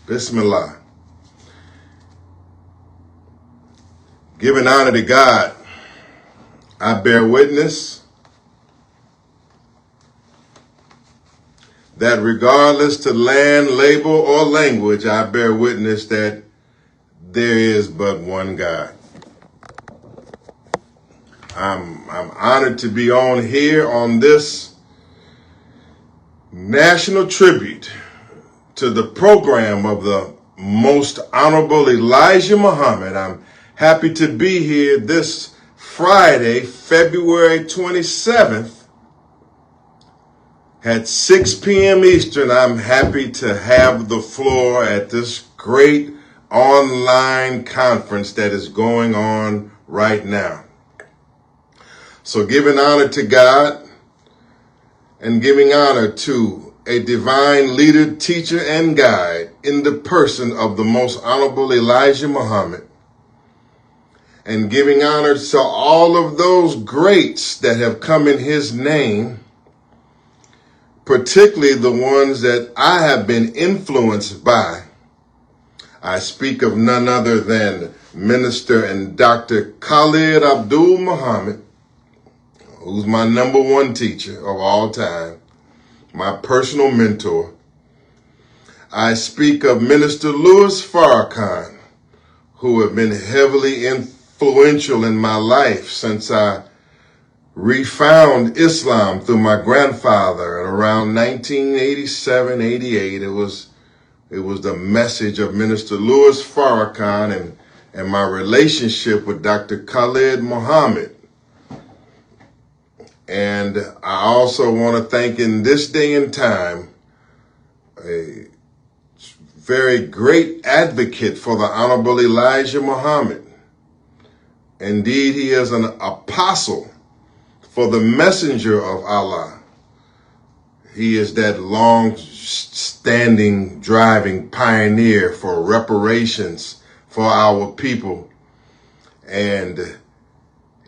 Bismillah. Giving honor to God, I bear witness that regardless to land, label, or language, I bear witness that there is but one God. I'm honored to be on here on this national tribute to the program of the Most Honorable Elijah Muhammad. I'm happy to be here this Friday, February 27th at 6 p.m. Eastern. I'm happy to have the floor at this great online conference that is going on right now. So giving honor to God and giving honor to a divine leader, teacher, and guide in the person of the Most Honorable Elijah Muhammad, and giving honor to all of those greats that have come in his name, particularly the ones that I have been influenced by. I speak of none other than Minister and Dr. Khalid Abdul Muhammad, who's my number one teacher of all time, my personal mentor. I speak of Minister Louis Farrakhan, who have been heavily influential in my life since I refound Islam through my grandfather around 1987, 88. It was the message of Minister Louis Farrakhan and my relationship with Dr. Khalid Muhammad. And I also want to thank in this day and time a very great advocate for the Honorable Elijah Muhammad. Indeed, he is an apostle for the messenger of Allah. He is that long-standing driving pioneer for reparations for our people and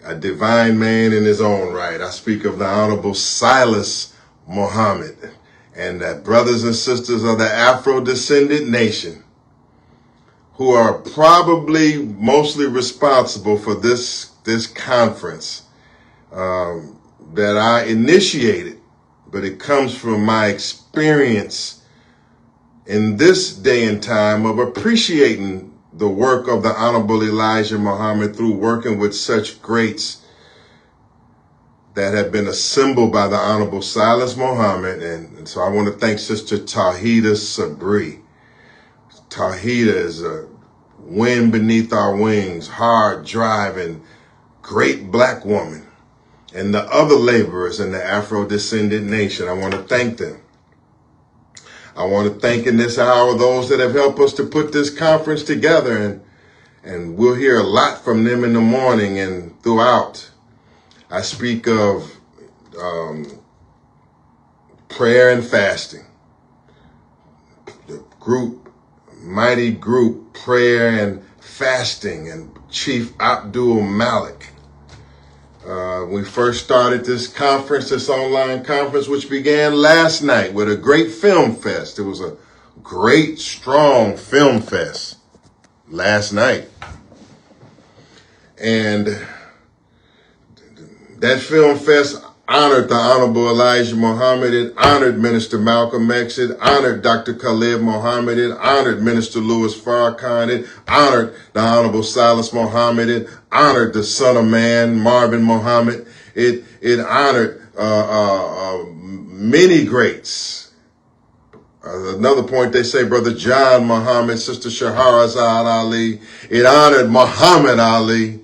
a divine man in his own right. I speak of the Honorable Silas Muhammad and the brothers and sisters of the Afro-descendant nation who are probably mostly responsible for this conference that I initiated, but it comes from my experience in this day and time of appreciating the work of the Honorable Elijah Muhammad through working with such greats that have been assembled by the Honorable Silas Muhammad. And so I want to thank Sister Tawhida Sabri. Tawhida is a wind beneath our wings, hard driving, great black woman. And the other laborers in the Afro-descendant nation, I want to thank them. I want to thank in this hour those that have helped us to put this conference together, and we'll hear a lot from them in the morning and throughout. I speak of prayer and fasting, the mighty group, prayer and fasting, and Chief Atty Malik. We first started this conference, this online conference, which began last night with a great film fest. It was a great, strong film fest last night. And that film fest honored the Honorable Elijah Muhammad. It honored Minister Malcolm X. It honored Dr. Khalid Muhammad. It honored Minister Louis Farrakhan. It honored the Honorable Silas Muhammad. It honored the Son of Man, Marvin Muhammad. It honored many greats. Another point, they say Brother John Muhammad, Sister Shahrazad Ali. It honored Muhammad Ali.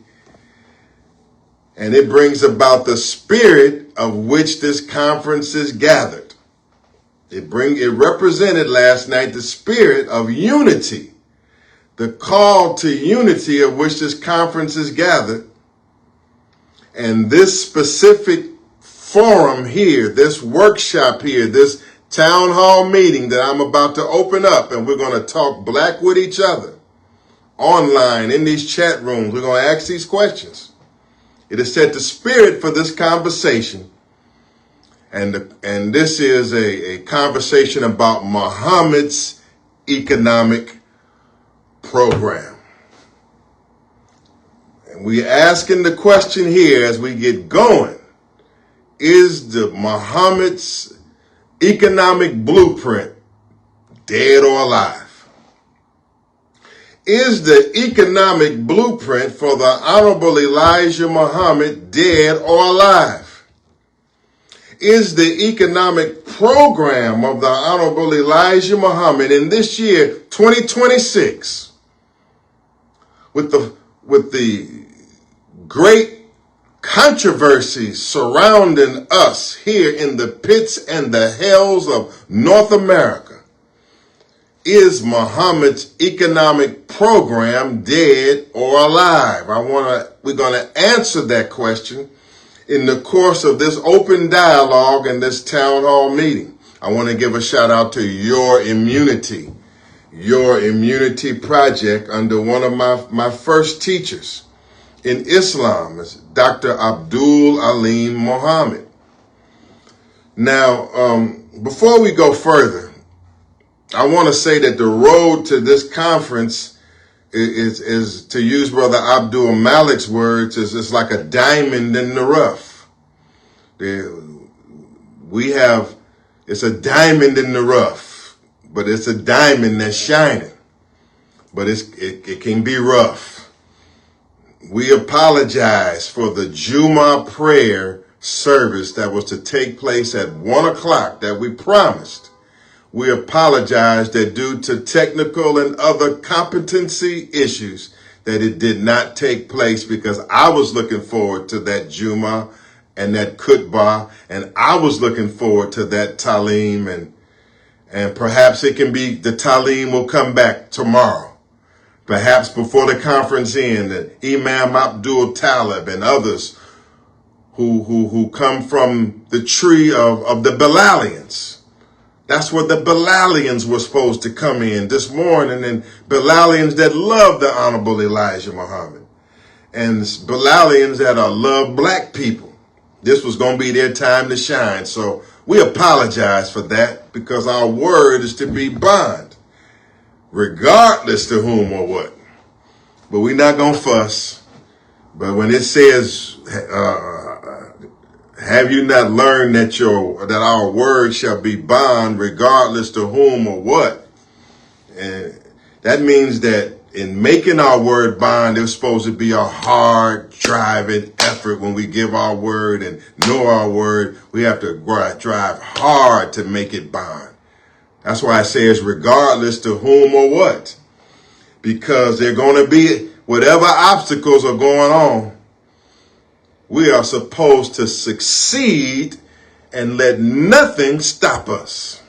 And it brings about the spirit of which this conference is gathered. It represented last night the spirit of unity, the call to unity of which this conference is gathered. And this specific forum here, this workshop here, this town hall meeting that I'm about to open up, and we're going to talk black with each other online in these chat rooms. We're going to ask these questions. It is said the spirit for this conversation, and this is a conversation about Muhammad's economic program. And we're asking the question here as we get going, is the Muhammad's economic blueprint dead or alive? Is the economic blueprint for the Honorable Elijah Muhammad dead or alive? Is the economic program of the Honorable Elijah Muhammad in this year, 2026, with the great controversies surrounding us here in the pits and the hells of North America, is Muhammad's economic program dead or alive? We're going to answer that question in the course of this open dialogue and this town hall meeting. I want to give a shout out to Your Immunity Project under one of my first teachers in Islam, is Dr. Abdul Alim Muhammad. Now, before we go further, I want to say that the road to this conference is to use Brother Abdul Malik's words, is like a diamond in the rough. It's a diamond in the rough, but it's a diamond that's shining. But it can be rough. We apologize for the Jummah prayer service that was to take place at 1 o'clock that we promised. We apologize that due to technical and other competency issues that it did not take place, because I was looking forward to that Jummah and that khutbah, and I was looking forward to that talim, and perhaps the talim will come back tomorrow. Perhaps before the conference ends, Imam Abdul Talib and others who come from the tree of the Bilalians. That's where the Bilalians were supposed to come in this morning, and Bilalians that love the Honorable Elijah Muhammad, and Bilalians that love black people. This was going to be their time to shine. So we apologize for that, because our word is to be bond, regardless to whom or what. But we're not going to fuss. But when it says, have you not learned that our word shall be bond regardless to whom or what? And that means that in making our word bond, it's supposed to be a hard driving effort. When we give our word and know our word, we have to drive hard to make it bond. That's why it says regardless to whom or what. Because they're going to be, whatever obstacles are going on, we are supposed to succeed and let nothing stop us.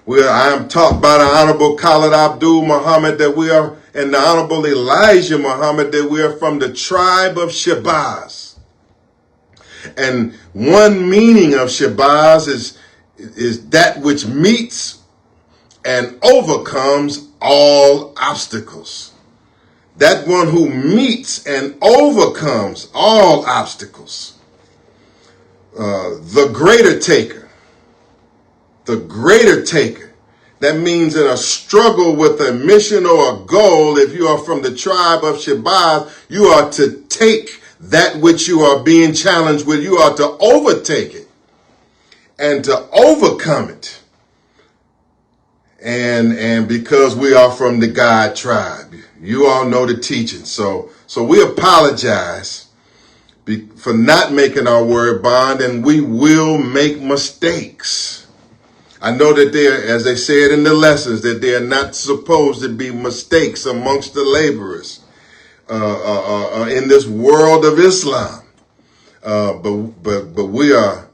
I am taught by the Honorable Khalid Abdul Muhammad that we are, and the Honorable Elijah Muhammad, that we are from the tribe of Shabazz. And one meaning of Shabazz is that which meets and overcomes all obstacles. That one who meets and overcomes all obstacles. The greater taker. The greater taker. That means in a struggle with a mission or a goal, if you are from the tribe of Shabazz, you are to take that which you are being challenged with. You are to overtake it and to overcome it. And because we are from the God tribe, you all know the teaching. So we apologize for not making our word bond, and we will make mistakes. I know that as they said in the lessons, that there are not supposed to be mistakes amongst the laborers in this world of Islam. But we are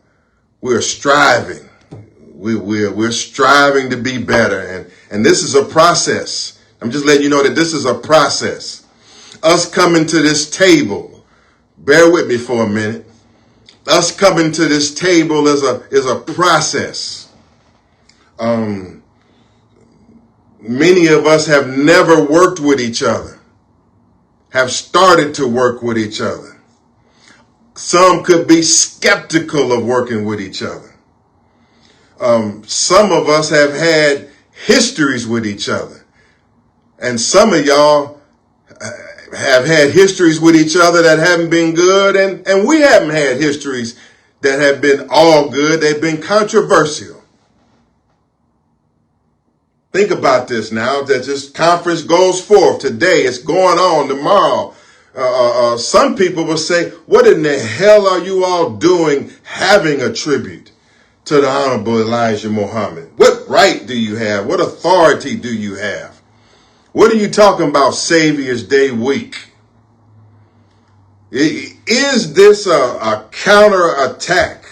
striving. We're striving to be better, and this is a process. I'm just letting you know that this is a process. Us coming to this table, bear with me for a minute. Us coming to this table is a process. Many of us have never worked with each other, have started to work with each other. Some could be skeptical of working with each other. Some of us have had histories with each other. And some of y'all have had histories with each other that haven't been good, and we haven't had histories that have been all good. They've been controversial. Think about this now, that this conference goes forth today. It's going on tomorrow. Some people will say, what in the hell are you all doing having a tribute to the Honorable Elijah Muhammad? What right do you have? What authority do you have? What are you talking about Savior's Day week? Is this a counterattack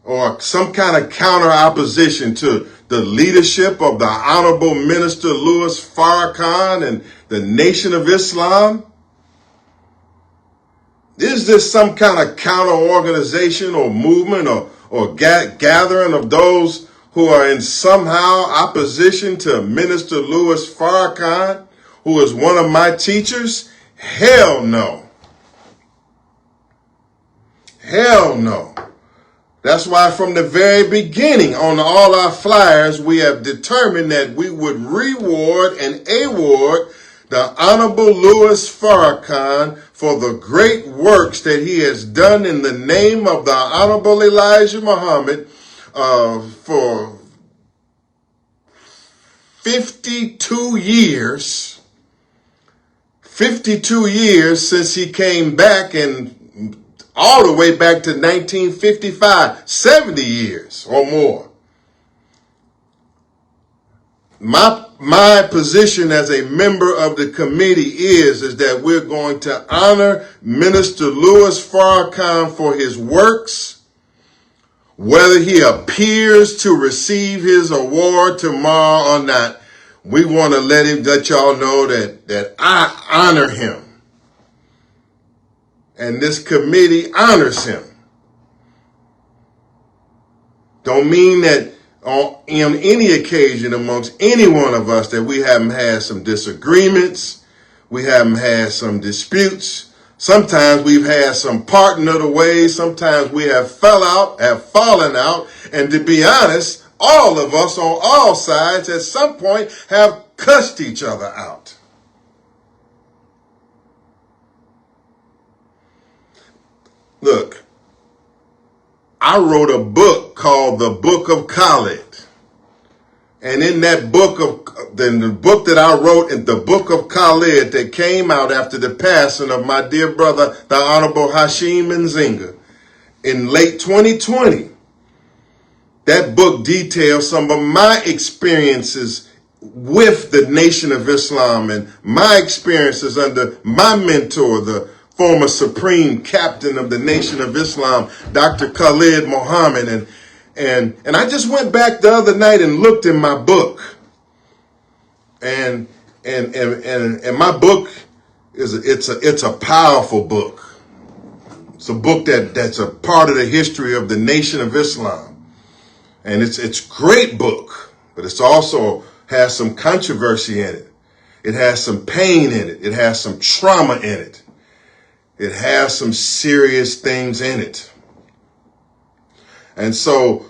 or some kind of counter opposition to the leadership of the Honorable Minister Louis Farrakhan and the Nation of Islam? Is this some kind of counter organization or movement or gathering of those who are in somehow opposition to Minister Louis Farrakhan, who is one of my teachers? Hell no. Hell no. That's why from the very beginning on all our flyers, we have determined that we would reward and award the Honorable Louis Farrakhan for the great works that he has done in the name of the Honorable Elijah Muhammad for 52 years. 52 years since he came back, and all the way back to 1955, 70 years or more. My position as a member of the committee is that we're going to honor Minister Louis Farrakhan for his works, whether he appears to receive his award tomorrow or not. We want to let y'all know that I honor him. And this committee honors him. Don't mean that on any occasion amongst any one of us that we haven't had some disagreements, we haven't had some disputes. Sometimes we've had some parting of the ways. Sometimes we have fallen out. And to be honest, all of us on all sides at some point have cussed each other out. Look, I wrote a book called The Book of Khalid. And in that book the book that I wrote, in the Book of Khalid, that came out after the passing of my dear brother, the Honorable Hashim Nzinga, in late 2020, that book details some of my experiences with the Nation of Islam and my experiences under my mentor, the former Supreme Captain of the Nation of Islam, Dr. Khalid Muhammad. And I just went back the other night and looked in my book. And my book it's a powerful book. It's a book that's a part of the history of the Nation of Islam. And it's a great book, but it's also has some controversy in it. It has some pain in it. It has some trauma in it. It has some serious things in it. And so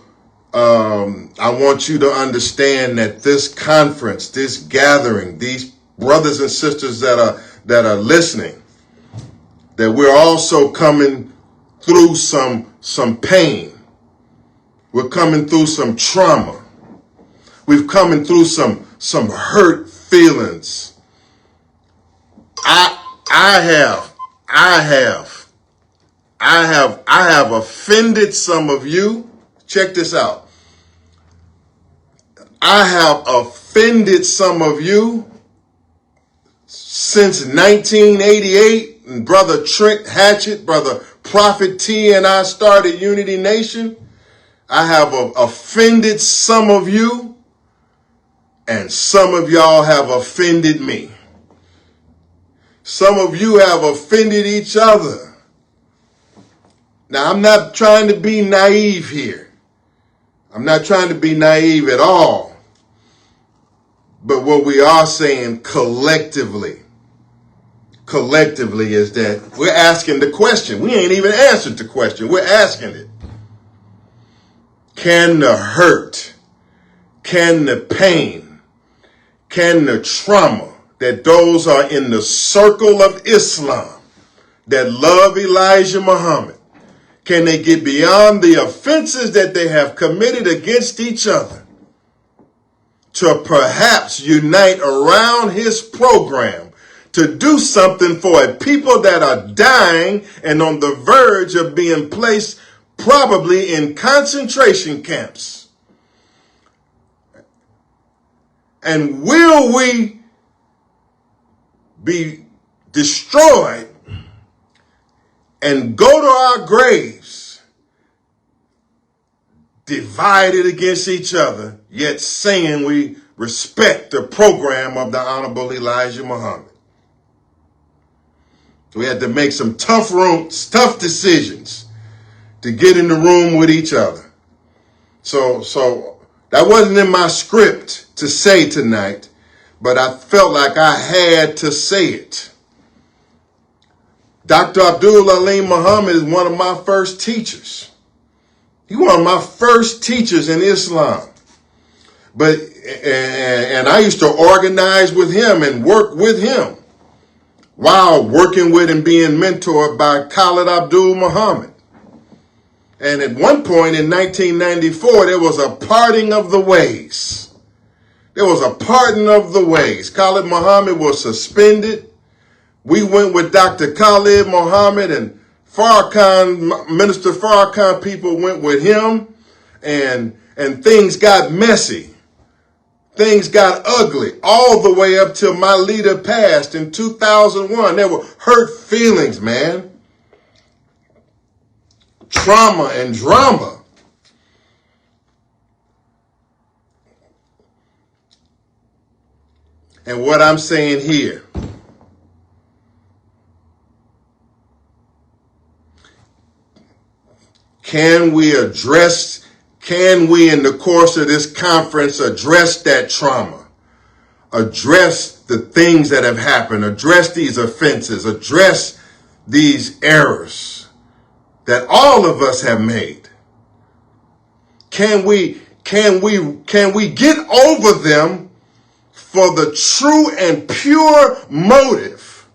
I want you to understand that this conference, this gathering, these brothers and sisters that are listening, that we're also coming through some pain. We're coming through some trauma. We've coming through some hurt feelings. I have offended some of you. Check this out. I have offended some of you since 1988. And Brother Trent Hatchett, Brother Prophet T, and I started Unity Nation. I have offended some of you, and some of y'all have offended me. Some of you have offended each other. Now, I'm not trying to be naive here. I'm not trying to be naive at all. But what we are saying collectively is that we're asking the question. We ain't even answered the question. We're asking it. Can the hurt, can the pain, can the trauma that those are in the circle of Islam that love Elijah Muhammad, can they get beyond the offenses that they have committed against each other to perhaps unite around his program to do something for a people that are dying and on the verge of being placed probably in concentration camps? And will we be destroyed and go to our graves divided against each other, yet saying we respect the program of the Honorable Elijah Muhammad? So we had to make some tough decisions to get in the room with each other. So that wasn't in my script to say tonight, but I felt like I had to say it. Dr. Abdul Alim Muhammad is one of my first teachers. He was one of my first teachers in Islam. And I used to organize with him and work with him while working with and being mentored by Khalid Abdul Muhammad. And at one point in 1994, there was a parting of the ways. There was a parting of the ways. Khalid Muhammad was suspended. We went with Dr. Khalid Muhammad, and Minister Farrakhan people went with him, and things got messy. Things got ugly all the way up till my leader passed in 2001. There were hurt feelings, man. Trauma and drama. And what I'm saying here, can we in the course of this conference address that trauma, address the things that have happened, address these offenses, address these errors that all of us have made? Can we get over them for the true and pure motive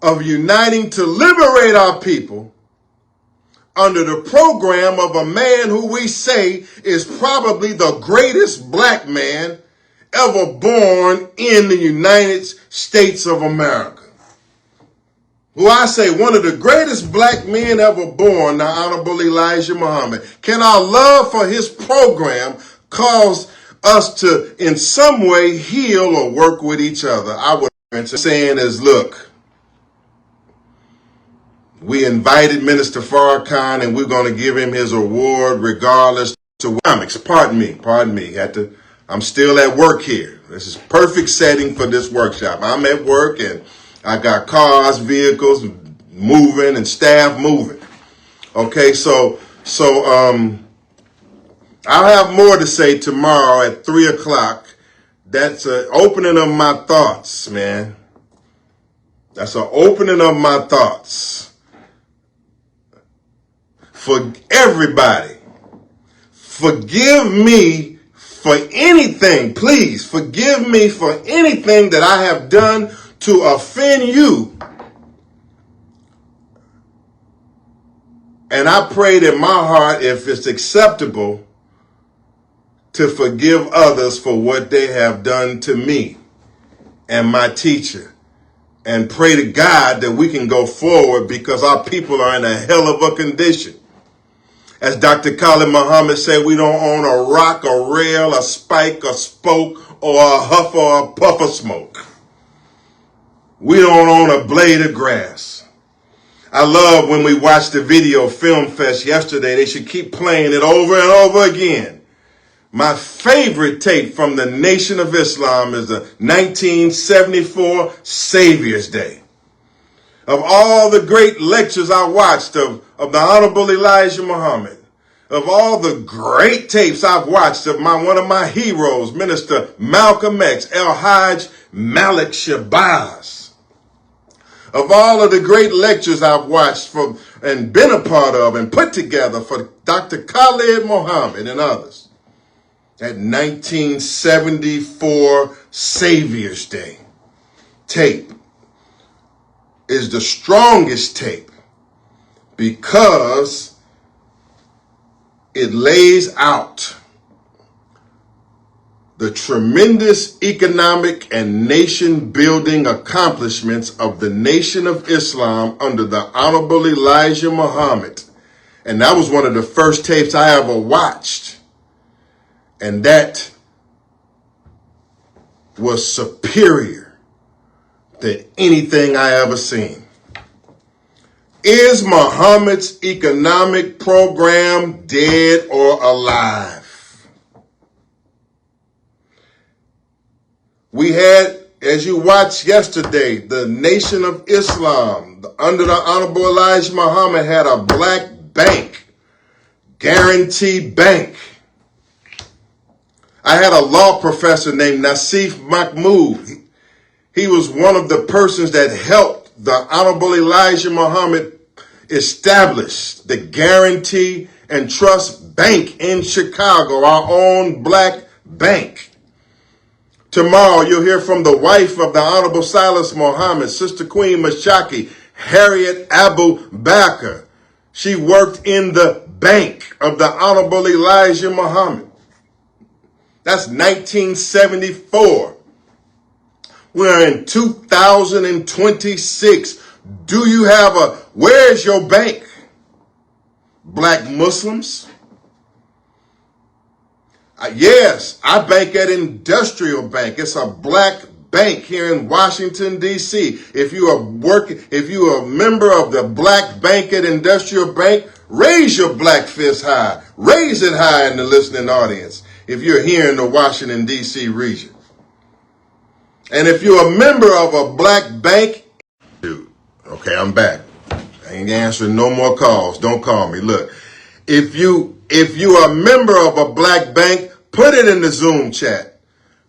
of uniting to liberate our people under the program of a man who we say is probably the greatest black man ever born in the United States of America? Who I say one of the greatest black men ever born, the Honorable Elijah Muhammad. Can our love for his program cause us to in some way heal or work with each other? I would saying is, look, we invited Minister Farrakhan and we're going to give him his award regardless to pardon me. I'm still at work here. This is perfect setting for this workshop. I'm at work and I got cars, vehicles moving and staff moving. Okay, so I'll have more to say tomorrow at 3 o'clock. That's an opening of my thoughts, man. That's an opening of my thoughts. For everybody, forgive me for anything. Please forgive me for anything that I have done to offend you. And I prayed in my heart, if it's acceptable, to forgive others for what they have done to me and my teacher. And pray to God that we can go forward because our people are in a hell of a condition. As Dr. Khalid Muhammad said, we don't own a rock, a rail, a spike, a spoke, or a huff or a puff of smoke. We don't own a blade of grass. I love when we watched the video Film Fest yesterday. They should keep playing it over and over again. My favorite tape from the Nation of Islam is the 1974 Savior's Day. Of all the great lectures I watched of the Honorable Elijah Muhammad, of all the great tapes I've watched of one of my heroes, Minister Malcolm X, Atty Malik Shabazz, of all of the great lectures I've watched from and been a part of and put together for Dr. Khalid Muhammad and others, that 1974 Savior's Day tape is the strongest tape because it lays out the tremendous economic and nation-building accomplishments of the Nation of Islam under the Honorable Elijah Muhammad. And that was one of the first tapes I ever watched. And that was superior than anything I ever seen. Is Muhammad's economic program dead or alive? We had, as you watched yesterday, the Nation of Islam, under the Honorable Elijah Muhammad, had a black bank, Guarantee Bank. I had a law professor named Nasif Mahmoud. He was one of the persons that helped the Honorable Elijah Muhammad establish the Guarantee and Trust Bank in Chicago, our own black bank. Tomorrow, you'll hear from the wife of the Honorable Silas Muhammad, Sister Queen Mashaki, Harriet Abu Bakr. She worked in the bank of the Honorable Elijah Muhammad. That's 1974. We're in 2026. Do you have where's your bank? Black Muslims? Yes, I bank at Industrial Bank. It's a black bank here in Washington, D.C. If you are a member of the Black Bank at Industrial Bank, raise your black fist high. Raise it high in the listening audience if you're here in the Washington, D.C. region. And if you're a member of a black bank, dude, okay, I'm back. I ain't answering no more calls. Don't call me. Look, if you are a member of a black bank, put it in the Zoom chat.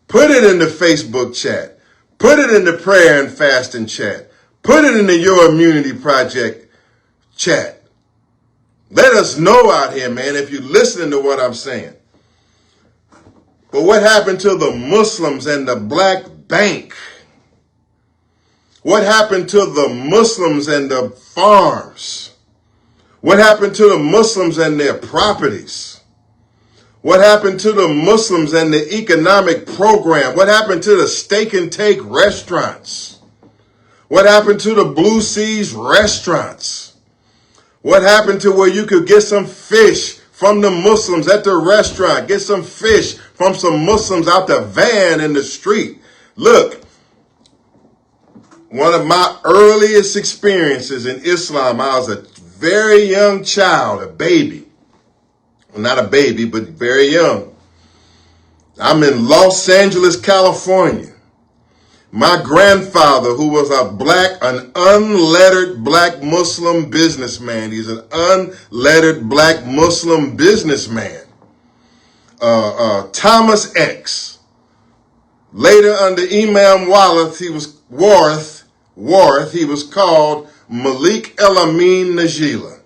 Put it in the Facebook chat. Put it in the prayer and fasting chat. Put it in the Your Immunity Project chat. Let us know out here, man, if you're listening to what I'm saying. But what happened to the Muslims and the black bank? What happened to the Muslims and the farms? What happened to the Muslims and their properties? What happened to the Muslims and the economic program? What happened to the steak and take restaurants? What happened to the Blue Seas restaurants? What happened to where you could get some fish from the Muslims at the restaurant? Get some fish from some Muslims out the van in the street. Look, one of my earliest experiences in Islam, I was a very young child, a baby. Well, not a baby, but very young. I'm in Los Angeles, California. My grandfather, who was an unlettered black Muslim businessman. He's an unlettered black Muslim businessman. Thomas X. Later under Imam Wallace, he was Warth, he was called Malik El-Amin Najila.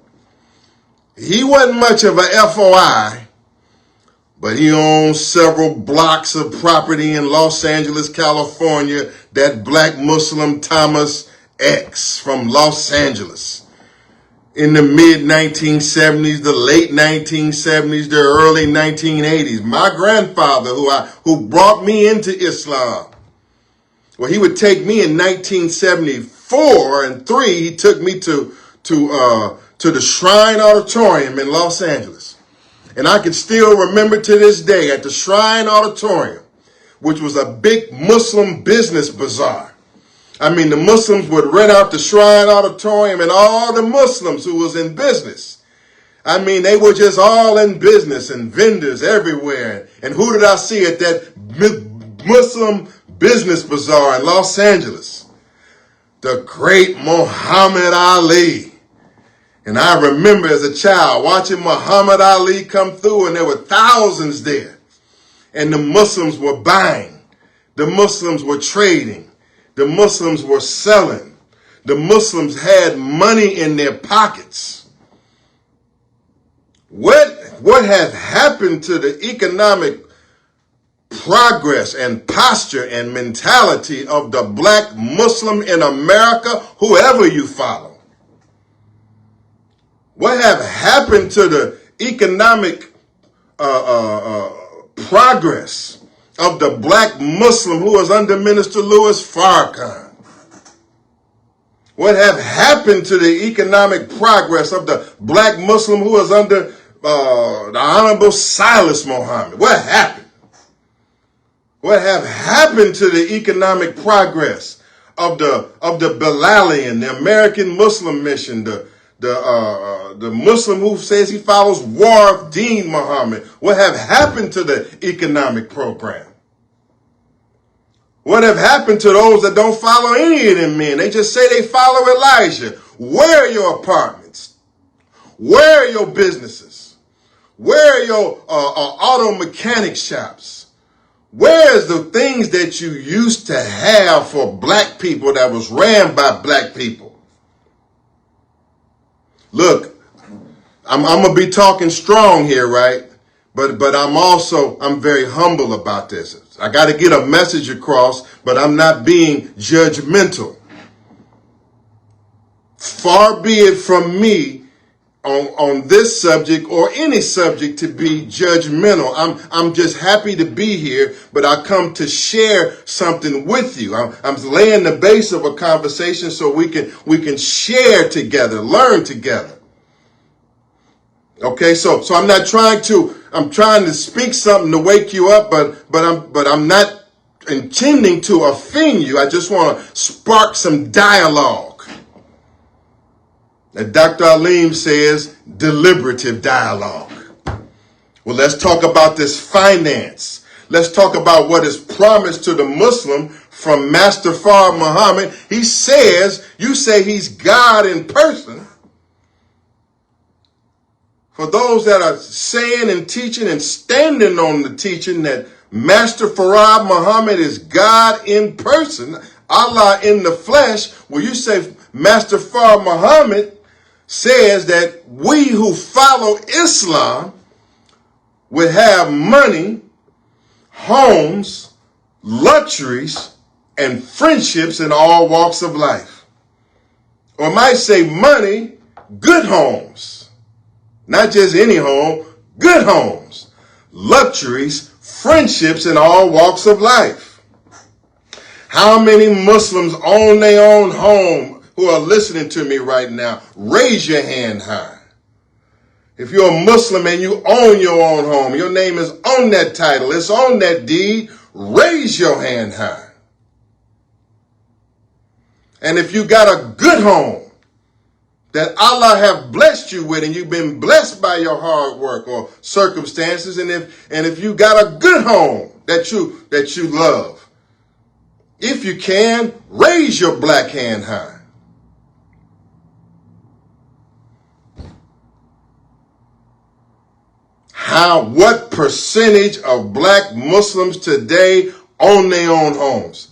He wasn't much of a FOI, but he owned several blocks of property in Los Angeles, California, that black Muslim Thomas X from Los Angeles. In the mid-1970s, the late 1970s, the early 1980s. My grandfather, who brought me into Islam, well, he would take me in 1974 and 3. He took me to the Shrine Auditorium in Los Angeles. And I can still remember to this day at the Shrine Auditorium, which was a big Muslim business bazaar. I mean, the Muslims would rent out the Shrine Auditorium, and all the Muslims who was in business, I mean, they were just all in business and vendors everywhere. And who did I see at that Muslim business bazaar in Los Angeles? The great Muhammad Ali. And I remember as a child watching Muhammad Ali come through, and there were thousands there. And the Muslims were buying. The Muslims were trading. The Muslims were selling. The Muslims had money in their pockets. What has happened to the economic progress and posture and mentality of the black Muslim in America, whoever you follow? What have happened to the economic progress of the black Muslim who is under Minister Louis Farrakhan? What have happened to the economic progress of the black Muslim who is under the Honorable Silas Muhammad? What happened? What have happened to the economic progress of the Bilalian, the American Muslim Mission, the Muslim who says he follows Warith Deen Muhammad? What have happened to the economic program? What have happened to those that don't follow any of them men? They just say they follow Elijah. Where are your apartments? Where are your businesses? Where are your auto mechanic shops? Where's the things that you used to have for black people that was ran by black people? Look, I'm going to be talking strong here, right? But I'm very humble about this. I got to get a message across, but I'm not being judgmental. Far be it from me on this subject or any subject to be judgmental. I'm just happy to be here, but I come to share something with you. I'm laying the base of a conversation so we can share together, learn together. Okay, so I'm trying to speak something to wake you up, but I'm not intending to offend you. I just want to spark some dialogue. And Dr. Aleem says deliberative dialogue. Well, let's talk about this finance. Let's talk about what is promised to the Muslim from Master Fard Muhammad. He says, you say he's God in person. For those that are saying and teaching and standing on the teaching that Master Fard Muhammad is God in person, Allah in the flesh, well, you say Master Fard Muhammad says that we who follow Islam would have money, homes, luxuries, and friendships in all walks of life. Or might say money, good homes. Not just any home, good homes, luxuries, friendships in all walks of life. How many Muslims own their own home who are listening to me right now? Raise your hand high. If you're a Muslim and you own your own home, your name is on that title, it's on that deed, raise your hand high. And if you got a good home that Allah have blessed you with, and you've been blessed by your hard work or circumstances, and if you got a good home that you love, if you can, raise your black hand high. What percentage of black Muslims today own their own homes?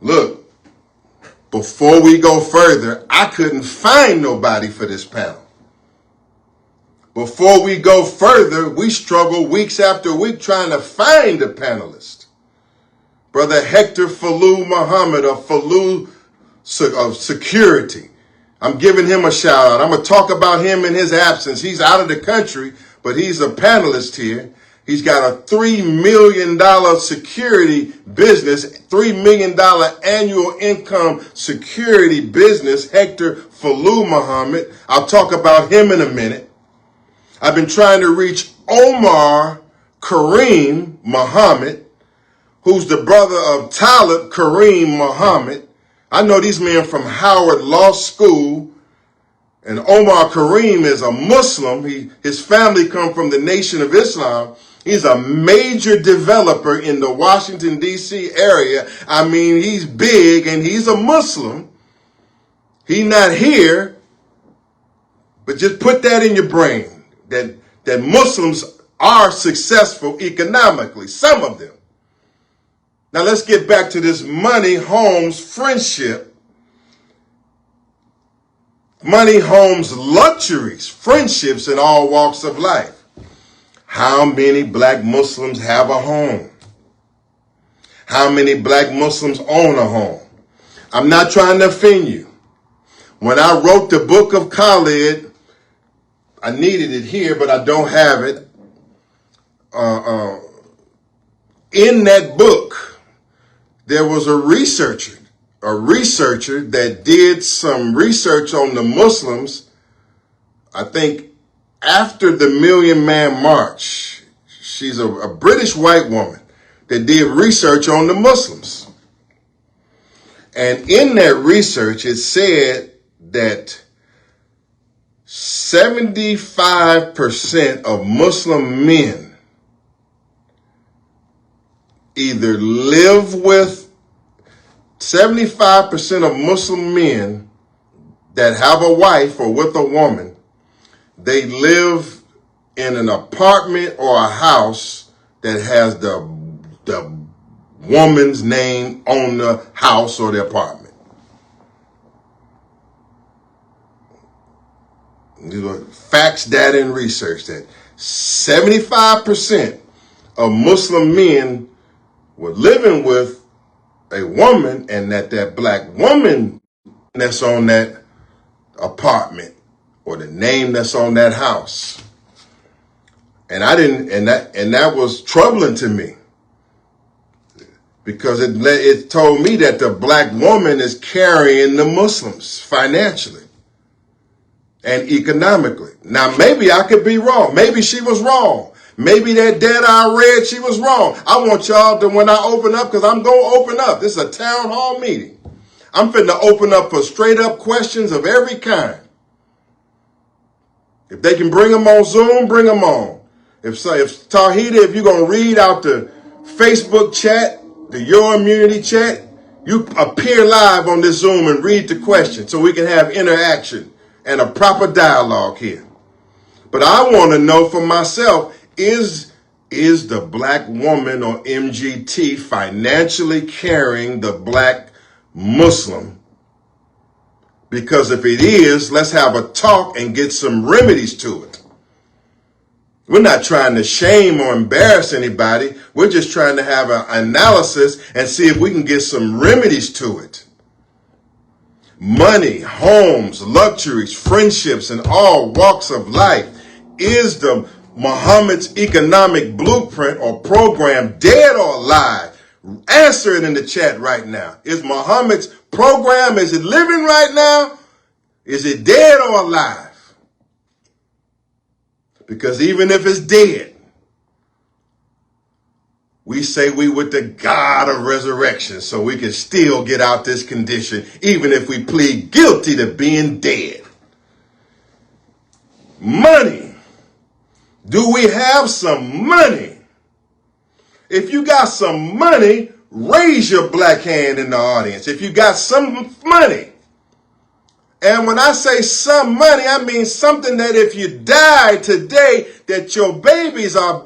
Look, before we go further, I couldn't find nobody for this panel. Before we go further, we struggle weeks after week trying to find a panelist. Brother Hector Falou Muhammad of Falou of Security. I'm giving him a shout out. I'm going to talk about him in his absence. He's out of the country, but he's a panelist here. He's got a $3 million security business, $3 million annual income security business, Hector Falou Muhammad. I'll talk about him in a minute. I've been trying to reach Omar Kareem Muhammad, who's the brother of Talib Kareem Muhammad. I know these men from Howard Law School, and Omar Kareem is a Muslim. His family come from the Nation of Islam. He's a major developer in the Washington, D.C. area. I mean, he's big and he's a Muslim. He's not here, but just put that in your brain, that Muslims are successful economically, some of them. Now let's get back to this money, homes, friendship. Money, homes, luxuries, friendships in all walks of life. How many black Muslims have a home? How many black Muslims own a home? I'm not trying to offend you. When I wrote the book of Khalid, I needed it here, but I don't have it. In that book, there was a researcher that did some research on the Muslims, I think after the Million Man March. She's a British white woman that did research on the Muslims. And in that research, it said that 75% of Muslim men either live with 75% of Muslim men that have a wife or with a woman, they live in an apartment or a house that has the woman's name on the house or the apartment. Facts, data, and research that 75% of Muslim men were living with a woman, and that black woman that's on that apartment or the name that's on that house. And that was troubling to me, because it told me that the black woman is carrying the Muslims financially and economically. Now, maybe I could be wrong. Maybe she was wrong. Maybe that data I read, she was wrong. I want y'all to, when I open up, because I'm going to open up. This is a town hall meeting. I'm finna open up for straight up questions of every kind. If they can bring them on Zoom, bring them on. If Tahita, if you're going to read out the Facebook chat, the Your Immunity chat, you appear live on this Zoom and read the question so we can have interaction and a proper dialogue here. But I want to know for myself, is the black woman or MGT financially carrying the black Muslim? Because if it is, let's have a talk and get some remedies to it. We're not trying to shame or embarrass anybody. We're just trying to have an analysis and see if we can get some remedies to it. Money, homes, luxuries, friendships, and all walks of life. Is the Muhammad's economic blueprint or program dead or alive? Answer it in the chat right now. Is Muhammad's program, is it living right now? Is it dead or alive? Because even if it's dead, we say we with the God of resurrection, so we can still get out this condition, even if we plead guilty to being dead. Money. Do we have some money? If you got some money, raise your black hand in the audience. If you got some money. And when I say some money, I mean something that if you die today, that your babies or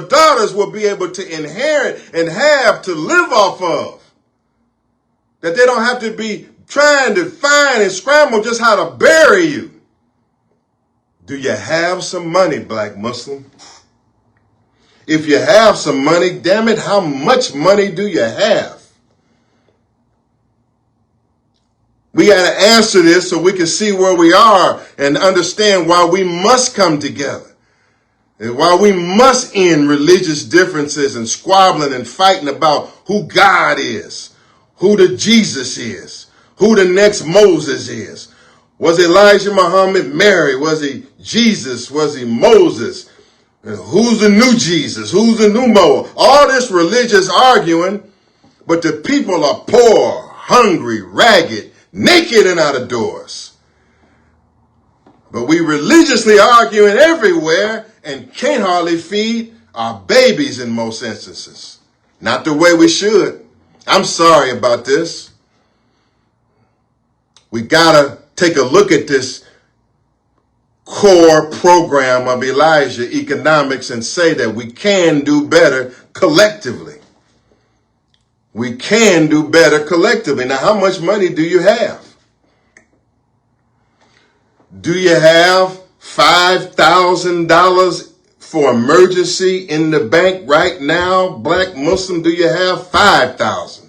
daughters will be able to inherit and have to live off of. That they don't have to be trying to find and scramble just how to bury you. Do you have some money, black Muslim? If you have some money, damn it, how much money do you have? We got to answer this so we can see where we are and understand why we must come together. And why we must end religious differences and squabbling and fighting about who God is, who the Jesus is, who the next Moses is. Was Elijah Muhammad Mary? Was he Jesus? Was he Moses? Who's the new Jesus? Who's the new Moses? All this religious arguing, but the people are poor, hungry, ragged, naked and out of doors. But we religiously arguing everywhere and can't hardly feed our babies in most instances. Not the way we should. I'm sorry about this. We gotta take a look at this core program of Elijah economics and say that we can do better collectively. We can do better collectively. Now, how much money do you have? Do you have $5,000 for emergency in the bank right now, black Muslim, do you have 5,000?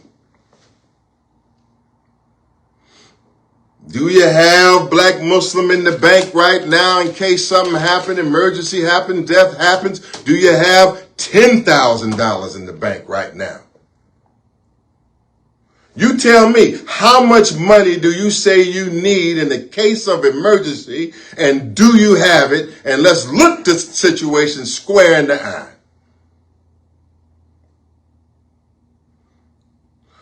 Do you have black Muslim in the bank right now in case something happened, emergency happened, death happens? Do you have $10,000 in the bank right now? You tell me, how much money do you say you need in the case of emergency, and do you have it? And let's look the situation square in the eye.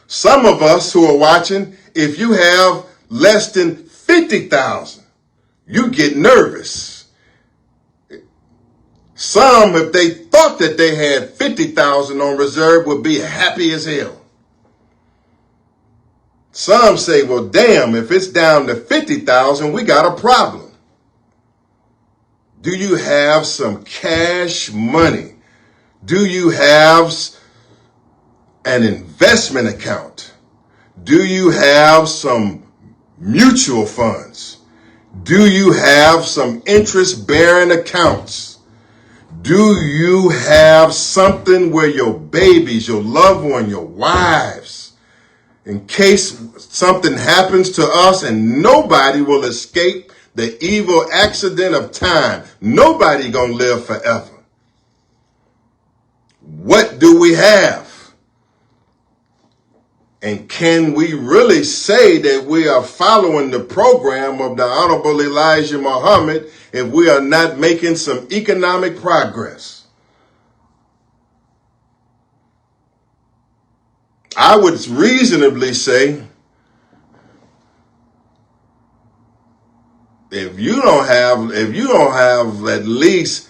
Some of us who are watching, if you have less than 50,000, you get nervous. Some, if they thought that they had 50,000 on reserve, would be happy as hell. Some say, well, damn, if it's down to 50,000, we got a problem. Do you have some cash money? Do you have an investment account? Do you have some mutual funds? Do you have some interest-bearing accounts? Do you have something where your babies, your loved one, your wives, in case something happens to us, and nobody will escape the evil accident of time. Nobody gonna live forever. What do we have? And can we really say that we are following the program of the Honorable Elijah Muhammad if we are not making some economic progress? I would reasonably say, if you don't have at least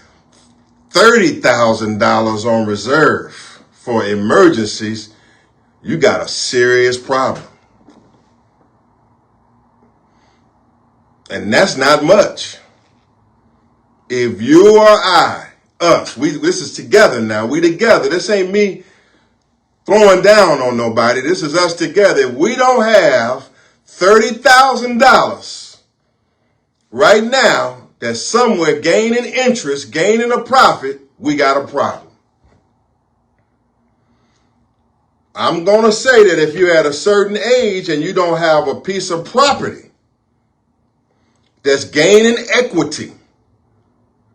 $30,000 on reserve for emergencies, you got a serious problem. And that's not much. If you or us, this is together now. We together. This ain't me throwing down on nobody. This is us together. If we don't have $30,000 right now that's somewhere gaining interest, gaining a profit, we got a problem. I'm going to say that if you're at a certain age and you don't have a piece of property that's gaining equity,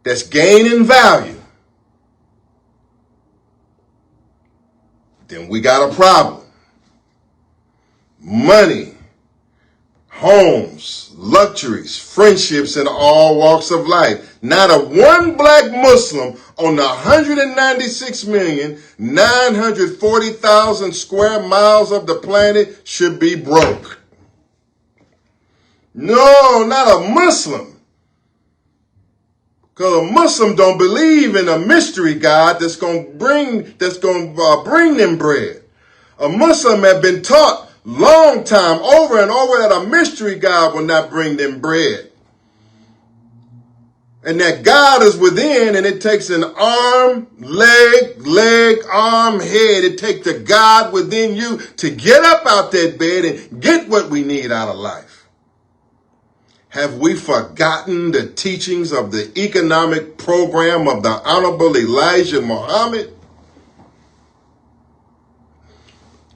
that's gaining value, then we got a problem. Money, homes, luxuries, friendships in all walks of life. Not a one black Muslim on the 196,940,000 square miles of the planet should be broke. No, not a Muslim. Because a Muslim don't believe in a mystery God that's going to bring them bread. A Muslim have been taught long time over and over that a mystery God will not bring them bread. And that God is within, and it takes an arm, leg, arm, head. It takes the God within you to get up out that bed and get what we need out of life. Have we forgotten the teachings of the economic program of the Honorable Elijah Muhammad?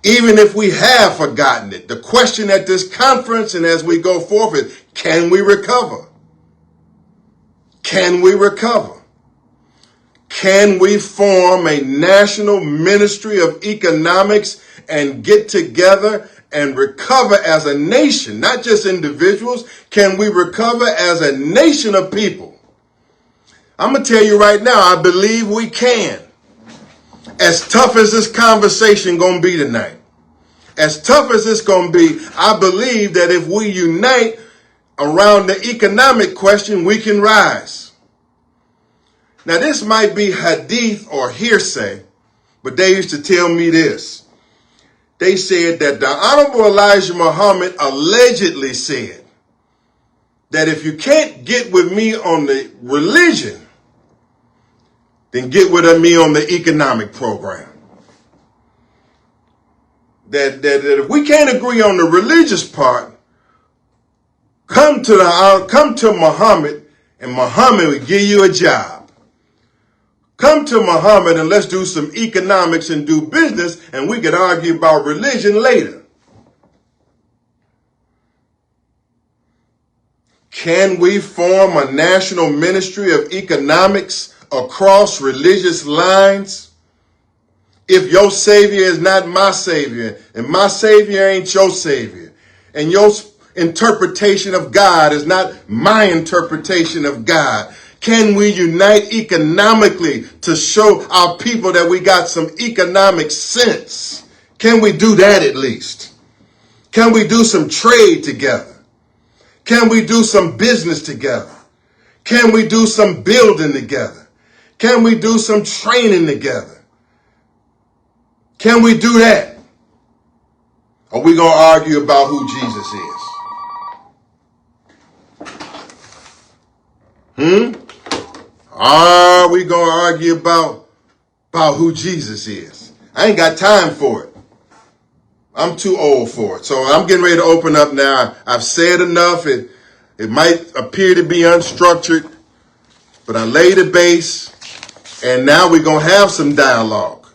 Even if we have forgotten it, the question at this conference and as we go forth is, can we recover? Can we recover? Can we form a national ministry of economics and get together and recover as a nation, not just individuals? Can we recover as a nation of people? I'm going to tell you right now, I believe we can. As tough as this conversation going to be tonight, as tough as it's going to be, I believe that if we unite around the economic question, we can rise. Now, this might be hadith or hearsay, but they used to tell me this. They said that the Honorable Elijah Muhammad allegedly said that if you can't get with me on the religion, then get with me on the economic program. That if we can't agree on the religious part, come to Muhammad, and Muhammad will give you a job. Come to Muhammad and let's do some economics and do business, and we can argue about religion later. Can we form a national ministry of economics across religious lines? If your savior is not my savior, and my savior ain't your savior, and your interpretation of God is not my interpretation of God, can we unite economically to show our people that we got some economic sense? Can we do that at least? Can we do some trade together? Can we do some business together? Can we do some building together? Can we do some training together? Can we do that? Or are we going to argue about who Jesus is? Are we going to argue about who Jesus is? I ain't got time for it. I'm too old for it. So I'm getting ready to open up now. I've said enough. It might appear to be unstructured, but I laid the base, and now we're going to have some dialogue.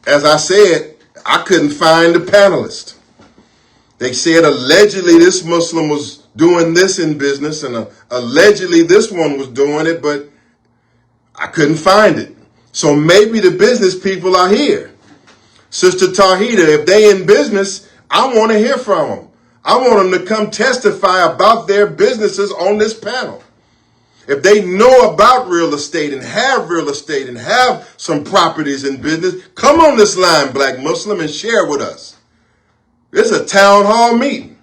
As I said, I couldn't find the panelist. They said allegedly this Muslim was doing this in business, and allegedly this one was doing it, but I couldn't find it. So maybe the business people are here. Sister Tawhida, if they in business, I want to hear from them. I want them to come testify about their businesses on this panel. If they know about real estate and have some properties in business, come on this line, Black Muslim, and share with us. It's a town hall meeting.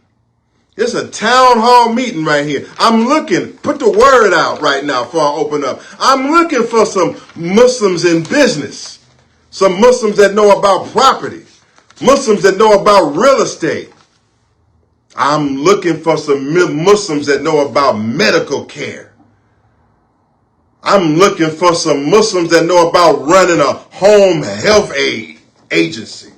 It's a town hall meeting right here. I'm looking, put the word out right now before I open up. I'm looking for some Muslims in business. Some Muslims that know about property. Muslims that know about real estate. I'm looking for some Muslims that know about medical care. I'm looking for some Muslims that know about running a home health aid agency.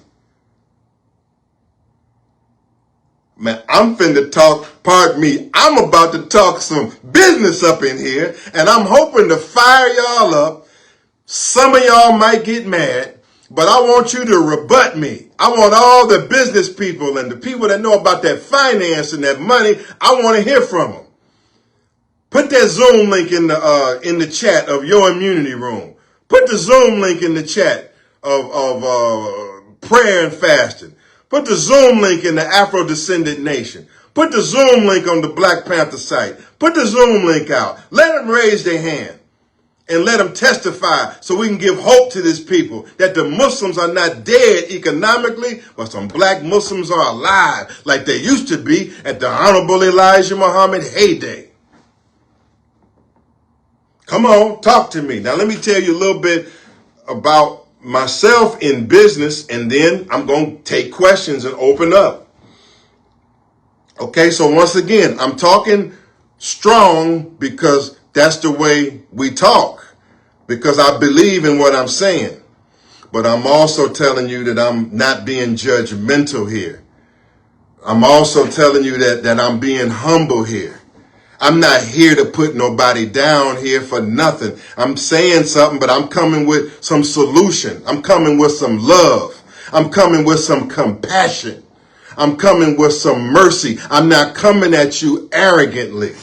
Man, I'm finna talk, pardon me, I'm about to talk some business up in here, and I'm hoping to fire y'all up. Some of y'all might get mad, but I want you to rebut me. I want all the business people and the people that know about that finance and that money, I want to hear from them. Put that Zoom link in the chat of your immunity room. Put the Zoom link in the chat of prayer and fasting. Put the Zoom link in the Afro-Descendant Nation. Put the Zoom link on the Black Panther site. Put the Zoom link out. Let them raise their hand and let them testify so we can give hope to these people that the Muslims are not dead economically, but some Black Muslims are alive like they used to be at the Honorable Elijah Muhammad heyday. Come on, talk to me. Now let me tell you a little bit about myself in business, and then I'm going to take questions and open up. Okay, so once again, I'm talking strong because that's the way we talk, because I believe in what I'm saying. But I'm also telling you that I'm not being judgmental here. I'm also telling you that I'm being humble here. I'm not here to put nobody down here for nothing. I'm saying something, but I'm coming with some solution. I'm coming with some love. I'm coming with some compassion. I'm coming with some mercy. I'm not coming at you arrogantly.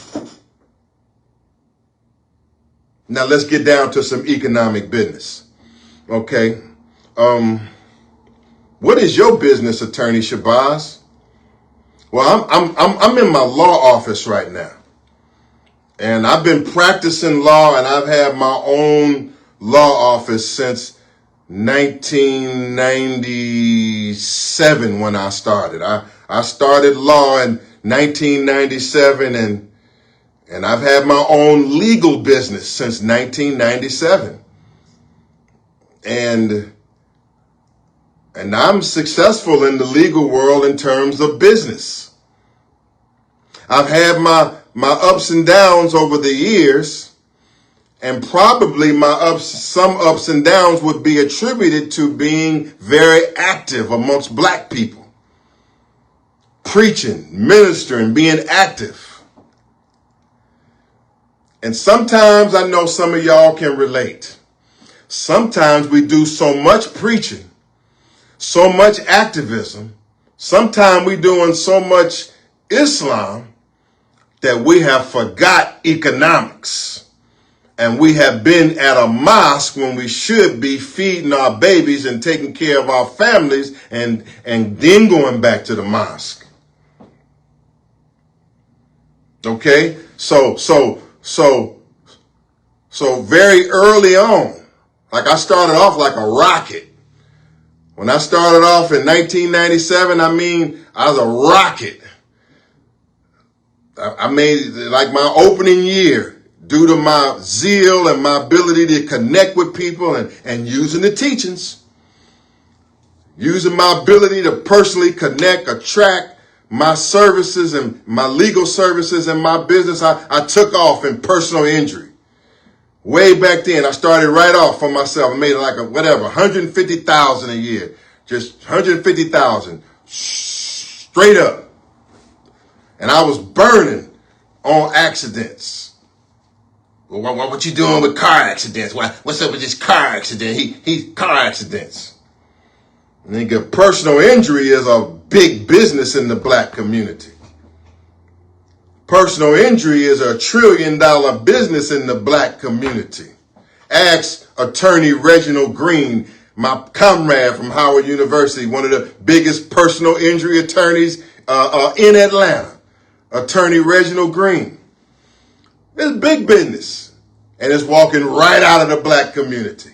Now let's get down to some economic business. Okay. What is your business, Attorney Shabazz? Well, I'm in my law office right now. And I've been practicing law, and I've had my own law office since 1997 when I started. I started law in 1997, and I've had my own legal business since 1997. And I'm successful in the legal world in terms of business. I've had my ups and downs over the years, and probably some ups and downs would be attributed to being very active amongst Black people, preaching, ministering, being active. And sometimes I know some of y'all can relate. sometimes we do so much preaching, so much activism, sometimes we doing so much Islam that we have forgot economics. And we have been at a mosque when we should be feeding our babies and taking care of our families and then going back to the mosque. Okay? So very early on, like I started off like a rocket. When I started off in 1997, I was a rocket. I made like my opening year due to my zeal and my ability to connect with people and using the teachings, using my ability to personally connect, attract my services and my legal services and my business. I took off in personal injury. Way back then, I started right off for myself. I made like $150,000 a year, just $150,000 straight up. And I was burning on accidents. Well, what you doing with car accidents? What's up with this car accident? He car accidents. Nigga, personal injury is a big business in the black community. Personal injury is a $1 trillion business in the black community. Ask Attorney Reginald Green, my comrade from Howard University, one of the biggest personal injury attorneys in Atlanta. Attorney Reginald Green. It's big business, and it's walking right out of the black community.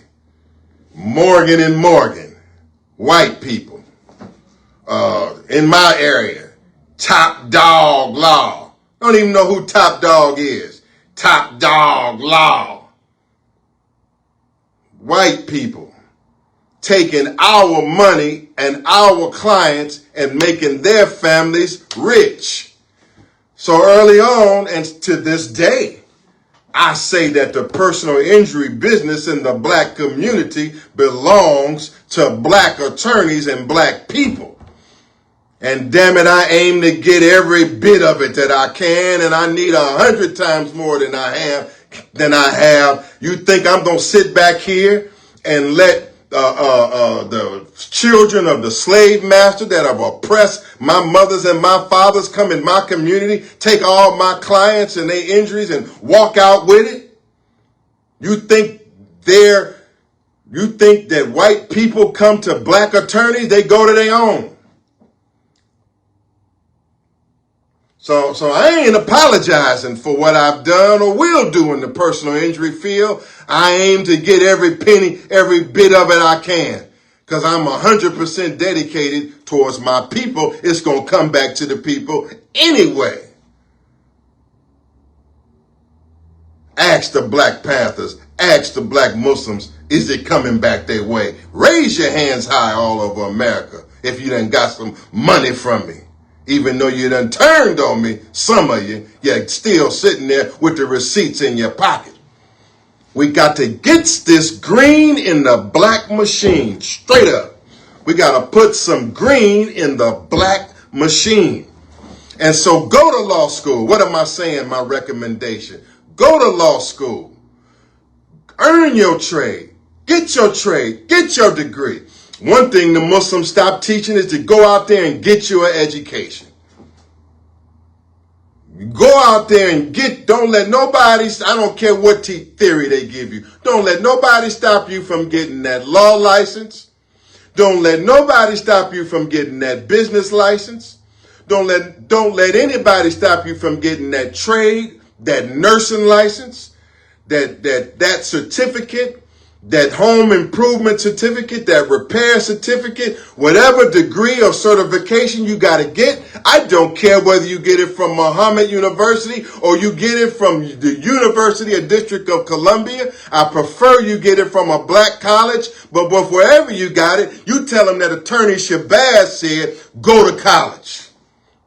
Morgan and Morgan, white people. In my area, Top Dog Law. Don't even know who Top Dog is. Top Dog Law. White people taking our money and our clients and making their families rich. So early on, and to this day, I say that the personal injury business in the black community belongs to black attorneys and black people. And damn it, I aim to get every bit of it that I can, and I need 100 times more than I have. You think I'm going to sit back here and let the children of the slave master that have oppressed my mothers and my fathers come in my community, take all my clients and their injuries and walk out with it? You think that white people come to black attorneys? They go to their own. So I ain't apologizing for what I've done or will do in the personal injury field. I aim to get every penny, every bit of it I can, because I'm 100% dedicated towards my people. It's going to come back to the people anyway. Ask the Black Panthers, ask the Black Muslims, is it coming back their way? Raise your hands high all over America if you done got some money from me. Even though you done turned on me, some of you, you're still sitting there with the receipts in your pocket. We got to get this green in the black machine, straight up. We got to put some green in the black machine. And so go to law school. What am I saying? My recommendation. Go to law school. Earn your trade. Get your trade. Get your degree. One thing the Muslims stopped teaching is to go out there and get you an education. Go out there and don't let nobody, I don't care what theory they give you, don't let nobody stop you from getting that law license. Don't let nobody stop you from getting that business license. Don't let anybody stop you from getting that trade, that nursing license, that certificate, that home improvement certificate, that repair certificate, whatever degree or certification you got to get. I don't care whether you get it from Muhammad University or you get it from the University of District of Columbia. I prefer you get it from a black college, but wherever you got it, you tell them that Atty Shabazz said, go to college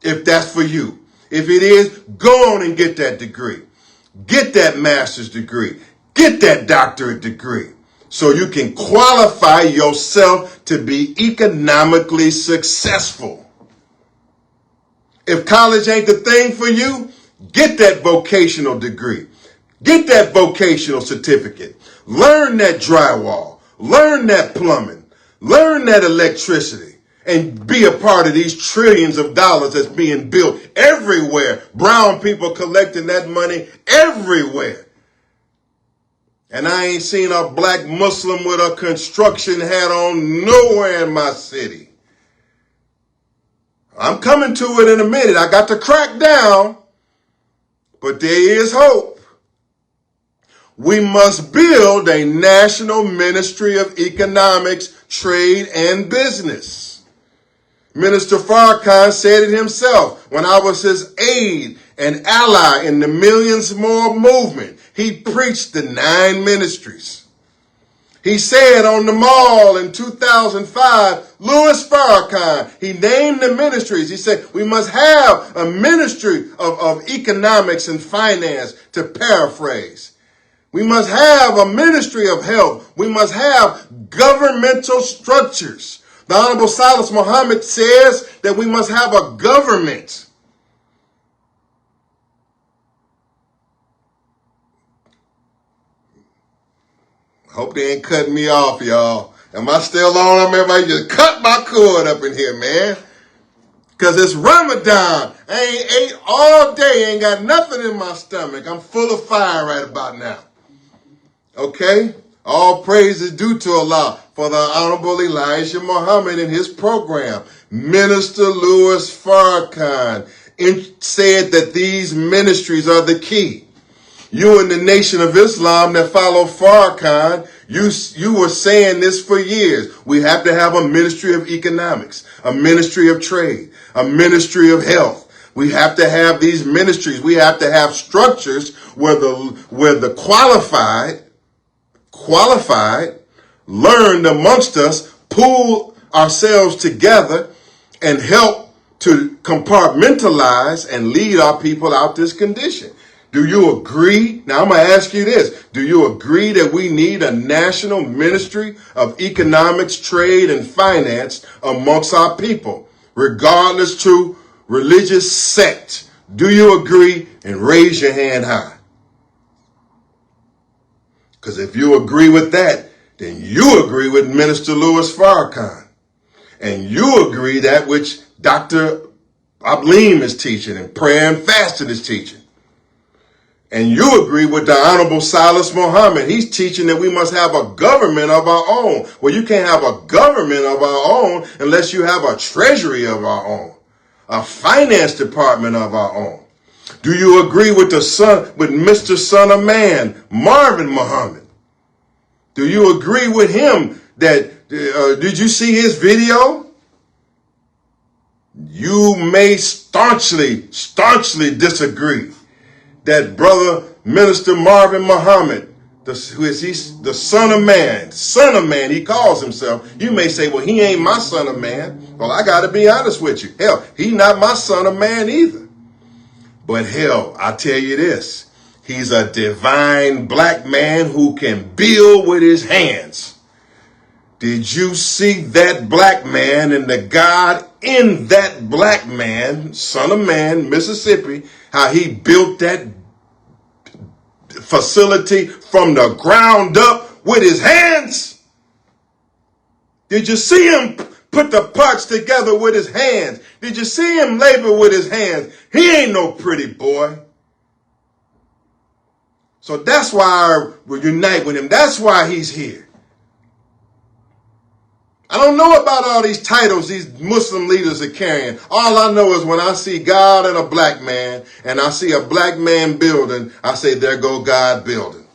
if that's for you. If it is, go on and get that degree. Get that master's degree. Get that doctorate degree. So you can qualify yourself to be economically successful. If college ain't the thing for you, get that vocational degree. Get that vocational certificate. Learn that drywall. Learn that plumbing. Learn that electricity. And be a part of these trillions of dollars that's being built everywhere. Brown people collecting that money everywhere. And I ain't seen a black Muslim with a construction hat on nowhere in my city. I'm coming to it in a minute. I got to crack down, but there is hope. We must build a national ministry of economics, trade, and business. Minister Farrakhan said it himself when I was his aide and ally in the Millions More movement. He preached the 9 ministries. He said on the mall in 2005, Louis Farrakhan, he named the ministries. He said, we must have a ministry of economics and finance, to paraphrase. We must have a ministry of health. We must have governmental structures. The Honorable Silas Muhammad says that we must have a government. Hope they ain't cutting me off, y'all. Am I still on? Everybody just cut my cord up in here, man. Because it's Ramadan. I ain't ate all day. Ain't got nothing in my stomach. I'm full of fire right about now. Okay? All praise is due to Allah for the Honorable Elijah Muhammad and his program. Minister Louis Farrakhan said that these ministries are the key. You in the Nation of Islam that follow Farrakhan, you were saying this for years. We have to have a ministry of economics, a ministry of trade, a ministry of health. We have to have these ministries. We have to have structures where the qualified learn amongst us, pool ourselves together, and help to compartmentalize and lead our people out this condition. Do you agree? Now I'm going to ask you this. Do you agree that we need a national ministry of economics, trade, and finance amongst our people, regardless to religious sect? Do you agree? And raise your hand high. Because if you agree with that, then you agree with Minister Louis Farrakhan. And you agree that which Dr. Ableem is teaching and prayer and fasting is teaching. And you agree with the Honorable Silas Muhammad. He's teaching that we must have a government of our own. Well, you can't have a government of our own unless you have a treasury of our own, a finance department of our own. Do you agree with Mr. Son of Man, Marvin Muhammad? Do you agree with him that, did you see his video? You may staunchly disagree that brother Minister Marvin Muhammad, he's the son of man, he calls himself. You may say, well, he ain't my son of man. Well, I got to be honest with you. Hell, he's not my son of man either. But hell, I tell you this, he's a divine black man who can build with his hands. Did you see that black man and the God in that black man, Son of Man, Mississippi, how he built that facility from the ground up with his hands? Did you see him put the parts together with his hands? Did you see him labor with his hands? He ain't no pretty boy. So that's why I will unite with him. That's why he's here. I don't know about all these titles these Muslim leaders are carrying. All I know is when I see God and a black man, and I see a black man building, I say, there go God building.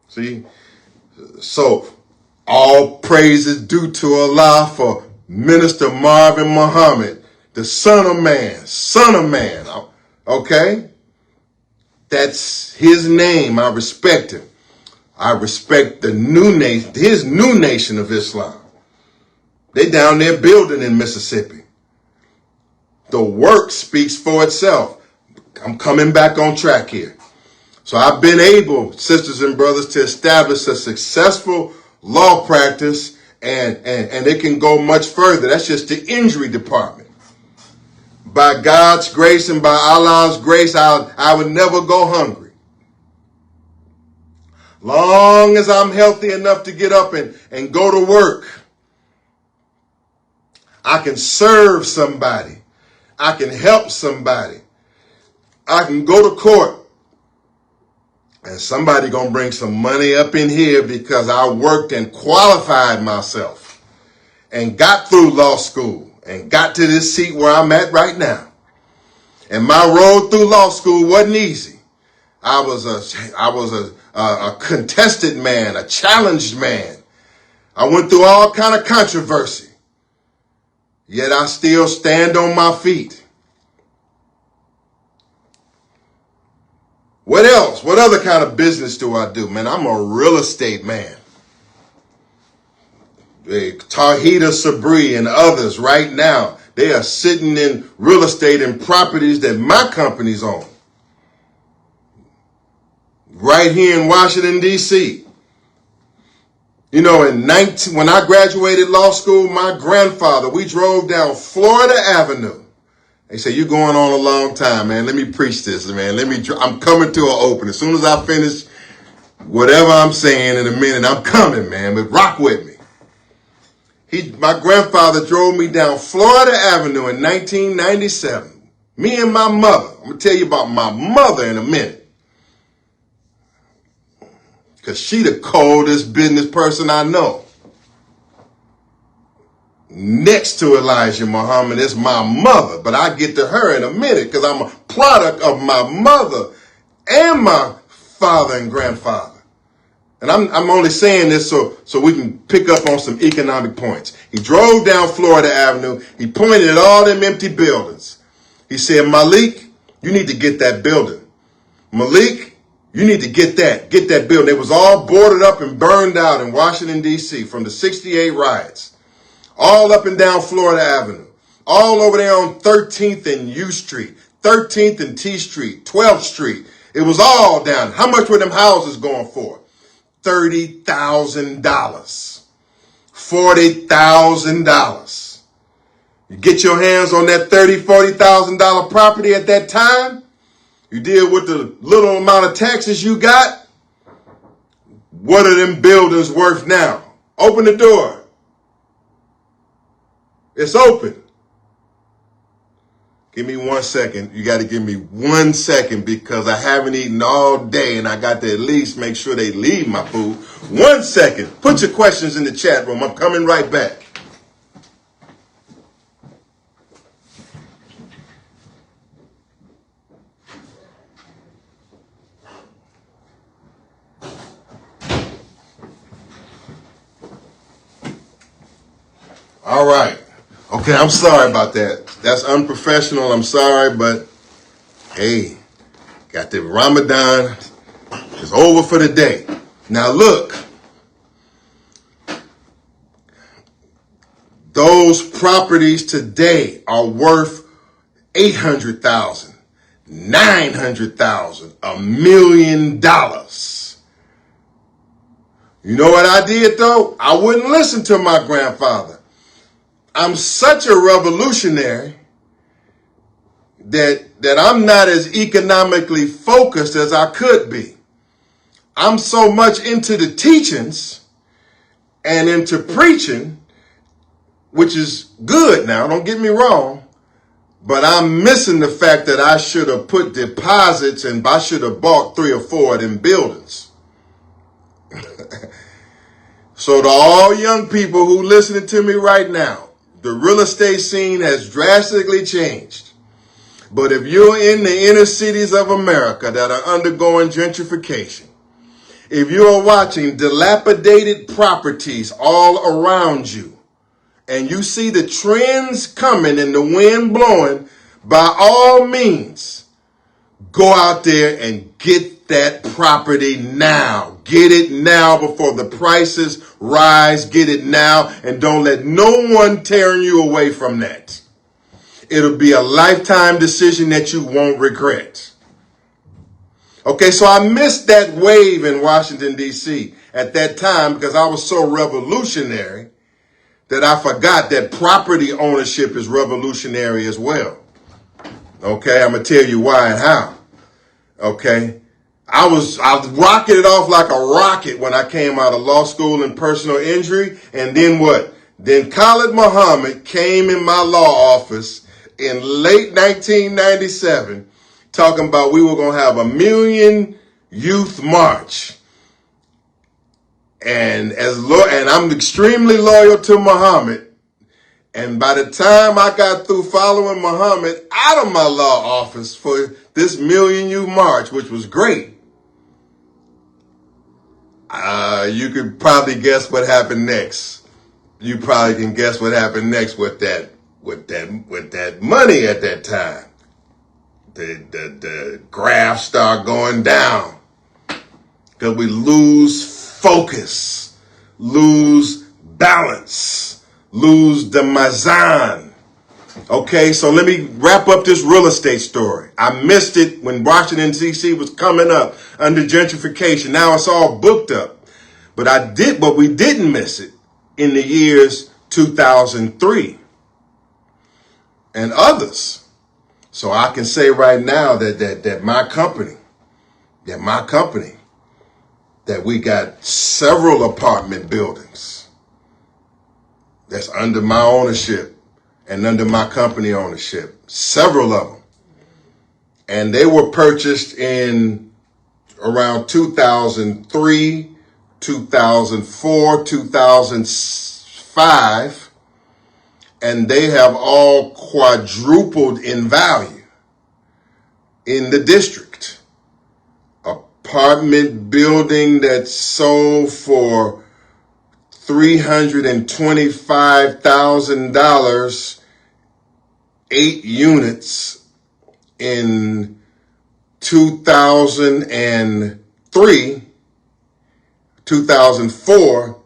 See? So, all praise is due to Allah for Minister Marvin Muhammad, the Son of Man. Okay? That's his name. I respect him. I respect the new nation, his new Nation of Islam. They down there building in Mississippi. The work speaks for itself. I'm coming back on track here. So I've been able, sisters and brothers, to establish a successful law practice, and it can go much further. That's just the injury department. By God's grace and by Allah's grace, I would never go hungry. Long as I'm healthy enough to get up and go to work, I can serve somebody. I can help somebody. I can go to court and somebody gonna bring some money up in here because I worked and qualified myself and got through law school and got to this seat where I'm at right now. And my road through law school wasn't easy. I was a contested man, a challenged man. I went through all kind of controversy. Yet I still stand on my feet. What else? What other kind of business do I do? Man, I'm a real estate man. Tahita Sabri and others right now, they are sitting in real estate and properties that my companies own. Right here in Washington, D.C. You know, when I graduated law school, my grandfather, we drove down Florida Avenue. They say, you're going on a long time, man. Let me preach this, man. I'm coming to an open. As soon as I finish whatever I'm saying in a minute, I'm coming, man. But rock with me. My grandfather drove me down Florida Avenue in 1997. Me and my mother. I'm going to tell you about my mother in a minute. Because she the coldest business person I know. Next to Elijah Muhammad is my mother. But I get to her in a minute because I'm a product of my mother and my father and grandfather. And I'm only saying this so we can pick up on some economic points. He drove down Florida Avenue. He pointed at all them empty buildings. He said, Malik, you need to get that building. Malik, you need to get that building. It was all boarded up and burned out in Washington, D.C. from the 68 riots. All up and down Florida Avenue. All over there on 13th and U Street. 13th and T Street. 12th Street. It was all down. How much were them houses going for? $30,000. $40,000. You get your hands on that $30,000, $40,000 property at that time. You deal with the little amount of taxes you got. What are them buildings worth now? Open the door. It's open. Give me 1 second. You got to give me 1 second because I haven't eaten all day and I got to at least make sure they leave my food. 1 second. Put your questions in the chat room. I'm coming right back. All right. Okay, I'm sorry about that. That's unprofessional. I'm sorry, but hey, got the Ramadan. It's over for the day. Now look, those properties today are worth $800,000, $900,000, $1 million. You know what I did though? I wouldn't listen to my grandfather. I'm such a revolutionary that I'm not as economically focused as I could be. I'm so much into the teachings and into preaching, which is good now, don't get me wrong, but I'm missing the fact that I should have put deposits and I should have bought 3 or 4 of them buildings. So to all young people who listening to me right now, the real estate scene has drastically changed. But if you're in the inner cities of America that are undergoing gentrification, if you're watching dilapidated properties all around you, and you see the trends coming and the wind blowing, by all means, go out there and get that property now. Get it now before the prices rise. Get it now and don't let no one tear you away from that. It'll be a lifetime decision that you won't regret. Okay, so I missed that wave in Washington, D.C. at that time because I was so revolutionary that I forgot that property ownership is revolutionary as well. Okay, I'm going to tell you why and how. Okay. I was rocketed off like a rocket when I came out of law school in personal injury. And then what? Then Khalid Muhammad came in my law office in late 1997 talking about we were going to have 1 million youth march. And I'm extremely loyal to Muhammad. And by the time I got through following Muhammad out of my law office for this 1 million youth march, which was great, you could probably guess what happened next. You probably can guess what happened next with that money at that time. The graph start going down because we lose focus, lose balance, lose the mizan. Okay, so let me wrap up this real estate story. I missed it when Washington, D.C. was coming up under gentrification. Now it's all booked up. But we didn't miss it in the years 2003 and others. So I can say right now that my company, that we got several apartment buildings that's under my ownership and under my company ownership, several of them. And they were purchased in around 2003, 2004, 2005, and they have all quadrupled in value in the district. Apartment building that sold for $325,000, 8 units in 2003, 2004,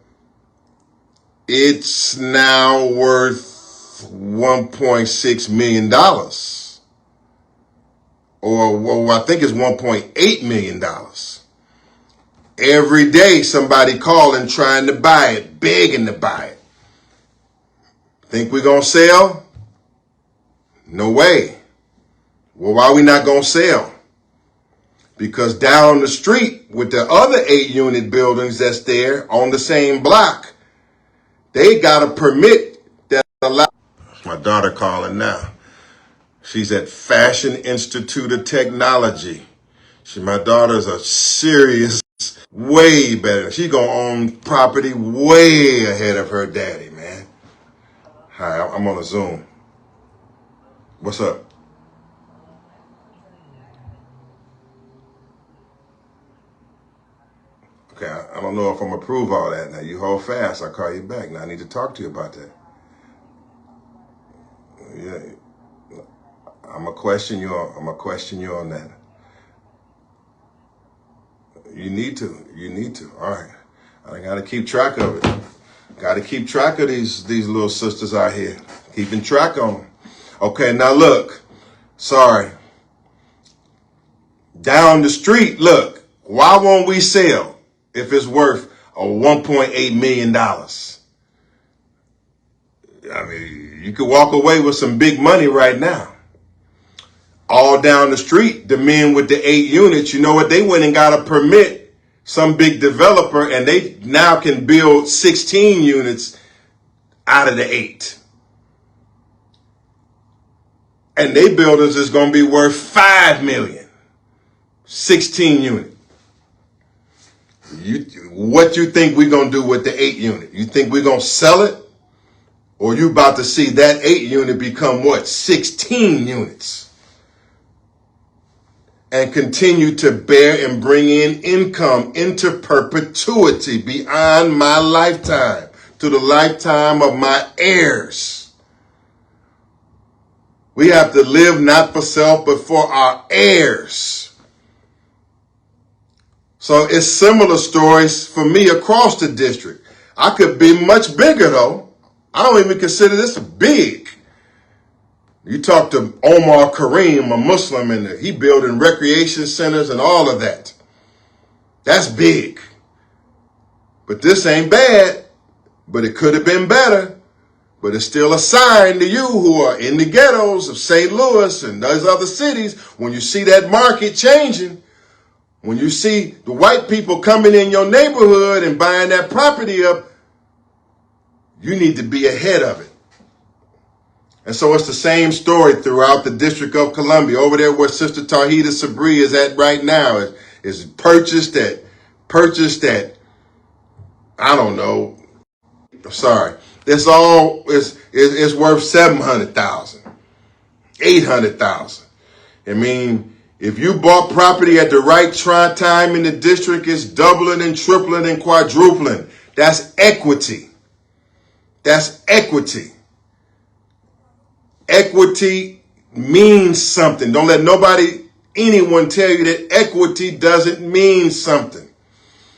it's now worth $1.6 million. Or I think it's $1.8 million. Every day somebody calling trying to buy it, begging to buy it. Think we're going to sell? No way. Well, why are we not going to sell? Because down the street with the other 8-unit buildings that's there on the same block, they got a permit that allows. My daughter calling now. She's at Fashion Institute of Technology. My daughter's a serious, way better. She's going to own property way ahead of her daddy, man. Hi, I'm on a Zoom. What's up? Okay, I don't know if I'm going to prove all that. Now, you hold fast. I'll call you back. Now, I need to talk to you about that. Yeah, I'm going to question you on that. You need to. All right. I got to keep track of it. Got to keep track of these little sisters out here. Keeping track on them. Okay, now look. Sorry. Down the street, look. Why won't we sell if it's worth $1.8 million? I mean, you could walk away with some big money right now. All down the street, the men with the 8 units, you know what? They went and got a permit, some big developer, and they now can build 16 units out of the 8. And they buildings is going to be worth $5 million. 16 unit. What you think we're going to do with the 8 unit? You think we're going to sell it? Or you about to see that 8 unit become what? 16 units. And continue to bear and bring in income into perpetuity beyond my lifetime, to the lifetime of my heirs. We have to live not for self, but for our heirs. So it's similar stories for me across the district. I could be much bigger though. I don't even consider this big. You talk to Omar Kareem, a Muslim, and he building recreation centers and all of that. That's big. But this ain't bad, but it could have been better. But it's still a sign to you who are in the ghettos of St. Louis and those other cities, when you see that market changing, When you see the white people coming in your neighborhood and buying that property up, you need to be ahead of it. And so it's the same story throughout the District of Columbia. Over there where Sister Tahita Sabri is at right now is purchased at, I don't know, sorry. It's all, it's worth 700,000, 800,000. I mean, if you bought property at the right time in the district, it's doubling and tripling and quadrupling. That's equity. That's equity. Equity means something. Don't let anyone tell you that equity doesn't mean something.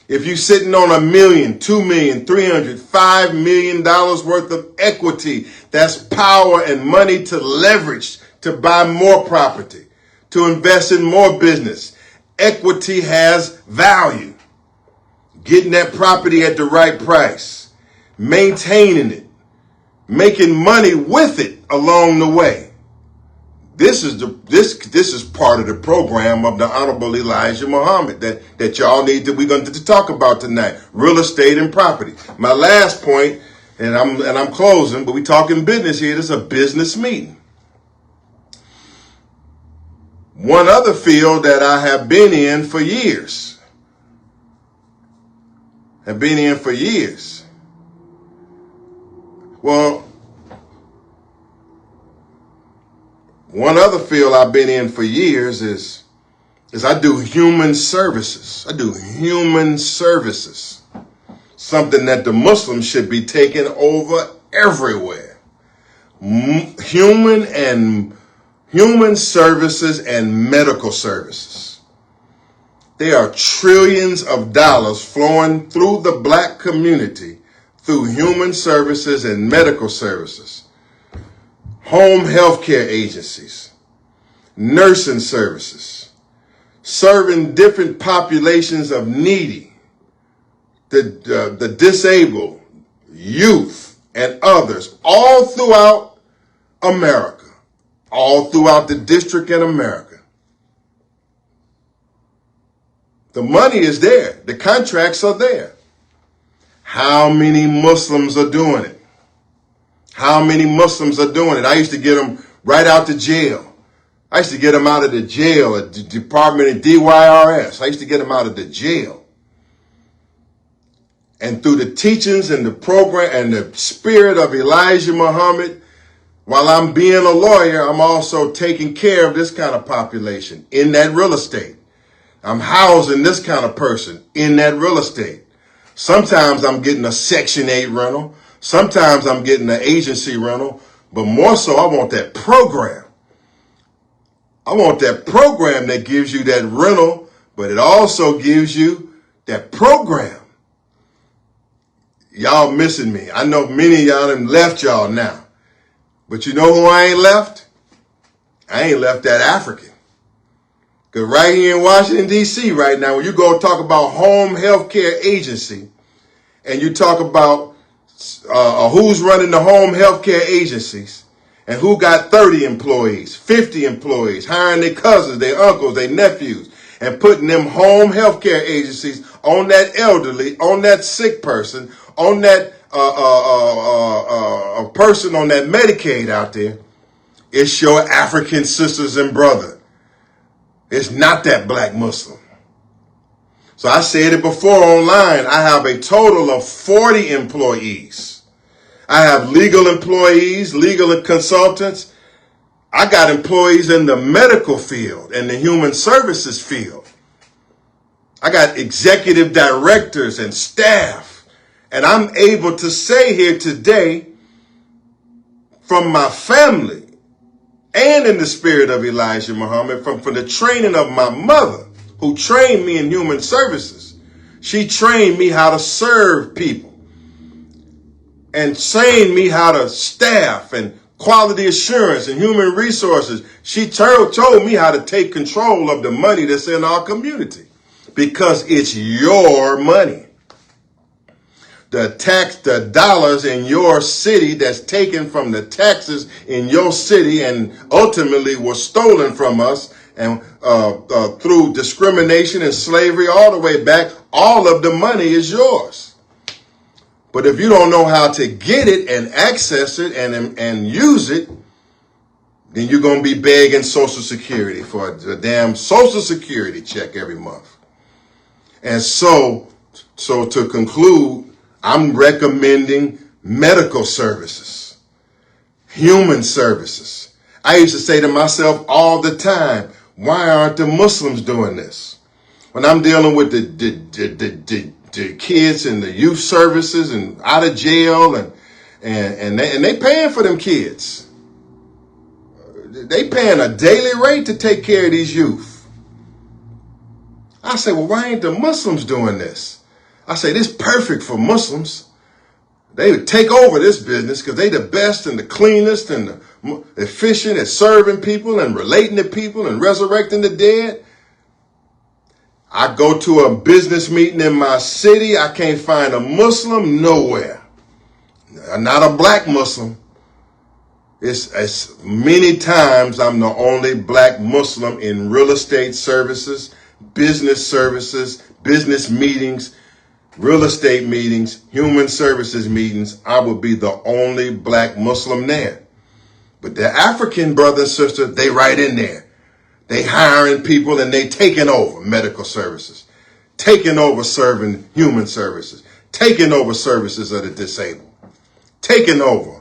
If you're sitting on $1 million, $2 million, $300, $5 million worth of equity, that's power and money to leverage to buy more property, to invest in more business. Equity has value. Getting that property at the right price, maintaining it, making money with it along the way. This is part of the program of the Honorable Elijah Muhammad that y'all we're going to talk about tonight. Real estate and property. My last point, and I'm closing, but we talking business here. This is a business meeting. One other field that I have been in for years. Well, one other field I've been in for years is I do human services. Something that the Muslims should be taking over everywhere. Human services and medical services. There are trillions of dollars flowing through the black community through human services and medical services. Home health care agencies, nursing services, serving different populations of needy, the disabled, youth, and others, all throughout America, all throughout the district in America. The money is there. The contracts are there. How many Muslims are doing it? How many Muslims are doing it? I used to get them right out to jail. I used to get them out of the jail at the Department of DYRS. I used to get them out of the jail. And through the teachings and the program and the spirit of Elijah Muhammad, while I'm being a lawyer, I'm also taking care of this kind of population in that real estate. I'm housing this kind of person in that real estate. Sometimes I'm getting a Section 8 rental. Sometimes I'm getting an agency rental, but more so I want that program. I want that program that gives you that rental, but it also gives you that program. Y'all missing me. I know many of y'all done left y'all now, but you know who I ain't left? I ain't left that African. Because right here in Washington, D.C. right now, when you go talk about home health care agency and you talk about who's running the home health care agencies and who got 30 employees, 50 employees, hiring their cousins, their uncles, their nephews, and putting them home health care agencies on that elderly, on that sick person, on that person on that Medicaid out there. It's your African sisters and brother. It's not that black Muslim. So I said it before online. I have a total of 40 employees. I have legal employees, legal consultants. I got employees in the medical field and the human services field. I got executive directors and staff. And I'm able to say here today from my family and in the spirit of Elijah Muhammad, from the training of my mother, who trained me in human services. She trained me how to serve people and trained me how to staff and quality assurance and human resources. She told me how to take control of the money that's in our community because it's your money. The dollars in your city that's taken from the taxes in your city and ultimately was stolen from us and through discrimination and slavery all the way back, all of the money is yours. But if you don't know how to get it and access it and use it, then you're going to be begging Social Security for a damn Social Security check every month. And so to conclude, I'm recommending medical services, human services. I used to say to myself all the time, why aren't the Muslims doing this? When I'm dealing with the kids in the youth services and out of jail and they paying for them kids. They paying a daily rate to take care of these youth. I say, well, why ain't the Muslims doing this? I say, this is perfect for Muslims. They would take over this business because they the best and the cleanest and the efficient at serving people and relating to people and resurrecting the dead. I go to a business meeting in my city. I can't find a Muslim nowhere. Not a black Muslim. It's many times I'm the only black Muslim in real estate services, business meetings, real estate meetings, human services meetings. I would be the only black Muslim there. But the African brother and sister, they right in there. They hiring people and they taking over medical services, taking over serving human services, taking over services of the disabled, taking over.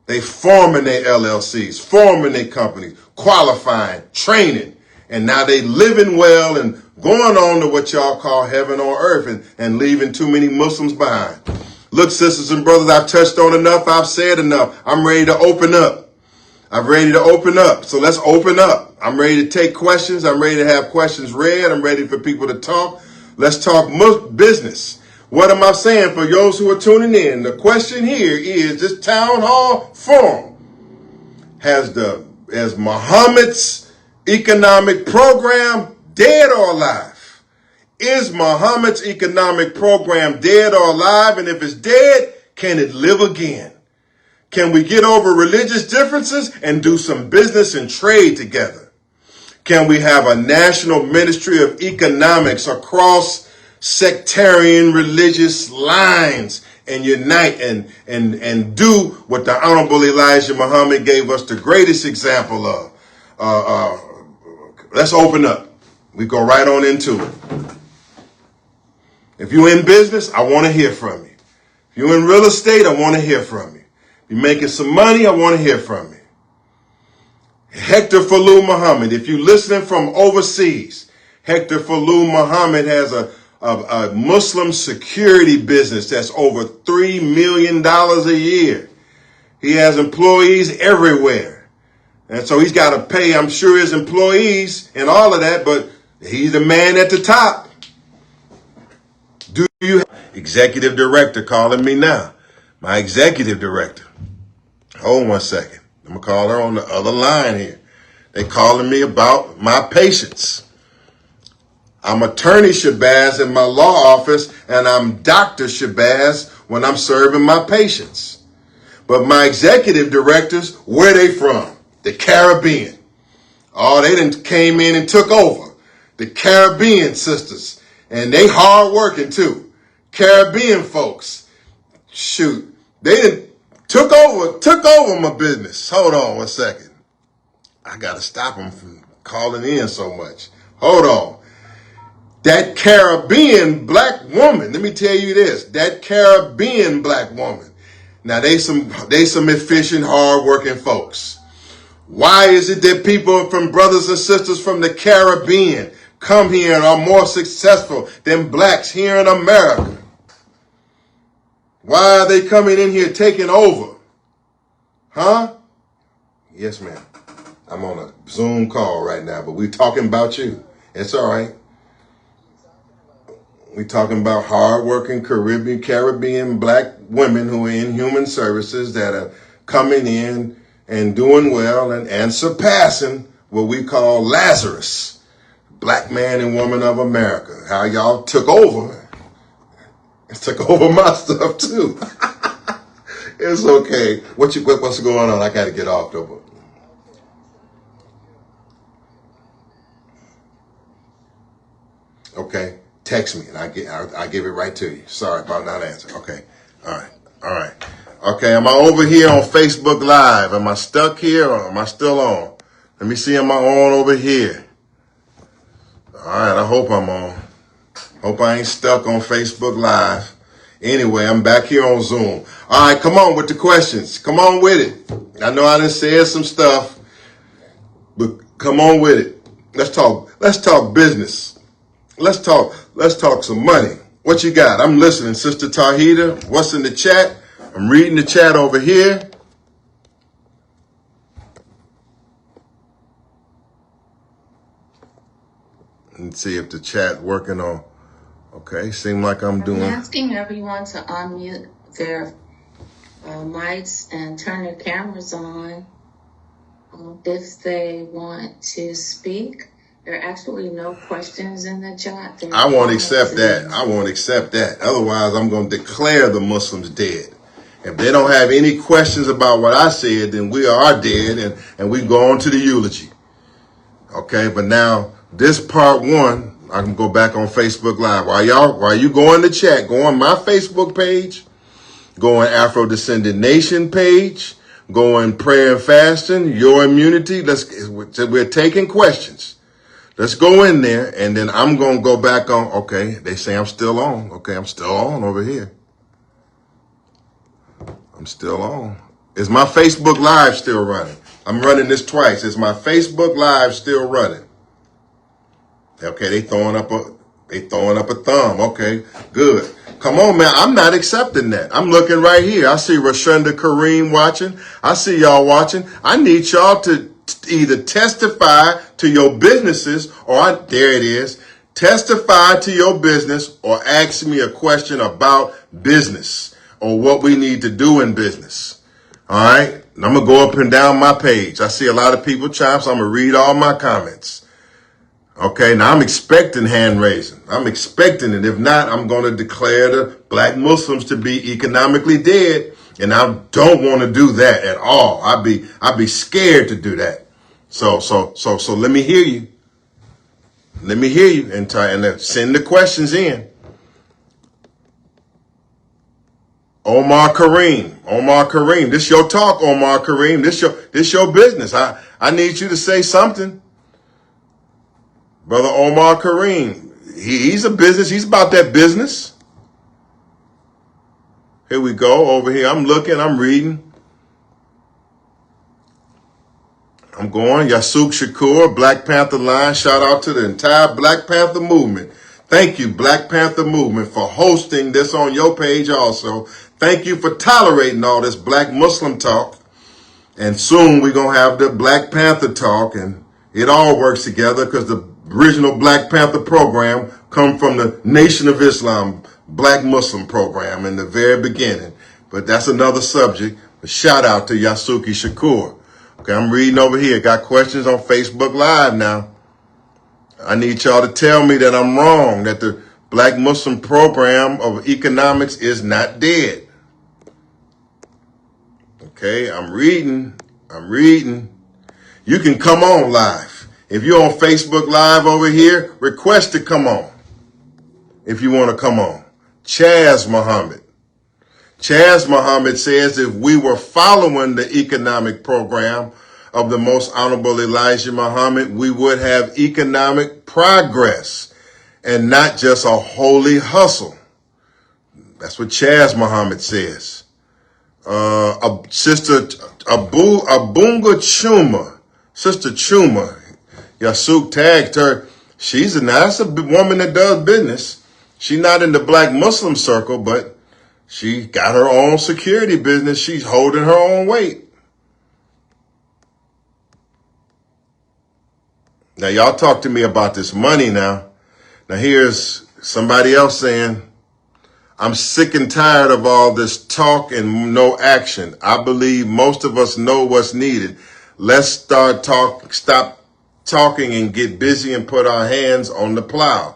They forming their LLCs, forming their companies, qualifying, training, and now they living well and going on to what y'all call heaven on earth and leaving too many Muslims behind. Look, sisters and brothers, I've touched on enough. I've said enough. I'm ready to open up. I'm ready to open up. So let's open up. I'm ready to take questions. I'm ready to have questions read. I'm ready for people to talk. Let's talk business. What am I saying for those who are tuning in? The question here is, this town hall forum has Muhammad's economic program dead or alive? Is Muhammad's economic program dead or alive? And if it's dead, can it live again? Can we get over religious differences and do some business and trade together? Can we have a national ministry of economics across sectarian religious lines and unite and do what the Honorable Elijah Muhammad gave us the greatest example of? Let's open up. We go right on into it. If you're in business, I want to hear from you. If you're in real estate, I want to hear from you. If you're making some money, I want to hear from you. Hector Falou Muhammad, if you're listening from overseas, Hector Falou Muhammad has a Muslim security business that's over $3 million a year. He has employees everywhere. And so he's got to pay, I'm sure, his employees and all of that, but he's the man at the top. Do you have executive director calling me now? My executive director. Hold 1 second. I'm going to call her on the other line here. They calling me about my patients. I'm Attorney Shabazz in my law office, and I'm Dr. Shabazz when I'm serving my patients. But my executive directors, where they from? The Caribbean. Oh, they done came in and took over. The Caribbean sisters. And they hard working too. Caribbean folks. Shoot. They done took over my business. Hold on 1 second. I got to stop them from calling in so much. Hold on. That Caribbean black woman, let me tell you this, that Caribbean black woman. Now they some efficient, hard-working folks. Why is it that people from brothers and sisters from the Caribbean come here and are more successful than blacks here in America? Why are they coming in here taking over? Huh? Yes, ma'am. I'm on a Zoom call right now, but we're talking about you. It's all right. We're talking about hardworking Caribbean black women who are in human services that are coming in and doing well and surpassing what we call Lazarus, black man and woman of America. How y'all took over. Took over my stuff too. It's okay. What's going on? I got to get off though. text me and I give it right to you. Sorry about not answering. Okay. All right. Okay, am I over here on Facebook Live? Am I stuck here or am I still on? Let me see, am I on over here? All right, I hope I'm on. Hope I ain't stuck on Facebook Live. Anyway, I'm back here on Zoom. All right, come on with the questions. Come on with it. I know I done said some stuff, but come on with it. Let's talk business. Let's talk some money. What you got? I'm listening, Sister Tahita. What's in the chat? I'm reading the chat over here. Let's see if the chat working on. Okay, seem like I'm doing. I'm asking everyone to unmute their mics and turn their cameras on if they want to speak. There are actually no questions in the chat. I won't accept that. I won't accept that. Otherwise, I'm going to declare the Muslims dead. If they don't have any questions about what I said, then we are dead and we go on to the eulogy. Okay, but now this part one, I can go back on Facebook Live. While you go in the chat, go on my Facebook page, go on Afro Descendant Nation page, go on Prayer and Fasting, Your Immunity. We're taking questions. Let's go in there, and then I'm going to go back on. Okay, they say I'm still on. Okay, I'm still on over here. I'm still on. Is my Facebook Live still running? I'm running this twice. Is my Facebook Live still running? Okay, they throwing up a thumb. Okay, good. Come on, man. I'm not accepting that. I'm looking right here. I see Rashonda Kareem watching. I see y'all watching. I need y'all to either testify to your businesses there it is. Testify to your business or ask me a question about business or what we need to do in business. All right. And I'm going to go up and down my page. I see a lot of people chime, so I'm going to read all my comments. Okay. Now I'm expecting hand raising. I'm expecting it. If not, I'm going to declare the black Muslims to be economically dead. And I don't want to do that at all. I'd be scared to do that. So let me hear you. Let me hear you and send the questions in. Omar Kareem, this your talk, Omar Kareem. This your business. I need you to say something. Brother Omar Kareem, he's a business. He's about that business. Here we go over here. I'm looking, I'm reading. I'm going. Yasuk Shakur, Black Panther Line. Shout out to the entire Black Panther movement. Thank you, Black Panther movement, for hosting this on your page also. Thank you for tolerating all this Black Muslim talk. And soon we're going to have the Black Panther talk, and it all works together because the original Black Panther program come from the Nation of Islam Black Muslim program in the very beginning. But that's another subject. But shout out to Yasuki Shakur. Okay, I'm reading over here. Got questions on Facebook Live now. I need y'all to tell me that I'm wrong, that the Black Muslim program of economics is not dead. Okay, I'm reading. You can come on live. If you're on Facebook Live over here, request to come on. If you want to come on. Chaz Muhammad says if we were following the economic program of the Most Honorable Elijah Muhammad, we would have economic progress and not just a holy hustle. That's what Chaz Muhammad says. Sister Abunga Chuma, Sister Chuma, Yasuk tagged her. That's a woman that does business. She's not in the Black Muslim circle, but she got her own security business. She's holding her own weight. Now, y'all talk to me about this money now. Now, here's somebody else saying, I'm sick and tired of all this talk and no action. I believe most of us know what's needed. Let's stop talking and get busy and put our hands on the plow.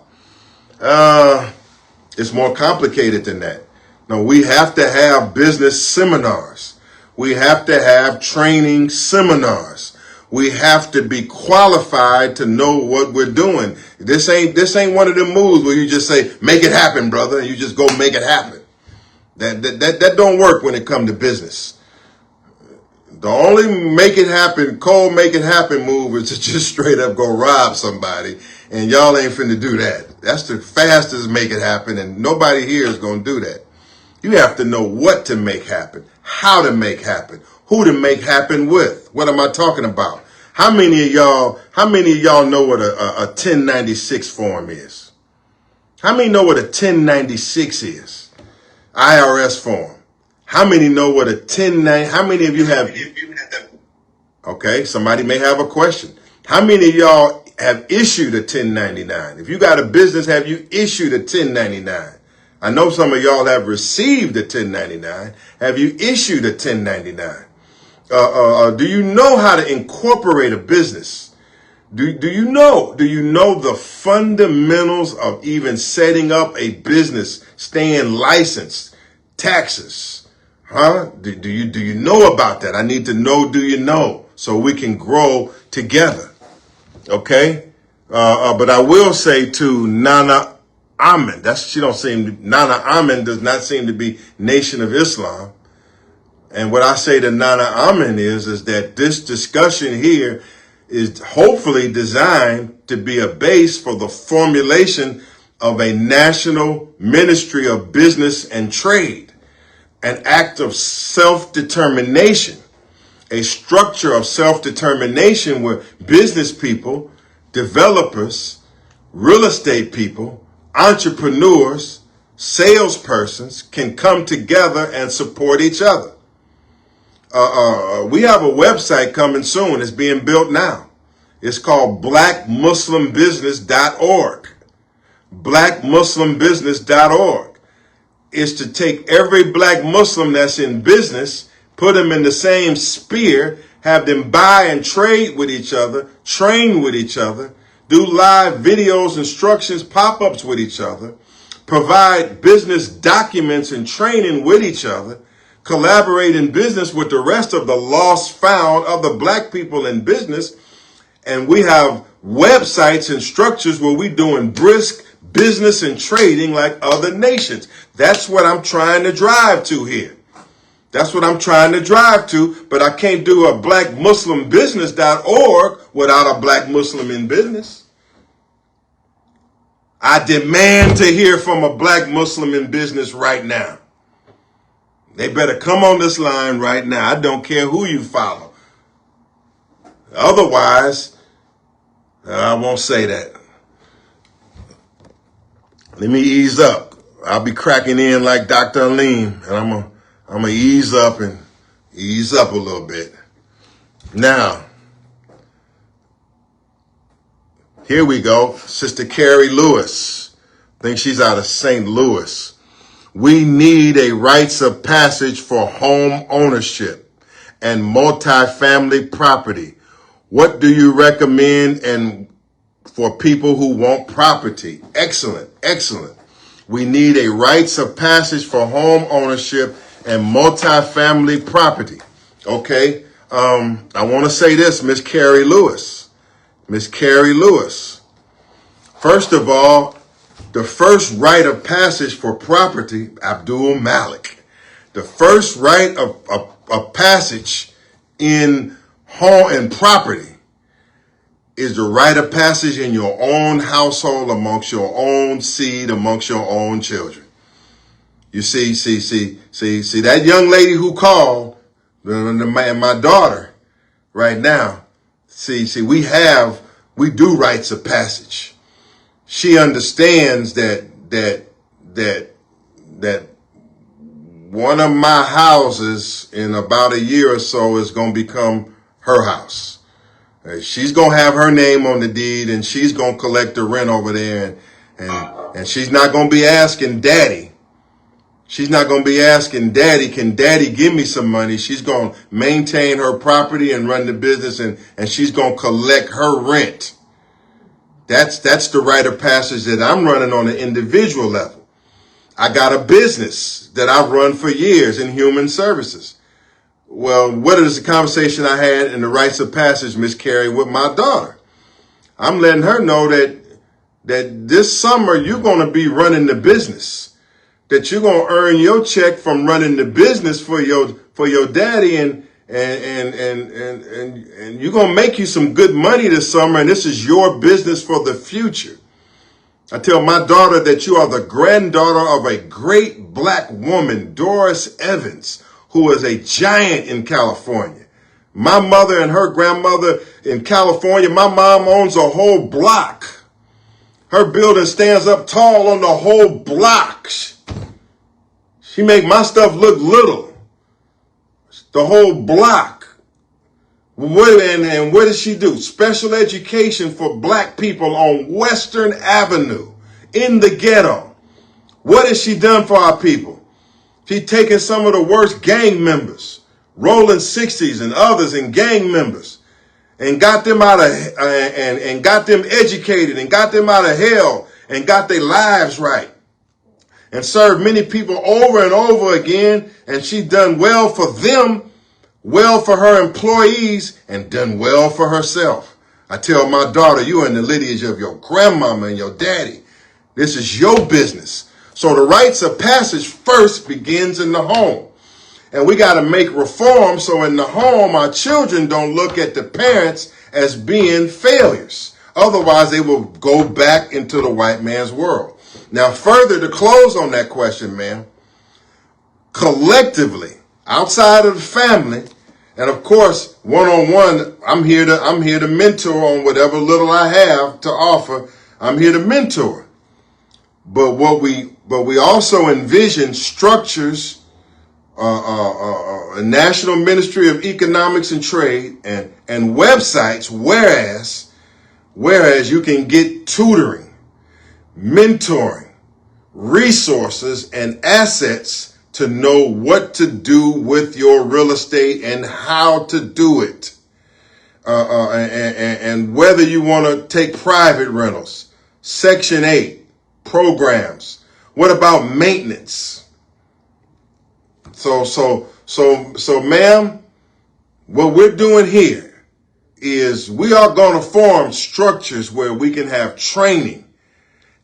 It's more complicated than that. No, we have to have business seminars. We have to have training seminars. We have to be qualified to know what we're doing. This ain't one of them moves where you just say, make it happen, brother, and you just go make it happen. That don't work when it comes to business. The only make it happen, cold make it happen move is to just straight up go rob somebody, and y'all ain't finna do that. That's the fastest make it happen, and nobody here is gonna do that. You have to know what to make happen, how to make happen, who to make happen with. What am I talking about? How many of y'all know what a 1096 form is? How many know what a 1096 is? IRS form. How many know what a 1090? How many of you have? Okay, somebody may have a question. How many of y'all have issued a 1099? If you got a business, have you issued a 1099? I know some of y'all have received a 1099. Have you issued a 1099? Do you know how to incorporate a business? Do you know the fundamentals of even setting up a business, staying licensed, taxes? Huh? Do you know about that? I need to know, do you know? So we can grow together. Okay? But I will say to Nana Amen. Nana Amen does not seem to be Nation of Islam. And what I say to Nana Amen is that this discussion here is hopefully designed to be a base for the formulation of a national ministry of business and trade, an act of self-determination, a structure of self-determination where business people, developers, real estate people, entrepreneurs, salespersons can come together and support each other. We have a website coming soon. It's being built now. It's called blackmuslimbusiness.org. Blackmuslimbusiness.org. It's to take every black Muslim that's in business, put them in the same sphere, have them buy and trade with each other, train with each other, do live videos, instructions, pop-ups with each other, provide business documents and training with each other, collaborate in business with the rest of the lost found other black people in business. And we have websites and structures where we're doing brisk business and trading like other nations. That's what I'm trying to drive to here. That's what I'm trying to drive to, but I can't do a blackmuslimbusiness.org without a black Muslim in business. I demand to hear from a black Muslim in business right now. They better come on this line right now. I don't care who you follow. Otherwise, I won't say that. Let me ease up. I'll be cracking in like Dr. Aleem, and I'm gonna ease up a little bit. Now, here we go. Sister Carrie Lewis. I think she's out of St. Louis. We need a rites of passage for home ownership and multifamily property. What do you recommend and for people who want property? Excellent, excellent. We need a rites of passage for home ownership and multifamily property. Okay. I want to say this, Miss Carrie Lewis. Miss Carrie Lewis. First of all, the first rite of passage for property, Abdul Malik. The first rite of passage in home and property is the rite of passage in your own household, amongst your own seed, amongst your own children. You see, that young lady who called, and my daughter right now, we do rites of passage. She understands that one of my houses in about a year or so is going to become her house. She's going to have her name on the deed, and she's going to collect the rent over there. And she's not going to be asking daddy. She's not going to be asking daddy, can daddy give me some money? She's going to maintain her property and run the business, and she's going to collect her rent. That's the rite of passage that I'm running on an individual level. I got a business that I've run for years in human services. Well, what is the conversation I had in the rites of passage, Miss Carrie, with my daughter? I'm letting her know that this summer you're going to be running the business, that you're going to earn your check from running the business for your daddy, and you're going to make you some good money this summer, and this is your business for the future. I tell my daughter that you are the granddaughter of a great black woman, Doris Evans, who is a giant in California. My mother and her grandmother in California, my mom owns a whole block. Her building stands up tall on the whole block. She make my stuff look little. The whole block. And what does she do? Special education for black people on Western Avenue in the ghetto. What has she done for our people? She's taken some of the worst gang members, rolling 60s and others and gang members, and got them out of and got them educated and got them out of hell and got their lives right, and served many people over and over again. And she done well for them, well for her employees, and done well for herself. I tell my daughter, you in the lineage of your grandmama and your daddy. This is your business. So the rites of passage first begins in the home. And we got to make reform so in the home, our children don't look at the parents as being failures. Otherwise, they will go back into the white man's world. Now, further to close on that question, ma'am, collectively, outside of the family, and of course, one-on-one, I'm here to mentor on whatever little I have to offer. I'm here to mentor. But we also envision structures, a National Ministry of Economics and Trade, and websites, whereas you can get tutoring, mentoring, resources, and assets to know what to do with your real estate and how to do it, and whether you want to take private rentals, Section 8 programs. What about maintenance? So, ma'am, what we're doing here is we are going to form structures where we can have training,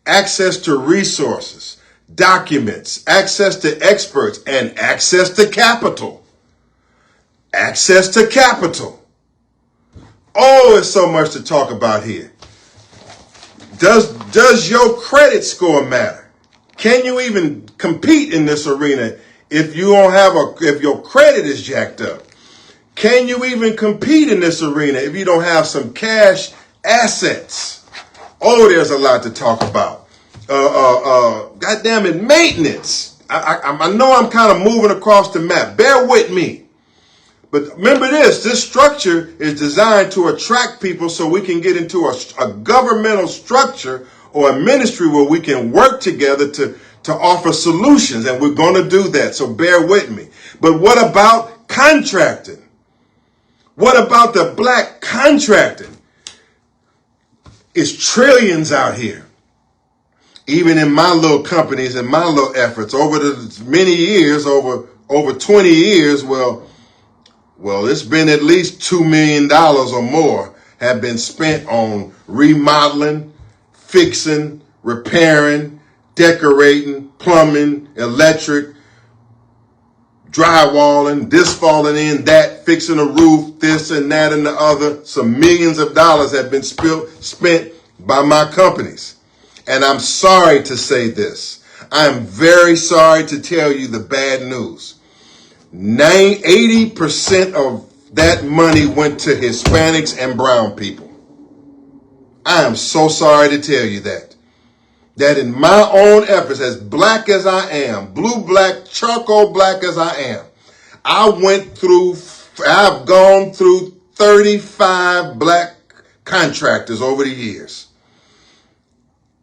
access to resources, documents, access to experts, and access to capital. Access to capital. Oh, there's so much to talk about here. Does your credit score matter? Can you even compete in this arena if you don't have if your credit is jacked up? Can you even compete in this arena if you don't have some cash assets? Oh, there's a lot to talk about. God damn it, maintenance. I know I'm kind of moving across the map. Bear with me. But remember this structure is designed to attract people so we can get into a governmental structure or a ministry where we can work together to offer solutions. And we're going to do that. So bear with me. But what about contracting? What about the black contracting? It's trillions out here. Even in my little companies and my little efforts over the many years, over 20 years, well, it's been at least $2 million or more have been spent on remodeling, fixing, repairing, decorating, plumbing, electric, drywalling, this falling in, that, fixing a roof, this and that and the other. Some millions of dollars have been spent by my companies. And I'm sorry to say this. I'm very sorry to tell you the bad news. 80% of that money went to Hispanics and brown people. I am so sorry to tell you that. That in my own efforts, as black as I am, blue black, charcoal black as I am, I've gone through 35 black contractors over the years.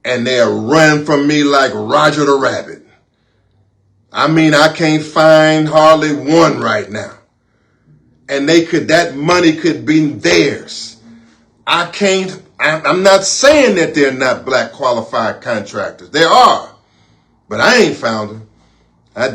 And they are running from me like Roger the Rabbit. I mean, I can't find hardly one right now. And that money could be theirs. I'm not saying that they're not black qualified contractors. They are. But I ain't found them.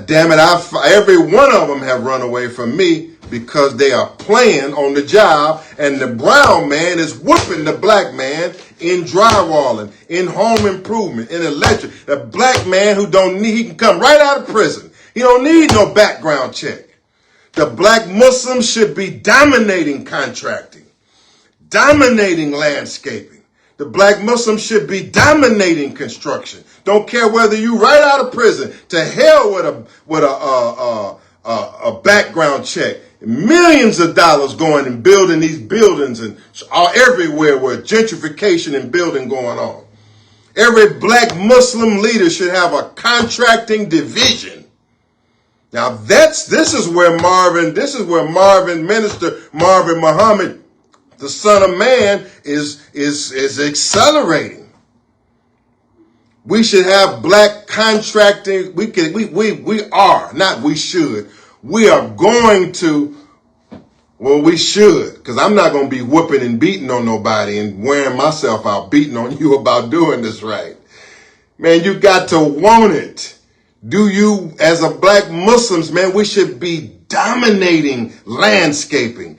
Damn it, every one of them have run away from me because they are playing on the job, and the brown man is whooping the black man in drywalling, in home improvement, in electric. The black man who don't need, he can come right out of prison. He don't need no background check. The black Muslims should be dominating contracting, dominating landscaping. The black Muslims should be dominating construction. Don't care whether you right out of prison. To hell with a background check. Millions of dollars going and building these buildings and all everywhere where gentrification and building going on. Every black Muslim leader should have a contracting division. Now this is where Minister Marvin Muhammad, the Son of Man, is accelerating. We should have black contracting. We are going to, well, we should, because I'm not going to be whooping and beating on nobody and wearing myself out beating on you about doing this right. Man, you got to want it. Do you, as a black Muslims, man, we should be dominating landscaping,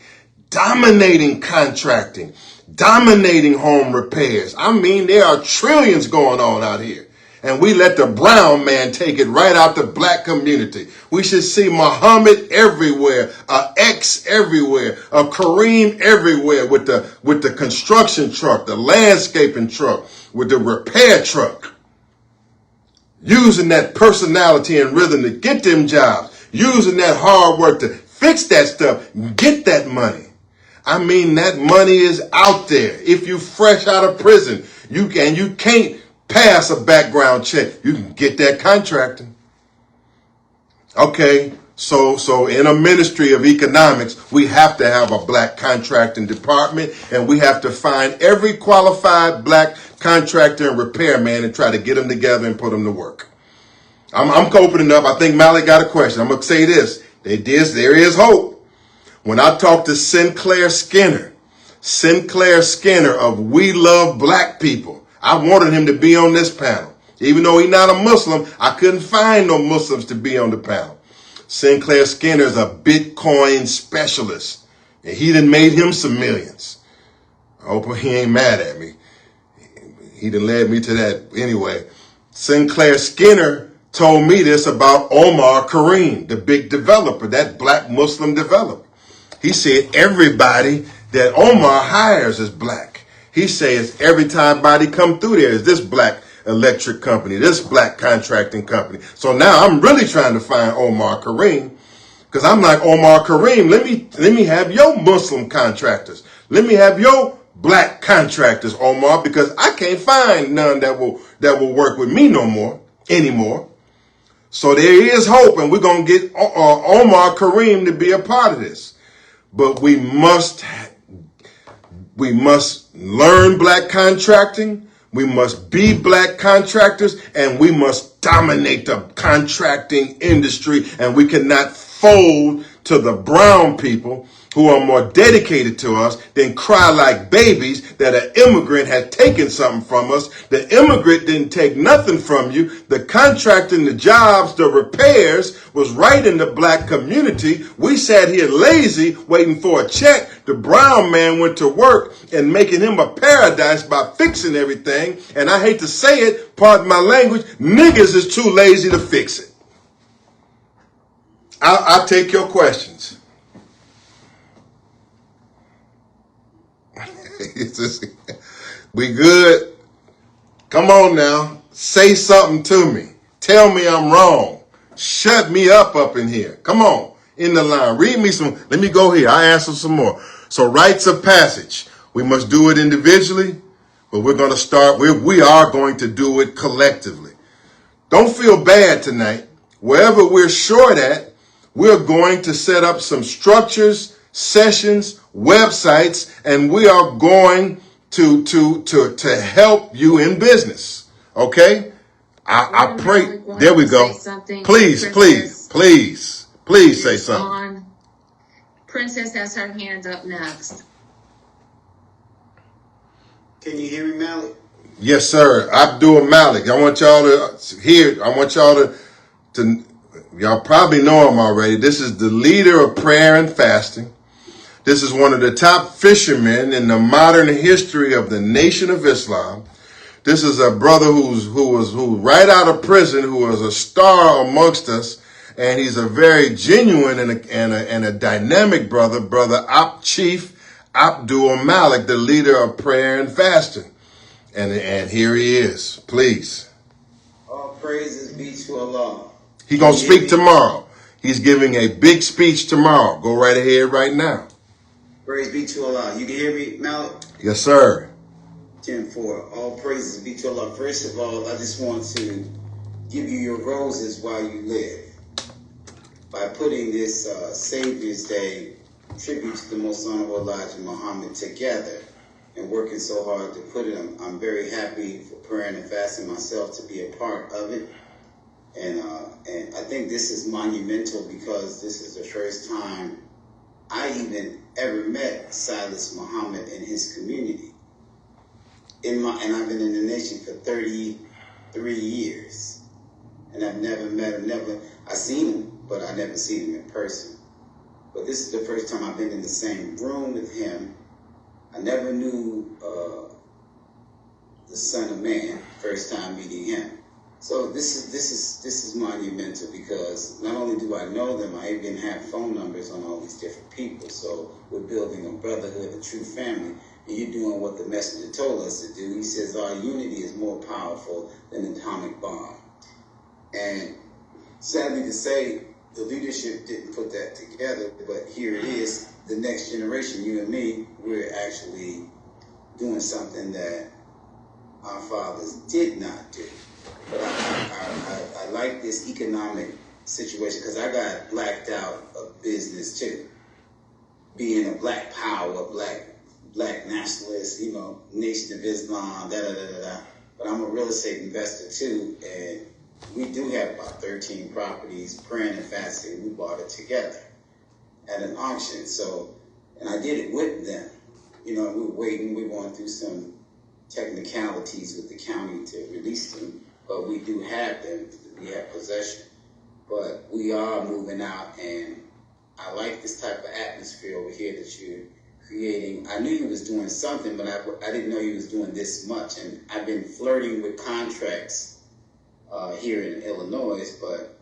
dominating contracting, dominating home repairs. I mean, there are trillions going on out here. And we let the brown man take it right out the black community. We should see Muhammad everywhere, X everywhere, Kareem everywhere with the construction truck, the landscaping truck, with the repair truck. Using that personality and rhythm to get them jobs. Using that hard work to fix that stuff, get that money. I mean, that money is out there. If you fresh out of prison, you can't pass a background check, you can get that contracting. Okay, so in a ministry of economics, we have to have a black contracting department, and we have to find every qualified black contractor and repairman and try to get them together and put them to work. I'm opening up. I think Malik got a question. I'm going to say this. There is hope. When I talked to Sinclair Skinner of We Love Black People, I wanted him to be on this panel. Even though he's not a Muslim, I couldn't find no Muslims to be on the panel. Sinclair Skinner is a Bitcoin specialist, and he done made him some millions. I hope he ain't mad at me. He done led me to that anyway. Sinclair Skinner told me this about Omar Kareem, the big developer, that black Muslim developer. He said everybody that Omar hires is black. He says every time body come through there is this black electric company, this black contracting company. So now I'm really trying to find Omar Kareem, because I'm like, Omar Kareem, let me have your Muslim contractors. Let me have your black contractors, Omar, because I can't find none that will work with me anymore. So there is hope, and we're going to get Omar Kareem to be a part of this. But we must learn black contracting. We must be black contractors, and we must dominate the contracting industry. And we cannot fold to the brown people who are more dedicated to us than cry like babies that an immigrant had taken something from us. The immigrant didn't take nothing from you. The contracting, the jobs, the repairs was right in the black community. We sat here lazy waiting for a check. The brown man went to work and making him a paradise by fixing everything. And I hate to say it, pardon my language, niggas is too lazy to fix it. I'll take your questions. We good? Come on now. Say something to me. Tell me I'm wrong. Shut me up in here. Come on. In the line. Read me some. Let me go here. I'll answer some more. So rites of passage. We must do it individually, but we're going to start. We are going to do it collectively. Don't feel bad tonight. Wherever we're short at, we're going to set up some structures, sessions, websites, and we are going to help you in business. Okay? I pray. There we go. Please say something. Princess has her hand up next. Can you hear me, Malik? Yes, sir. Abdul Malik. I want y'all to hear. I want y'all to Y'all probably know him already. This is the leader of prayer and fasting. This is one of the top fishermen in the modern history of the Nation of Islam. This is a brother who right out of prison, who was a star amongst us, and he's a very genuine and a dynamic brother, Chief Abdul Malik, the leader of prayer and fasting. And here he is. Please. All praises be to Allah. He's going to speak tomorrow. He's giving a big speech tomorrow. Go right ahead right now. Praise be to Allah. You can hear me, Malik? Yes, sir. 10-4. All praises be to Allah. First of all, I just want to give you your roses while you live. By putting this Savior's Day tribute to the Most Honorable Elijah Muhammad together and working so hard to put it, I'm very happy for praying and fasting myself to be a part of it. And I think this is monumental because this is the first time I even ever met Silas Muhammad and his community. And I've been in the nation for 33 years. And I've never met him, I've seen him, but I never seen him in person. But this is the first time I've been in the same room with him. I never knew the Son of Man, first time meeting him. So this is monumental because not only do I know them, I even have phone numbers on all these different people. So we're building a brotherhood, a true family, and you're doing what the messenger told us to do. He says our unity is more powerful than an atomic bomb. And sadly to say, the leadership didn't put that together, but here it is, the next generation, you and me, we're actually doing something that our fathers did not do. But I like this economic situation because I got blacked out of business too. Being a black power, black nationalist, Nation of Islam, But I'm a real estate investor too, and we do have about 13 properties, praying and fasting. We bought it together at an auction. So, and I did it with them. We were waiting. We were going through some technicalities with the county to release them. But we do have them. We have possession. But we are moving out, and I like this type of atmosphere over here that you're creating. I knew you was doing something, but I didn't know you was doing this much. And I've been flirting with contracts here in Illinois, but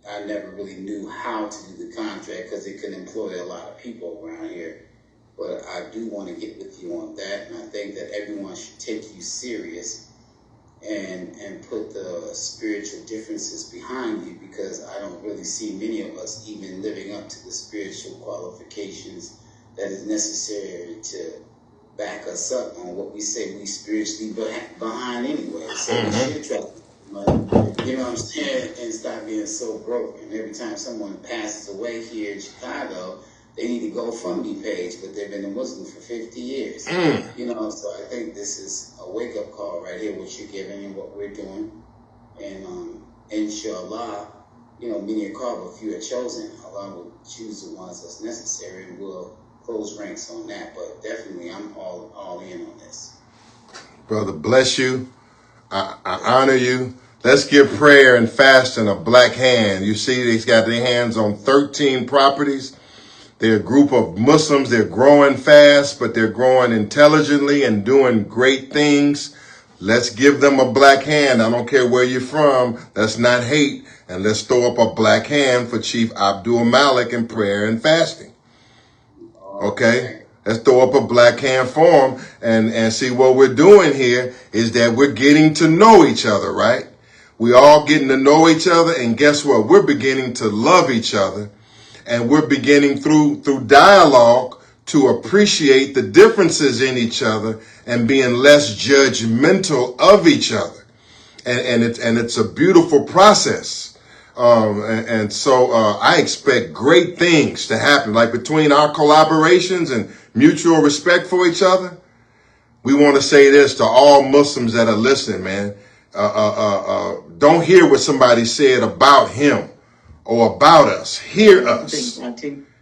I never really knew how to do the contract because it could employ a lot of people around here. But I do want to get with you on that, and I think that everyone should take you serious and put the spiritual differences behind you, because I don't really see many of us even living up to the spiritual qualifications that is necessary to back us up on what we say we spiritually behind anyway. So we should try to money, you know what I'm saying, and stop being so broke. And every time someone passes away here in Chicago, they need a GoFundMe page, but they've been a Muslim for 50 years. So I think this is a wake-up call right here, what you're giving and what we're doing. And inshallah, many are called, but few are chosen. Allah will choose the ones that's necessary, and we'll close ranks on that. But definitely, I'm all in on this. Brother, bless you. I honor you. Let's give prayer and fasting a black hand. You see, they've got their hands on 13 properties. They're a group of Muslims. They're growing fast, but they're growing intelligently and doing great things. Let's give them a black hand. I don't care where you're from. Let's not hate. And let's throw up a black hand for Chief Abdul Malik in prayer and fasting. Okay? Let's throw up a black hand for him and see what we're doing here is that we're getting to know each other, right? We all getting to know each other, and guess what? We're beginning to love each other. And we're beginning through dialogue to appreciate the differences in each other and being less judgmental of each other. And it's a beautiful process. So I expect great things to happen, like between our collaborations and mutual respect for each other. We want to say this to all Muslims that are listening, man. Don't hear what somebody said about him or about us. Hear us.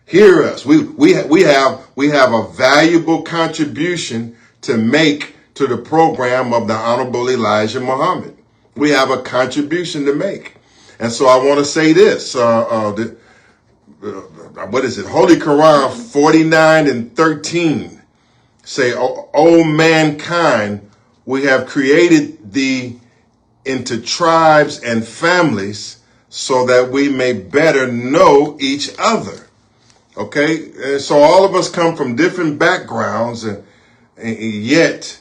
Hear us. We have a valuable contribution to make to the program of the Honorable Elijah Muhammad. We have a contribution to make. And so I want to say this, what is it? Holy Quran 49:13 say, O mankind, we have created thee into tribes and families so that we may better know each other. Okay, and so all of us come from different backgrounds, and yet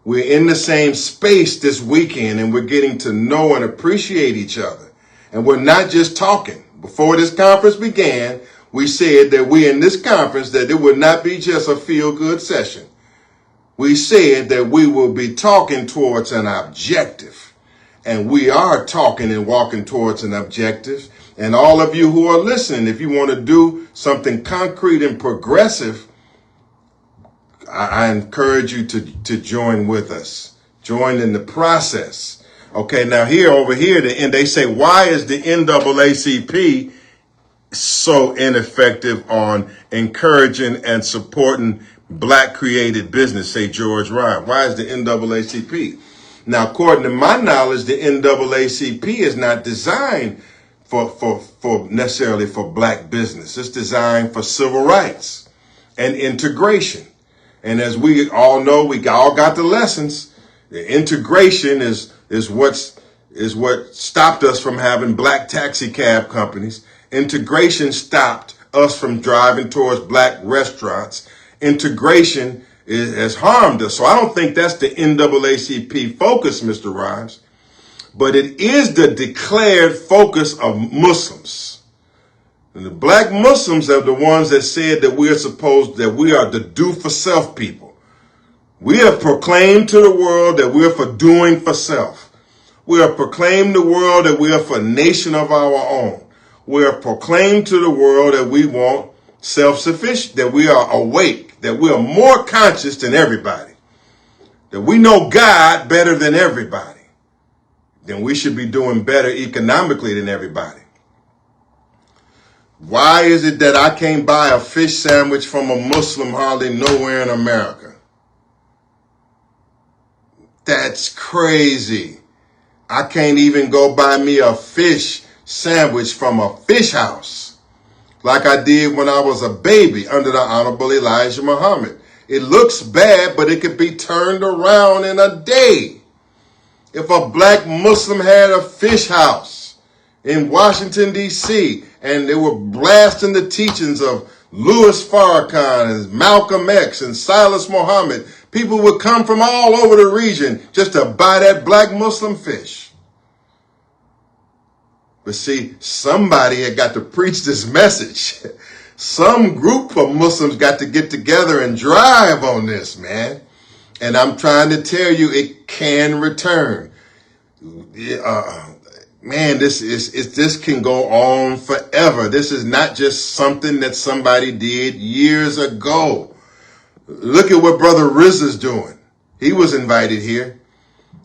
we're in the same space this weekend, and we're getting to know and appreciate each other. And we're not just talking. Before this conference began, we said that we in this conference, that it would not be just a feel-good session. We said that we will be talking towards an objective. And we are talking and walking towards an objective. And all of you who are listening, if you want to do something concrete and progressive, I encourage you to join with us. Join in the process. Okay, now over here, they say, why is the NAACP so ineffective on encouraging and supporting black created business, say George Ryan? Why is the NAACP? Now, according to my knowledge, the NAACP is not designed for necessarily for black business. It's designed for civil rights and integration. And as we all know, we all got the lessons. The integration is what stopped us from having black taxi cab companies. Integration stopped us from driving towards black restaurants. Integration has harmed us. So I don't think that's the NAACP focus, Mr. Rhymes. But it is the declared focus of Muslims. And the black Muslims are the ones that said that we are the do-for-self people. We have proclaimed to the world that we are for doing for self. We have proclaimed the world that we are for a nation of our own. We have proclaimed to the world that we want self-sufficient, that we are awake, that we are more conscious than everybody, that we know God better than everybody. Then we should be doing better economically than everybody. Why is it that I can't buy a fish sandwich from a Muslim hardly nowhere in America? That's crazy. I can't even go buy me a fish sandwich from a fish house like I did when I was a baby under the Honorable Elijah Muhammad. It looks bad, but it could be turned around in a day. If a black Muslim had a fish house in Washington, D.C., and they were blasting the teachings of Louis Farrakhan and Malcolm X and Silas Muhammad, people would come from all over the region just to buy that black Muslim fish. But see, somebody had got to preach this message. Some group of Muslims got to get together and drive on this, man. And I'm trying to tell you, it can return. Man, this can go on forever. This is not just something that somebody did years ago. Look at what Brother Rizza's doing. He was invited here,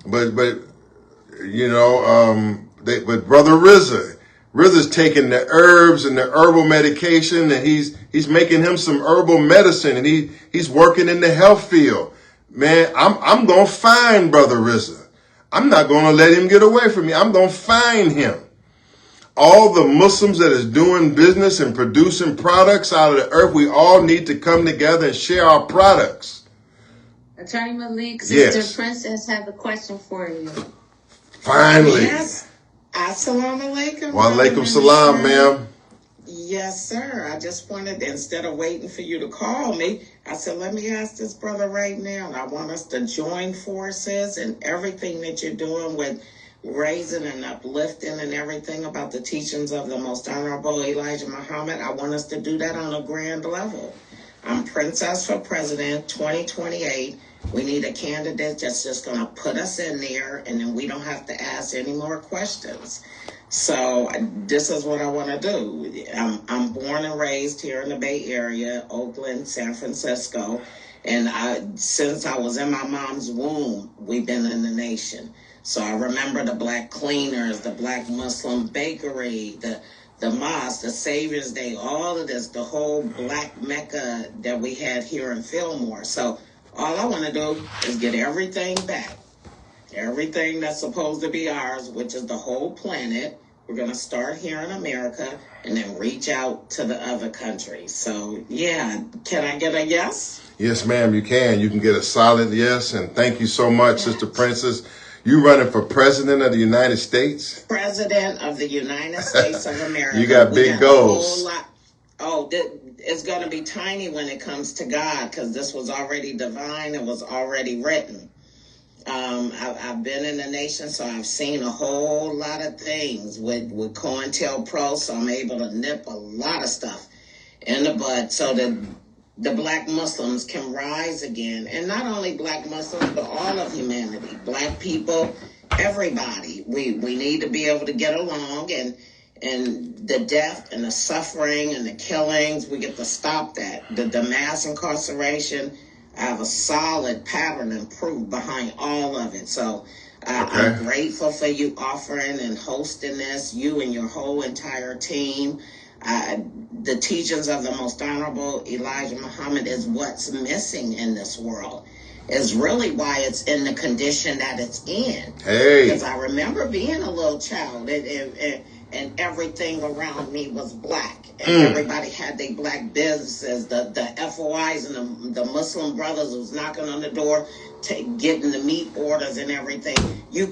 but Brother Rizza's taking the herbs and the herbal medication, and he's making him some herbal medicine, and he's working in the health field. Man, I'm gonna find Brother Rizza. I'm not gonna let him get away from me. I'm gonna find him. All the Muslims that is doing business and producing products out of the earth, we all need to come together and share our products. Attorney Malik, Sister Princess have a question for you. Finally. Yes. Assalamu alaikum. Wa alaikum salam, ma'am. Yes, sir. I just wanted, instead of waiting for you to call me, I said, let me ask this brother right now. And I want us to join forces and everything that you're doing with raising and uplifting and everything about the teachings of the Most Honorable Elijah Muhammad. I want us to do that on a grand level. I'm Princess for President 2028. We need a candidate that's just going to put us in there, and then we don't have to ask any more questions. So this is what I want to do. I'm born and raised here in the Bay Area, Oakland, San Francisco. And since I was in my mom's womb, we've been in the nation. So I remember the black cleaners, the black Muslim bakery, the mosque, the Savior's Day, all of this, the whole black Mecca that we had here in Fillmore. So all I want to do is get everything back. Everything that's supposed to be ours, which is the whole planet, we're going to start here in America and then reach out to the other countries. So, yeah, can I get a yes? Yes, ma'am, you can. You can get a solid yes. And thank you so much, Sister Princess. You running for President of the United States? President of the United States of America. You got big goals. A whole lot. Oh, it's going to be tiny when it comes to God, because this was already divine. It was already written. I've been in the nation, so I've seen a whole lot of things with COINTELPRO, so I'm able to nip a lot of stuff in the bud so that the black Muslims can rise again. And not only black Muslims, but all of humanity, black people, everybody. We need to be able to get along, and the death and the suffering and the killings, we get to stop that. The mass incarceration, I have a solid pattern and proof behind all of it. So I'm grateful for you offering and hosting this, you and your whole entire team. The teachings of the Most Honorable Elijah Muhammad is what's missing in this world. Is really why it's in the condition that it's in. Hey. Because I remember being a little child and everything around me was black. And everybody had their black businesses. The FOIs and the Muslim brothers was knocking on the door, getting the meat orders and everything. You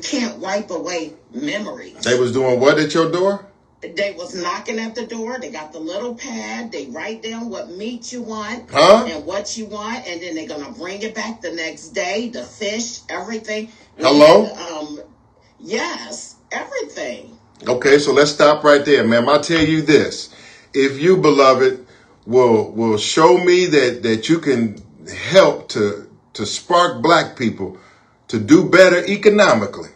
can't wipe away memories. They was doing what at your door? They was knocking at the door. They got the little pad. They write down what meat you want and what you want, and then they're gonna bring it back the next day. The fish, everything. Hello? Yes, everything. Okay, so let's stop right there, ma'am. I'll tell you this. If you, beloved, will show me that you can help to spark black people to do better economically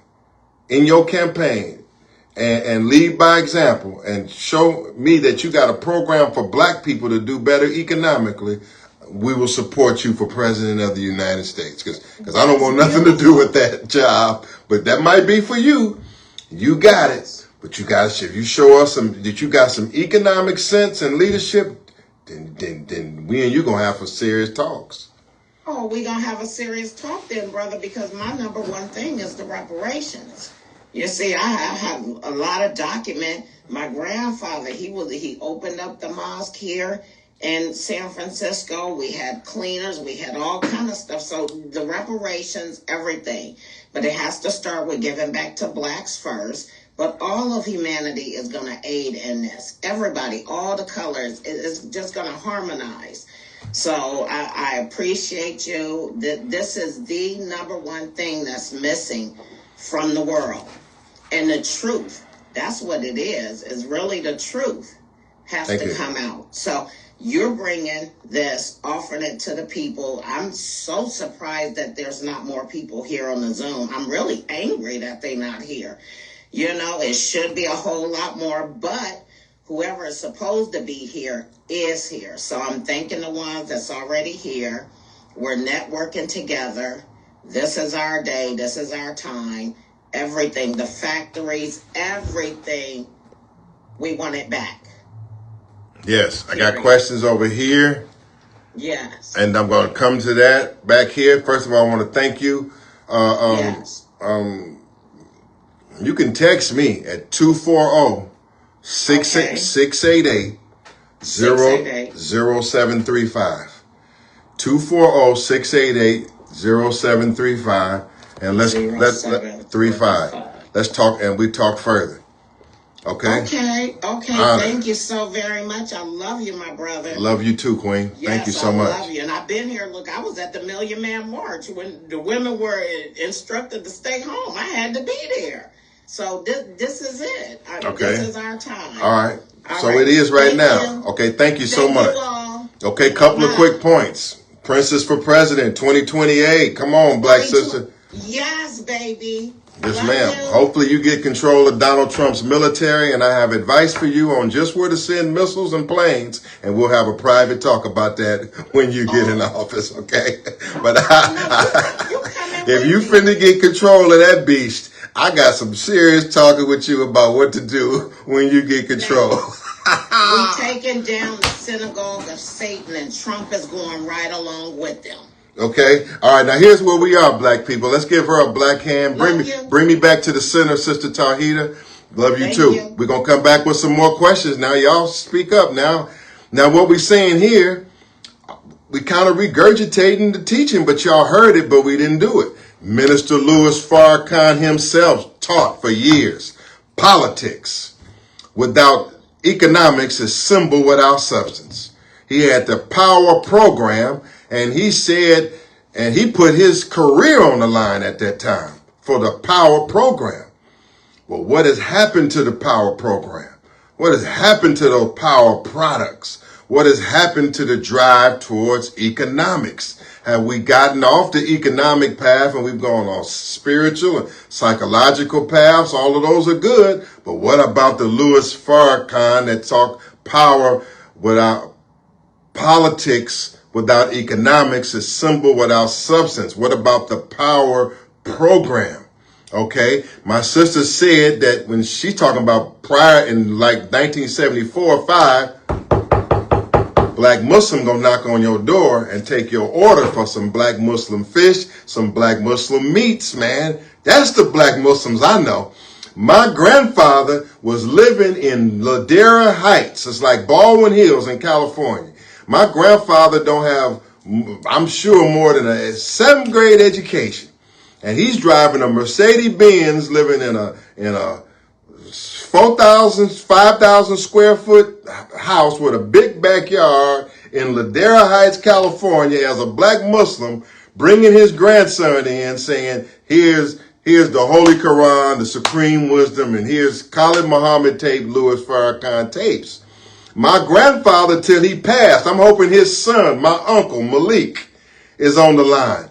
in your campaign and lead by example and show me that you got a program for black people to do better economically, we will support you for President of the United States. Because I don't want nothing to do with that job, but that might be for you. You got it. But you got to, if you show us that you got some economic sense and leadership, then we and you going to have some serious talks. Oh, we going to have a serious talk then, brother, because my number one thing is the reparations. You see, I have a lot of document. My grandfather, he opened up the mosque here in San Francisco. We had cleaners. We had all kind of stuff. So the reparations, everything. But it has to start with giving back to blacks first. But all of humanity is going to aid in this. Everybody, all the colors, it's just going to harmonize. So I appreciate you. This is the number one thing that's missing from the world. And the truth, that's what it is really the truth has to come out. So you're bringing this, offering it to the people. I'm so surprised that there's not more people here on the Zoom. I'm really angry that they're not here. You know, it should be a whole lot more, but whoever is supposed to be here is here. So I'm thanking the ones that's already here. We're networking together. This is our day. This is our time. Everything, the factories, everything, we want it back. Yes, I got questions over here. Yes. And I'm going to come to that back here. First of all, I want to thank you. Yes. You can text me at 240-688-0735. 240-688-0735. And let's 35. Let's talk, and we talk further. Okay. Thank you so very much. I love you, my brother. Love you too, Queen. Yes, thank you so much. I love you. And I've been here. Look, I was at the Million Man March when the women were instructed to stay home. I had to be there. So this is it. This is our time. All right. It is right now. You. Okay. Thank you so much. Okay. Couple of quick points. Princess for President 2028. Come on, black sister. Yes, baby. Yes, ma'am. Hopefully you get control of Donald Trump's military, and I have advice for you on just where to send missiles and planes, and we'll have a private talk about that when you get in office, okay? But if you finna get control of that beast, I got some serious talking with you about what to do when you get control. We're taking down the synagogue of Satan, and Trump is going right along with them. Okay. All right. Now here's where we are, black people. Let's give her a black hand. Bring me back to the center, Sister Tahita. Love you too. We're going to come back with some more questions. Now y'all speak up now. Now what we're saying here, we kind of regurgitating the teaching, but y'all heard it, but we didn't do it. Minister Louis Farrakhan himself taught for years. Politics without economics is symbol without substance. He had the power program, and he said, and he put his career on the line at that time for the power program. Well, what has happened to the power program? What has happened to those power products? What has happened to the drive towards economics? Have we gotten off the economic path and we've gone on spiritual and psychological paths? All of those are good. But what about the Louis Farrakhan that talked power without politics, without economics, is symbol without substance? What about the power program? Okay, my sister said that when she's talking about prior in like 1974 or 5, black Muslim gonna knock on your door and take your order for some black Muslim fish, some black Muslim meats, man. That's the black Muslims I know. My grandfather was living in Ladera Heights. It's like Baldwin Hills in California. My grandfather don't have, I'm sure, more than a 7th grade education. And he's driving a Mercedes-Benz, living in a 4,000, 5,000 square foot house with a big backyard in Ladera Heights, California, as a black Muslim, bringing his grandson in saying, here's the Holy Quran, the Supreme Wisdom, and here's Khalid Muhammad tape, Louis Farrakhan tapes. My grandfather, till he passed, I'm hoping his son, my uncle Malik, is on the line.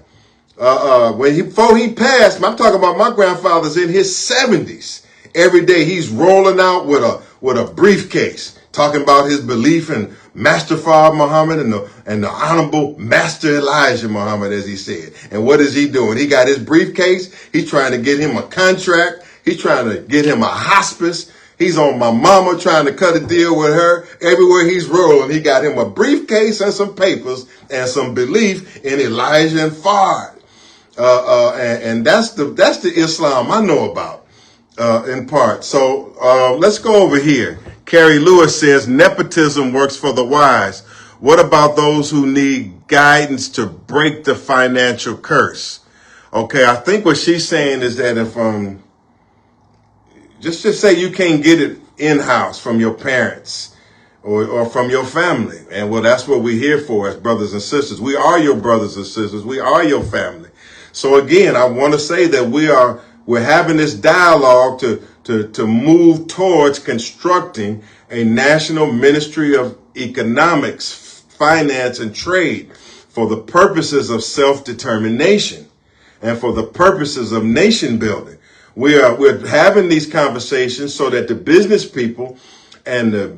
Before he passed, I'm talking about my grandfather's in his 70s. Every day he's rolling out with a briefcase, talking about his belief in Master Fard Muhammad and the Honorable Master Elijah Muhammad, as he said. And what is he doing? He got his briefcase. He's trying to get him a contract. He's trying to get him a hospice. He's on my mama trying to cut a deal with her. Everywhere he's rolling, he got him a briefcase and some papers and some belief in Elijah and Fard. And that's the Islam I know about. In part. So let's go over here. Carrie Lewis says nepotism works for the wise. What about those who need guidance to break the financial curse? Okay, I think what she's saying is that if just say you can't get it in-house from your parents or from your family. And well, that's what we're here for as brothers and sisters. We are your brothers and sisters. We are your family. So again, I want to say that we're having this dialogue to move towards constructing a national ministry of economics, finance, and trade for the purposes of self-determination and for the purposes of nation building. We're having these conversations so that the business people and the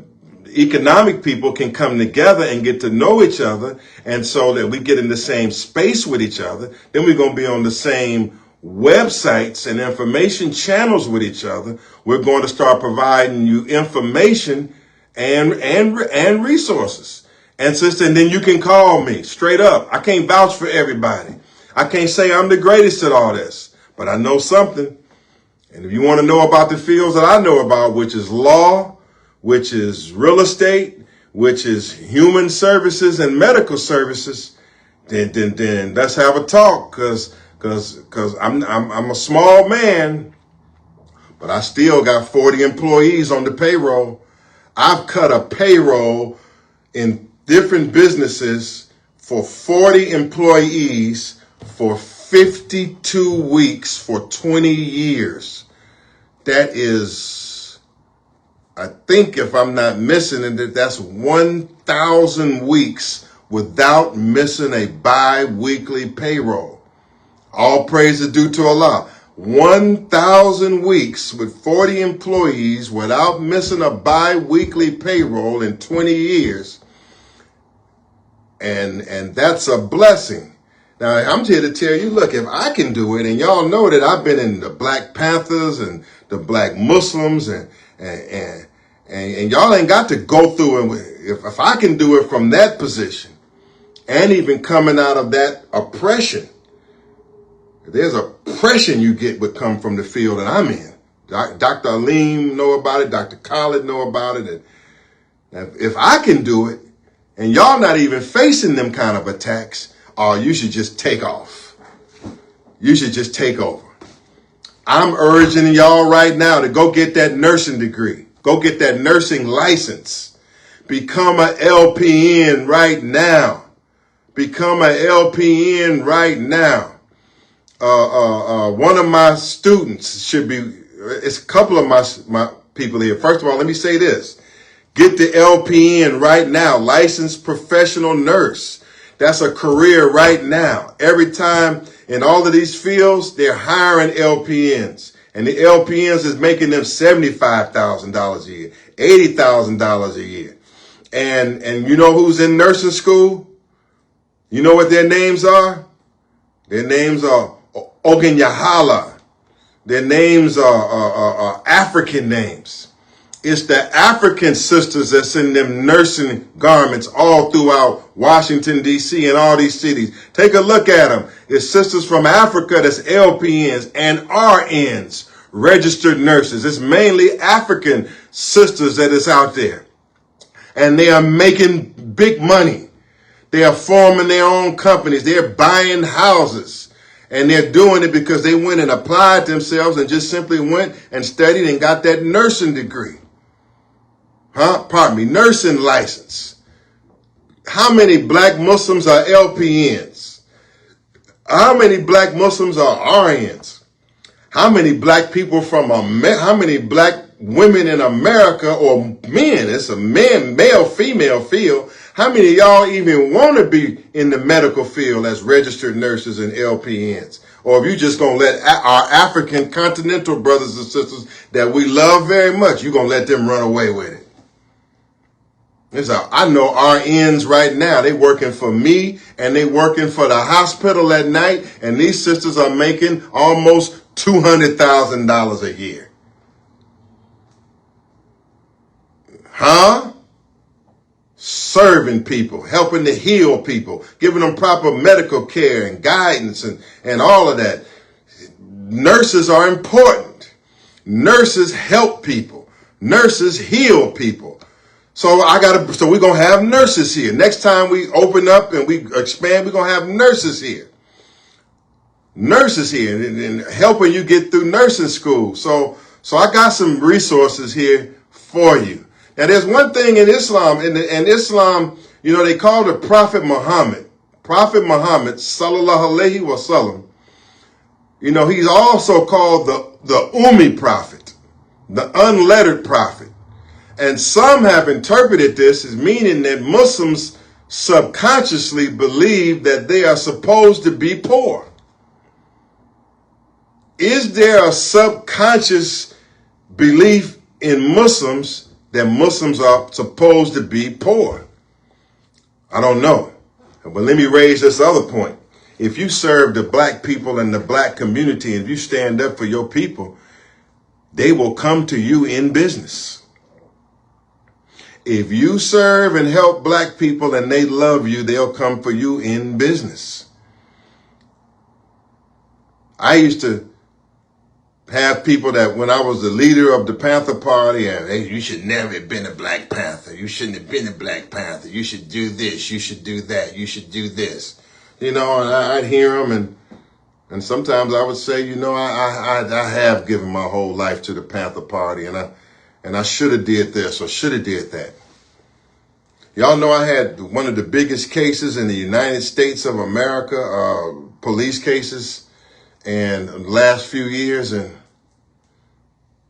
economic people can come together and get to know each other, and so that we get in the same space with each other. Then we're going to be on the same websites and information channels with each other. We're going to start providing you information and resources. And sister, and then you can call me straight up. I can't vouch for everybody. I can't say I'm the greatest at all this, but I know something. And if you want to know about the fields that I know about, which is law, which is real estate, which is human services and medical services, then let's have a talk, because I'm a small man, but I still got 40 employees on the payroll. I've cut a payroll in different businesses for 40 employees for 52 weeks for 20 years. That is, I think if I'm not missing it, that's 1,000 weeks without missing a bi-weekly payroll. All praise is due to Allah. 1,000 weeks with 40 employees without missing a bi-weekly payroll in 20 years. And that's a blessing. Now, I'm here to tell you, look, if I can do it, and y'all know that I've been in the Black Panthers and the Black Muslims, and y'all ain't got to go through it. If I can do it from that position, and even coming out of that oppression. There's oppression you get would come from the field that I'm in. Dr. Aleem know about it. Dr. Khaled know about it. And if I can do it, and y'all not even facing them kind of attacks, you should just take off. You should just take over. I'm urging y'all right now to go get that nursing degree. Go get that nursing license. Become a LPN right now. Become a LPN right now. One of my students should be, it's a couple of my people here. First of all, let me say this. Get the LPN right now, licensed professional nurse. That's a career right now. Every time in all of these fields, they're hiring LPNs. And the LPNs is making them $75,000 a year, $80,000 a year. And you know who's in nursing school? You know what their names are? Their names are Ogunyahala. Their names are African names. It's the African sisters that's in them nursing garments all throughout Washington, D.C. and all these cities. Take a look at them. It's sisters from Africa that's LPNs and RNs, registered nurses. It's mainly African sisters that is out there. And they are making big money. They are forming their own companies. They're buying houses. And they're doing it because they went and applied themselves and just simply went and studied and got that nursing degree. Nursing license. How many black Muslims are LPNs? How many black Muslims are RNs? How many black people how many black women in America, or men, it's a male, female field. How many of y'all even want to be in the medical field as registered nurses and LPNs? Or if you just going to let our African continental brothers and sisters that we love very much, you're going to let them run away with it. I know RNs right now, they working for me and they working for the hospital at night, and these sisters are making almost $200,000 a year. Serving people, helping to heal people, giving them proper medical care and guidance and all of that. Nurses are important. Nurses help people. Nurses heal people. So we're going to have nurses here. Next time we open up and we expand, we're going to have nurses here. Nurses here and helping you get through nursing school. So I got some resources here for you. Now, there's one thing in Islam, in Islam, they call the Prophet Muhammad, sallallahu alaihi wasallam. He's also called the Ummi prophet, the unlettered prophet. And some have interpreted this as meaning that Muslims subconsciously believe that they are supposed to be poor. Is there a subconscious belief in Muslims that Muslims are supposed to be poor? I don't know. But let me raise this other point. If you serve the black people and the black community, and if you stand up for your people, they will come to you in business. If you serve and help black people and they love you, they'll come for you in business. I used to have people that when I was the leader of the Panther Party, and hey, you should never have been a Black Panther. You shouldn't have been a Black Panther. You should do this. You should do that. You should do this. And I'd hear them, and sometimes I would say, I have given my whole life to the Panther Party, and I should have did this or should have did that. Y'all know I had one of the biggest cases in the United States of America, police cases, in the last few years. And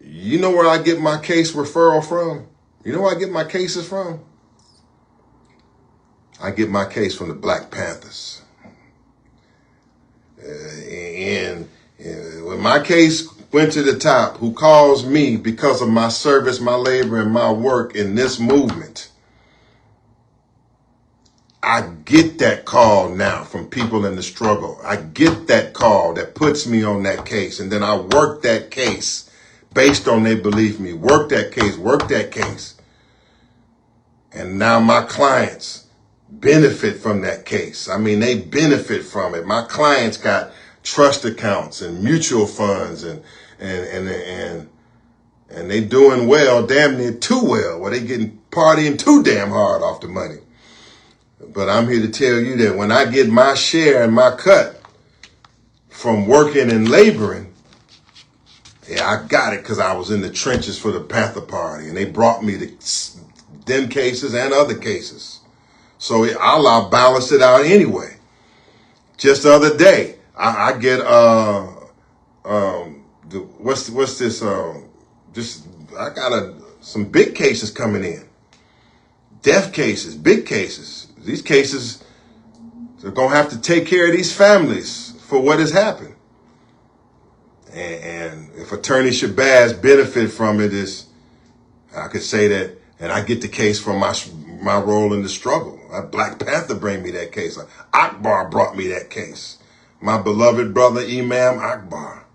you know where I get my case referral from? You know where I get my cases from? I get my case from the Black Panthers. And when my case went to the top, who calls me because of my service, my labor, and my work in this movement, I get that call now from people in the struggle. I get that call that puts me on that case. And then I work that case based on they believe me. Work that case. And now my clients, benefit from that case. I mean, they benefit from it. My clients got trust accounts and mutual funds and they doing well, damn near too well, where they getting partying too damn hard off the money. But I'm here to tell you that when I get my share and my cut from working and laboring, yeah, I got it because I was in the trenches for the Panther Party, and they brought me to them cases and other cases. So Allah balanced it out anyway. Just the other day, I get what's this? I got some big cases coming in, death cases, big cases. These cases, they're gonna have to take care of these families for what has happened. And if Atty Shabazz benefit from it, is I could say that, and I get the case from my role in the struggle. Black Panther bring me that case. Akbar brought me that case. My beloved brother Imam Akbar.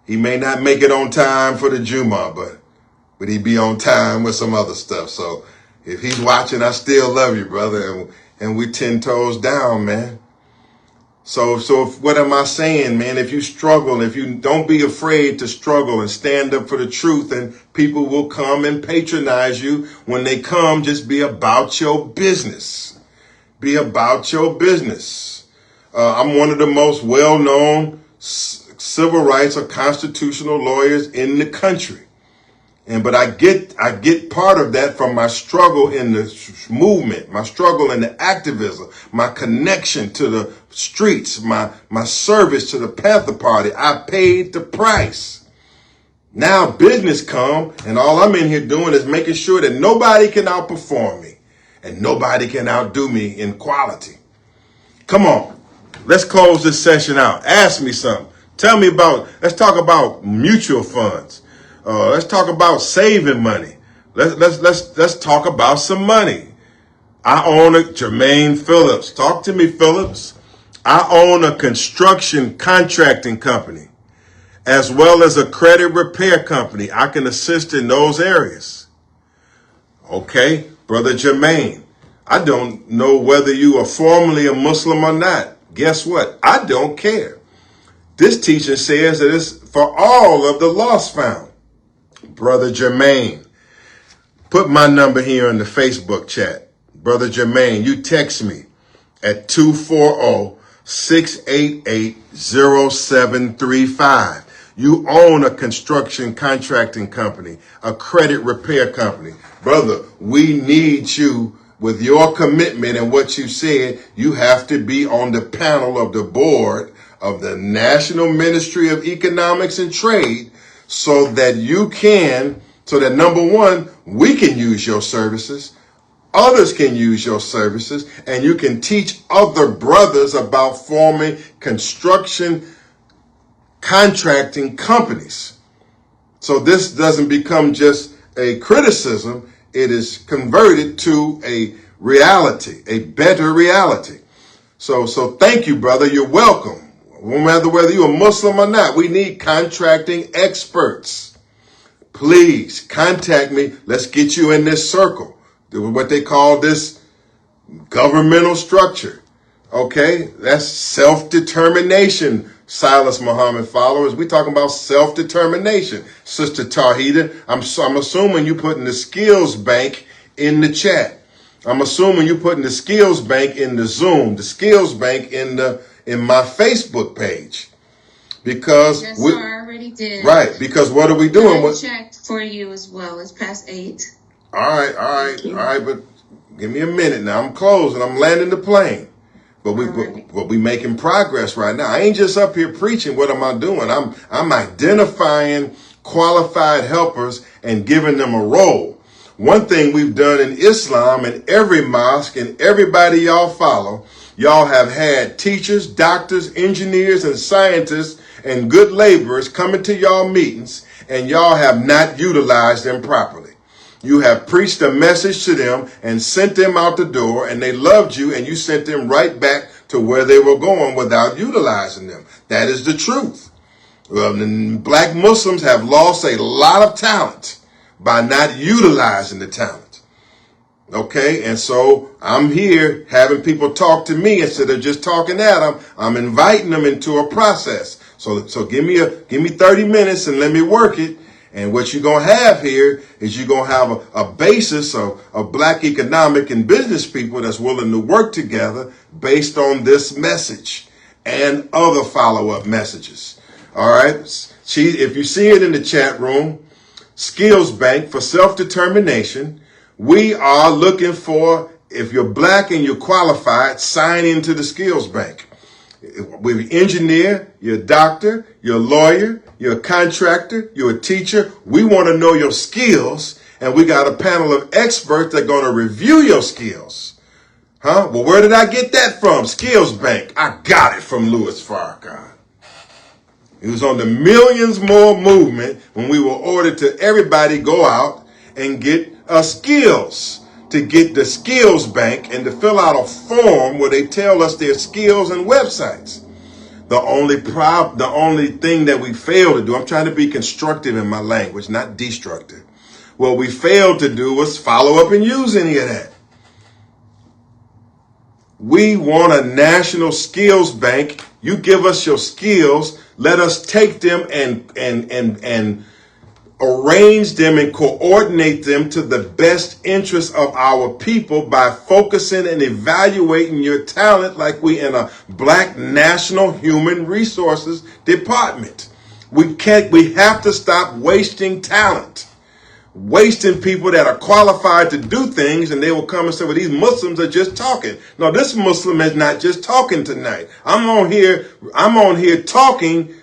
He may not make it on time for the Juma, but he be on time with some other stuff. So if he's watching, I still love you, brother, and we 10 toes down, man. So what am I saying, man? If you struggle, if you don't be afraid to struggle and stand up for the truth, and people will come and patronize you. When they come, just be about your business. Be about your business. I'm one of the most well-known civil rights or constitutional lawyers in the country. But I get part of that from my struggle in the movement, my struggle in the activism, my connection to the streets, my service to the Panther Party. I paid the price. Now business come, and all I'm in here doing is making sure that nobody can outperform me and nobody can outdo me in quality. Come on, let's close this session out. Ask me something. Tell me let's talk about mutual funds. Let's talk about saving money. Let's talk about some money. I own Jermaine Phillips. Talk to me, Phillips. I own a construction contracting company, as well as a credit repair company. I can assist in those areas. Okay, Brother Jermaine, I don't know whether you are formally a Muslim or not. Guess what? I don't care. This teaching says that it's for all of the lost found. Brother Jermaine, put my number here in the Facebook chat. Brother Jermaine, you text me at 240-688-0735. You own a construction contracting company, a credit repair company. Brother, we need you with your commitment and what you said. You have to be on the panel of the board of the National Ministry of Economics and Trade, so that number one, we can use your services, others can use your services, and you can teach other brothers about forming construction contracting companies. So this doesn't become just a criticism, it is converted to a reality, a better reality. So thank you, brother, you're welcome. No matter whether you're a Muslim or not, we need contracting experts. Please contact me. Let's get you in this circle. What they call this governmental structure. Okay, that's self-determination. Silas Muhammad followers, we talking about self-determination. Sister Tawhida, I'm assuming you putting the skills bank in the chat. I'm assuming you putting the skills bank in the Zoom, the skills bank in my Facebook page, because yes, sir, I already did. Right, because what are we doing? I checked for you as well. It's past 8. All right, but give me a minute now. I'm closing. I'm landing the plane, but we making progress right now. I ain't just up here preaching. What am I doing? I'm identifying qualified helpers and giving them a role. One thing we've done in Islam, in every mosque and everybody y'all follow, y'all have had teachers, doctors, engineers, and scientists and good laborers coming to y'all meetings, and y'all have not utilized them properly. You have preached a message to them and sent them out the door, and they loved you, and you sent them right back to where they were going without utilizing them. That is the truth. Black Muslims have lost a lot of talent by not utilizing the talent. Okay, and so I'm here having people talk to me instead of just talking at them. I'm inviting them into a process. So give me 30 minutes and let me work it. And what you're going to have here is you're going to have a basis of black economic and business people that's willing to work together based on this message and other follow-up messages. All right. If you see it in the chat room, Skills Bank for Self-Determination. We are looking for, if you're black and you're qualified, sign into the Skills Bank. We're an engineer, you're a doctor, you're a lawyer, you're a contractor, you're a teacher. We want to know your skills, and we got a panel of experts that are going to review your skills. Huh? Well, where did I get that from? Skills Bank. I got it from Louis Farrakhan. It was on the Millions More movement when we were ordered to everybody go out and get skills, to get the Skills Bank and to fill out a form where they tell us their skills and websites. The only thing that we failed to do, I'm trying to be constructive in my language, not destructive. What we failed to do was follow up and use any of that. We want a national skills bank. You give us your skills, let us take them and arrange them and coordinate them to the best interest of our people by focusing and evaluating your talent like we in a black national human resources department. We have to stop wasting talent, wasting people that are qualified to do things, and they will come and say, well, these Muslims are just talking. No, this Muslim is not just talking tonight. I'm on here talking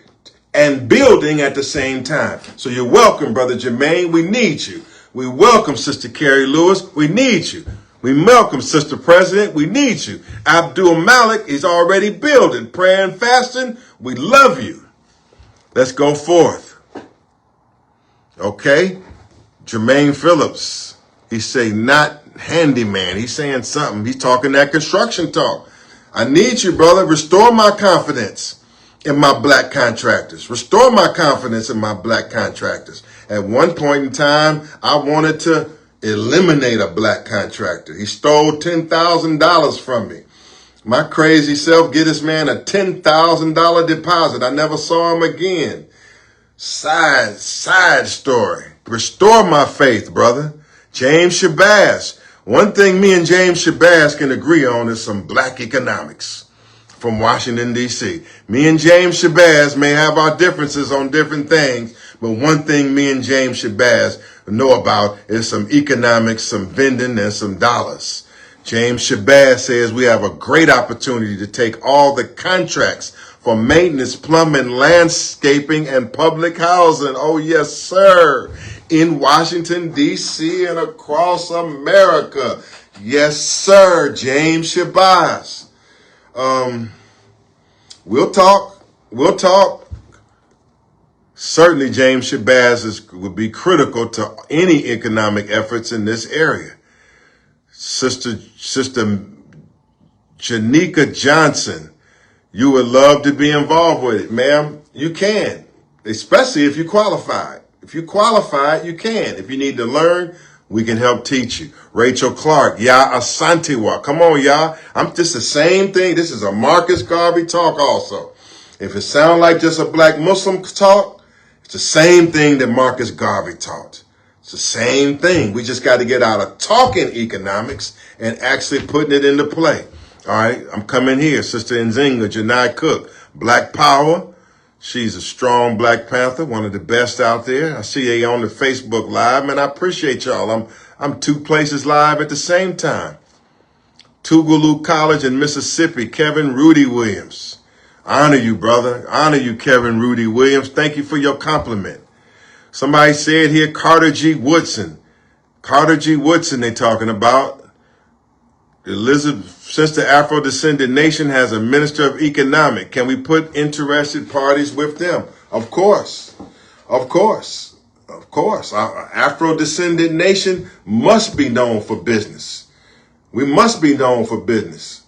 and building at the same time. So you're welcome, Brother Jermaine. We need you. We welcome Sister Carrie Lewis. We need you. We welcome Sister President. We need you. Abdul Malik is already building, praying, fasting. We love you. Let's go forth. Okay. Jermaine Phillips. He say not handyman. He's saying something. He's talking that construction talk. I need you, brother. Restore my confidence in my black contractors. Restore my confidence in my black contractors. At one point in time, I wanted to eliminate a black contractor. He stole $10,000 from me. My crazy self get this man a $10,000 deposit. I never saw him again. Side story. Restore my faith, brother. James Shabazz. One thing me and James Shabazz can agree on is some black economics from Washington, D.C. Me and James Shabazz may have our differences on different things, but one thing me and James Shabazz know about is some economics, some vending, and some dollars. James Shabazz says we have a great opportunity to take all the contracts for maintenance, plumbing, landscaping, and public housing. Oh, yes, sir. In Washington, D.C. and across America. Yes, sir. James Shabazz. We'll talk. Certainly James Shabazz would be critical to any economic efforts in this area. Sister Janika Johnson, you would love to be involved with it, ma'am. You can, especially if you qualify. If you qualify, you can. If you need to learn, we can help teach you. Rachel Clark, Ya Asantewa. Come on, Ya. I'm just the same thing. This is a Marcus Garvey talk also. If it sounds like just a black Muslim talk, it's the same thing that Marcus Garvey taught. It's the same thing. We just got to get out of talking economics and actually putting it into play. All right. I'm coming here. Sister Nzinga, Janai Cook, Black Power. She's a strong Black Panther, one of the best out there. I see her on the Facebook Live, man. I appreciate y'all. I'm two places live at the same time. Tougaloo College in Mississippi, Kevin Rudy Williams. Honor you, brother. Honor you, Kevin Rudy Williams. Thank you for your compliment. Somebody said here, Carter G. Woodson. Carter G. Woodson they talking about. Elizabeth, since the Afro-descended nation has a minister of economic, can we put interested parties with them? Of course. Of course. Of course. Our Afro-descended nation must be known for business. We must be known for business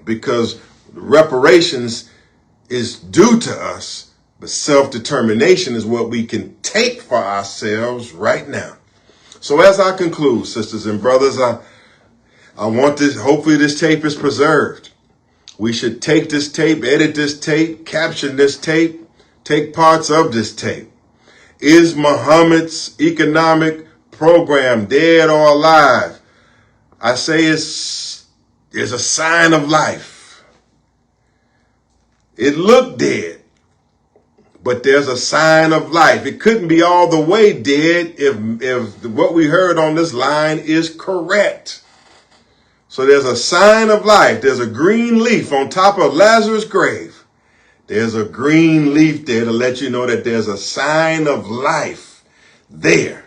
because reparations is due to us, but self-determination is what we can take for ourselves right now. So as I conclude, sisters and brothers, hopefully this tape is preserved. We should take this tape, edit this tape, caption this tape, take parts of this tape. Is Muhammad's economic program dead or alive? I say it's a sign of life. It looked dead, but there's a sign of life. It couldn't be all the way dead if what we heard on this line is correct. So there's a sign of life. There's a green leaf on top of Lazarus' grave. There's a green leaf there to let you know that there's a sign of life there.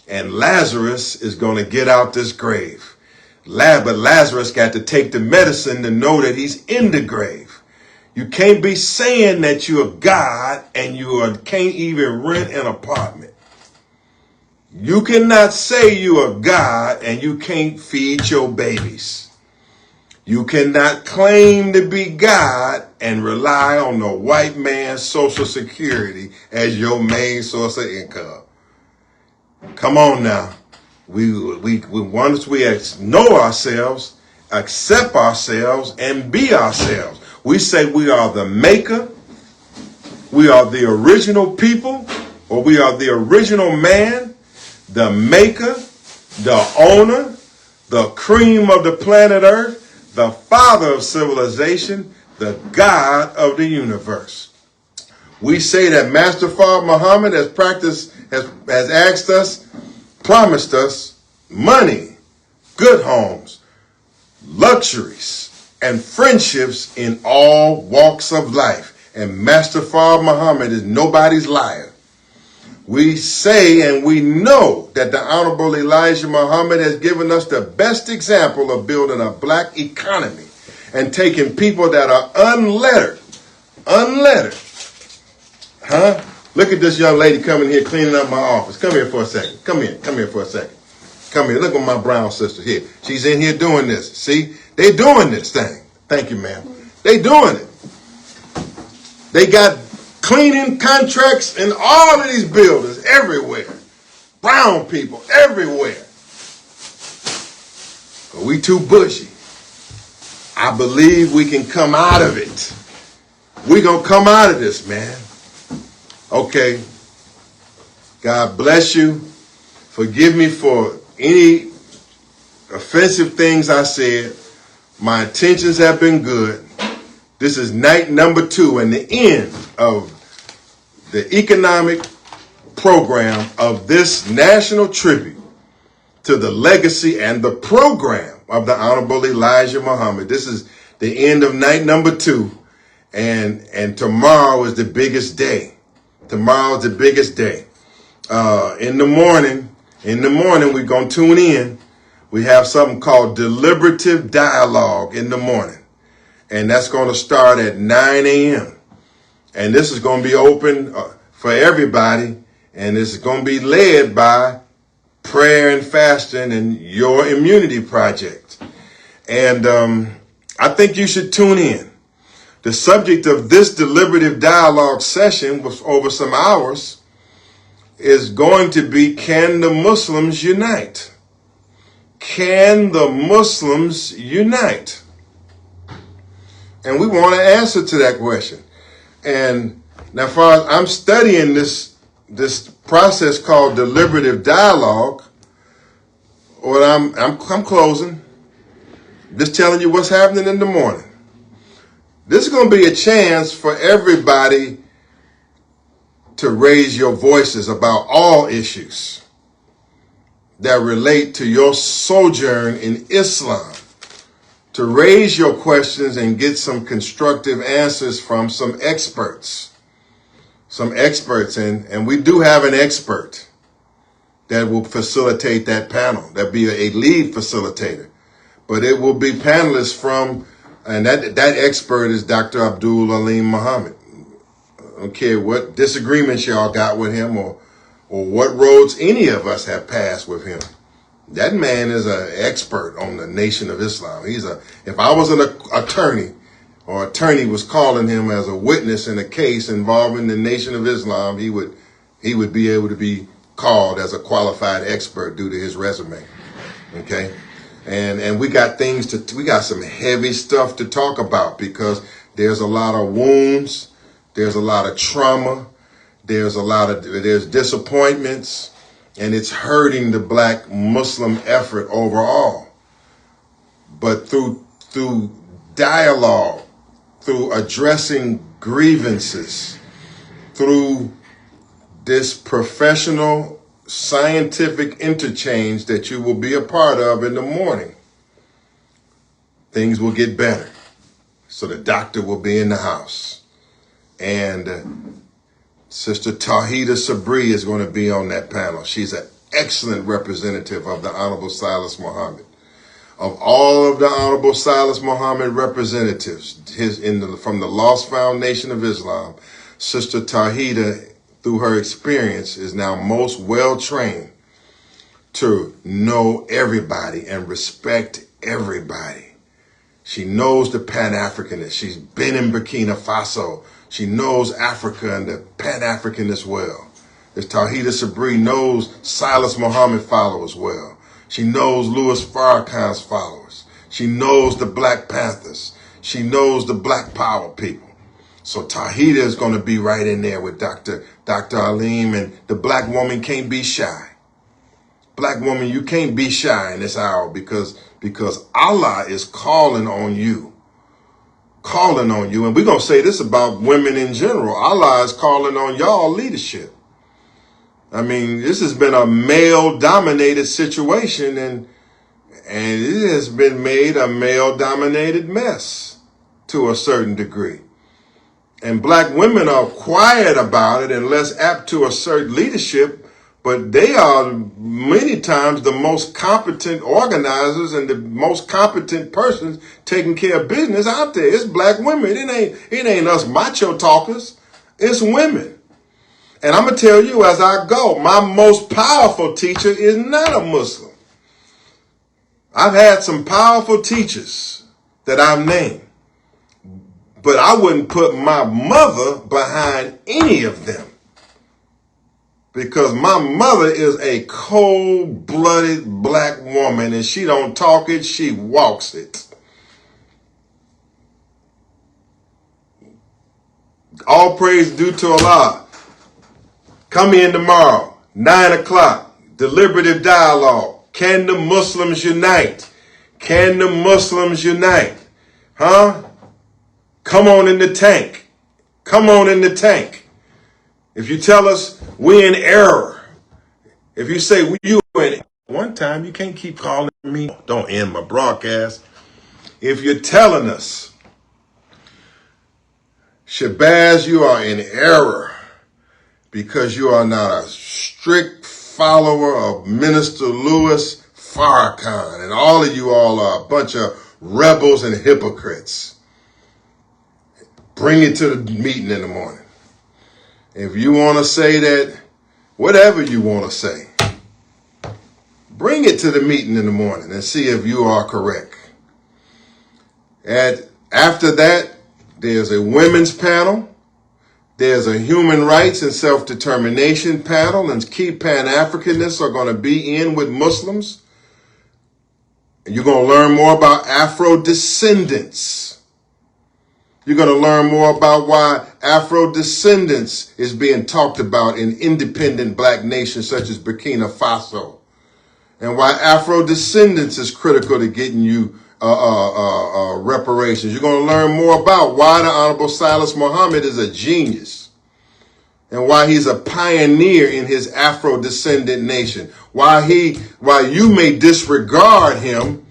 And Lazarus is going to get out this grave. But Lazarus got to take the medicine to know that he's in the grave. You can't be saying that you're God and can't even rent an apartment. You cannot say you are God and you can't feed your babies. You cannot claim to be God and rely on the white man's Social Security as your main source of income. Come on now. Once we know ourselves, accept ourselves, and be ourselves. We say we are the maker, we are the original people, or we are the original man, the maker, the owner, the cream of the planet Earth, the father of civilization, the God of the universe. We say that Master Father Muhammad has asked us, promised us money, good homes, luxuries, and friendships in all walks of life. And Master Father Muhammad is nobody's liar. We say and we know that the Honorable Elijah Muhammad has given us the best example of building a black economy and taking people that are unlettered. Look at this young lady coming here cleaning up my office. Come here for a second. Come here for a second. Come here. Look at my brown sister here. She's in here doing this. See, they doing this thing. Thank you, ma'am. They doing it. They got cleaning contracts in all of these buildings everywhere. Brown people everywhere. But we too bushy. I believe we can come out of it. We gonna come out of this, man. Okay. God bless you. Forgive me for any offensive things I said. My intentions have been good. This is night number 2 and the end of the economic program of this national tribute to the legacy and the program of the Honorable Elijah Muhammad. This is the end of night number 2, and tomorrow is the biggest day. Tomorrow is the biggest day. In the morning, we're going to tune in. We have something called deliberative dialogue in the morning. And that's going to start at 9 a.m. And this is going to be open for everybody. And this is going to be led by prayer and fasting and your immunity project. And I think you should tune in. The subject of this deliberative dialogue session was over some hours is going to be, can the Muslims unite? Can the Muslims unite? And we want to answer to that question. And now, far as I'm studying this process called deliberative dialogue, or I'm closing, just telling you what's happening in the morning. This is going to be a chance for everybody to raise your voices about all issues that relate to your sojourn in Islam, to raise your questions and get some constructive answers from some experts. And we do have an expert that will facilitate that panel. That'll be a lead facilitator. But it will be panelists from, and that expert is Dr. Abdul Alim Muhammad. I don't care what disagreements y'all got with him or what roads any of us have passed with him. That man is an expert on the Nation of Islam. If I was an attorney, or attorney was calling him as a witness in a case involving the Nation of Islam, he would be able to be called as a qualified expert due to his resume. Okay? And we got some heavy stuff to talk about, because there's a lot of wounds, there's a lot of trauma, there's disappointments, and it's hurting the Black Muslim effort overall. But through dialogue, through addressing grievances, through this professional scientific interchange that you will be a part of in the morning, things will get better. So the doctor will be in the house. And Sister Tawhida Sabri is going to be on that panel. She's an excellent representative of the Honorable Silas Muhammad. Of all of the Honorable Silas Muhammad representatives from the Lost Foundation of Islam, Sister Tawhida, through her experience, is now most well-trained to know everybody and respect everybody. She knows the Pan-Africanist. She's been in Burkina Faso. She knows Africa and the Pan-Africanist well. This Tawhida Sabri knows Silas Muhammad followers well. She knows Louis Farrakhan's followers. She knows the Black Panthers. She knows the Black Power people. So Tawhida is going to be right in there with Dr. Alim, and the Black woman can't be shy. Black woman, you can't be shy in this hour, because Allah is calling on you. Calling on you. And we're going to say this about women in general. Allah is calling on y'all leadership. I mean, this has been a male-dominated situation, and it has been made a male-dominated mess to a certain degree. And Black women are quiet about it and less apt to assert leadership, but they are many times the most competent organizers and the most competent persons taking care of business out there. It's Black women. It ain't us macho talkers. It's women. And I'm going to tell you as I go, my most powerful teacher is not a Muslim. I've had some powerful teachers that I've named, but I wouldn't put my mother behind any of them, because my mother is a cold-blooded Black woman, and she don't talk it, she walks it. All praise due to Allah. Come in tomorrow, 9 o'clock, deliberative dialogue. Can the Muslims unite? Can the Muslims unite? Huh? Come on in the tank. Come on in the tank. If you tell us we're in error, if you say you in error, one time, you can't keep calling me. Don't end my broadcast. If you're telling us, Shabazz, you are in error, because you are not a strict follower of Minister Louis Farrakhan, and all of you all are a bunch of rebels and hypocrites. Bring it to the meeting in the morning. If you want to say that, whatever you want to say, bring it to the meeting in the morning and see if you are correct. After that, there's a women's panel. There's a human rights and self-determination panel, and key Pan-Africanists are going to be in with Muslims. And you're going to learn more about Afro-descendants. You're going to learn more about why Afro-descendants is being talked about in independent Black nations such as Burkina Faso, and why Afro-descendants is critical to getting you reparations. You're going to learn more about why the Honorable Silas Muhammad is a genius, and why he's a pioneer in his Afro-descendant nation. Why you may disregard him.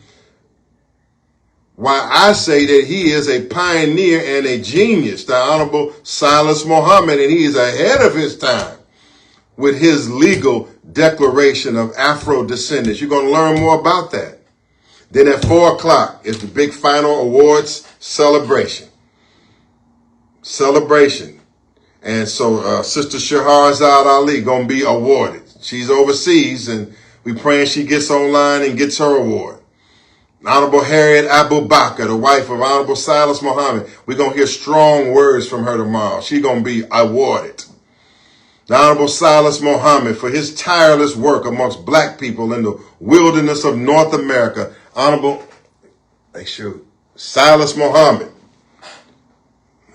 Why I say that he is a pioneer and a genius, the Honorable Silas Muhammad, and he is ahead of his time with his legal declaration of Afro-descendants. You're going to learn more about that. Then at 4 o'clock is the big final awards celebration. And so Sister Shahrazad Ali going to be awarded. She's overseas, and we praying she gets online and gets her award. Honorable Harriet Abu Bakr, the wife of Honorable Silas Muhammad, we're going to hear strong words from her tomorrow. She's going to be awarded. The Honorable Silas Muhammad, for his tireless work amongst Black people in the wilderness of North America, Honorable, make sure, Silas Muhammad.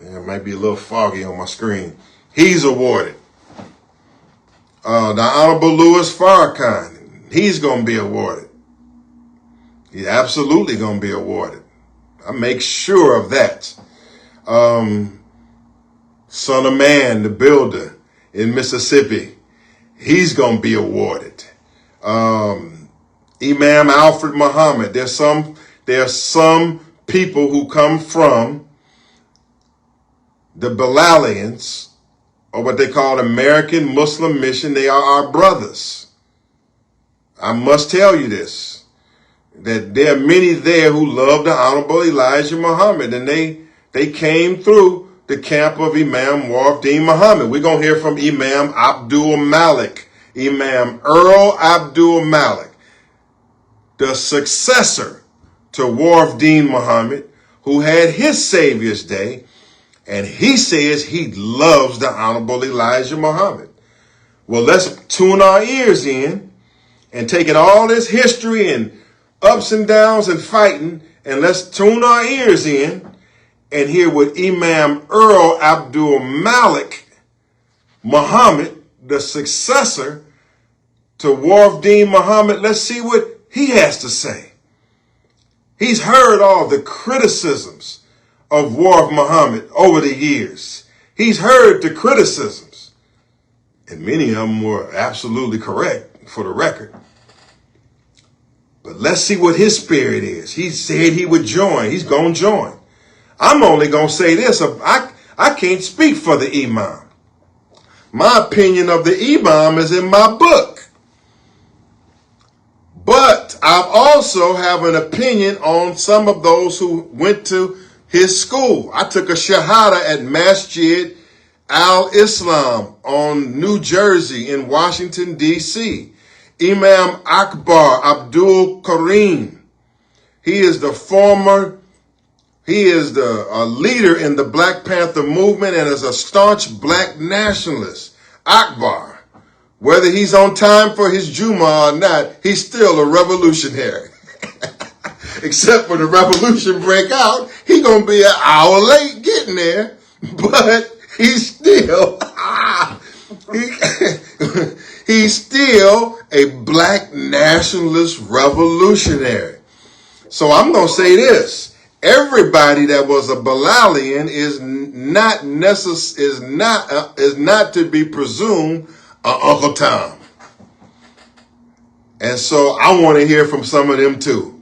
It might be a little foggy on my screen. He's awarded. The Honorable Louis Farrakhan, he's going to be awarded. He's absolutely going to be awarded. I make sure of that. Son of Man, the builder in Mississippi, he's going to be awarded. Imam Alfred Muhammad, there's some people who come from the Bilalians, or what they call American Muslim Mission. They are our brothers. I must tell you this, that there are many there who love the Honorable Elijah Muhammad, and they came through the camp of Imam Wafdeen Muhammad. We're going to hear from Imam Abdul Malik, Imam Earl Abdul Malik, the successor to Wafdeen Muhammad, who had his Savior's Day, and he says he loves the Honorable Elijah Muhammad. Well, let's tune our ears in and taking all this history and ups and downs and fighting, and let's tune our ears in and hear what Imam Earl Abdul Malik Muhammad, the successor to Wafdeen Muhammad, let's see what he has to say. He's heard all the criticisms of Waf Muhammad over the years. He's heard the criticisms, and many of them were absolutely correct, for the record. But let's see what his spirit is. He said he would join. He's going to join. I'm only going to say this. I can't speak for the Imam. My opinion of the Imam is in my book. But I also have an opinion on some of those who went to his school. I took a Shahada at Masjid Al-Islam on New Jersey in Washington, D.C. Imam Akbar Abdul Karim. He is a leader in the Black Panther movement and is a staunch black nationalist. Akbar, whether he's on time for his Jumu'ah or not, he's still a revolutionary. Except when the revolution break out, he gonna be an hour late getting there, but he's still he's still a black nationalist revolutionary. So I'm gonna say this: everybody that was a Bilalian is not to be presumed Uncle Tom. And so I want to hear from some of them too.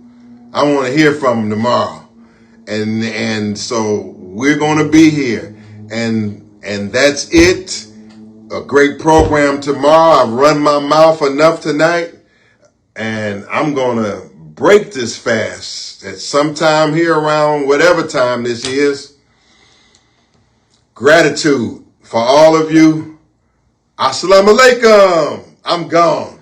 I want to hear from them tomorrow. And so we're going to be here. And that's it. A great program tomorrow. I've run my mouth enough tonight. And I'm going to break this fast at sometime here around whatever time this is. Gratitude for all of you. Assalamu alaikum. I'm gone.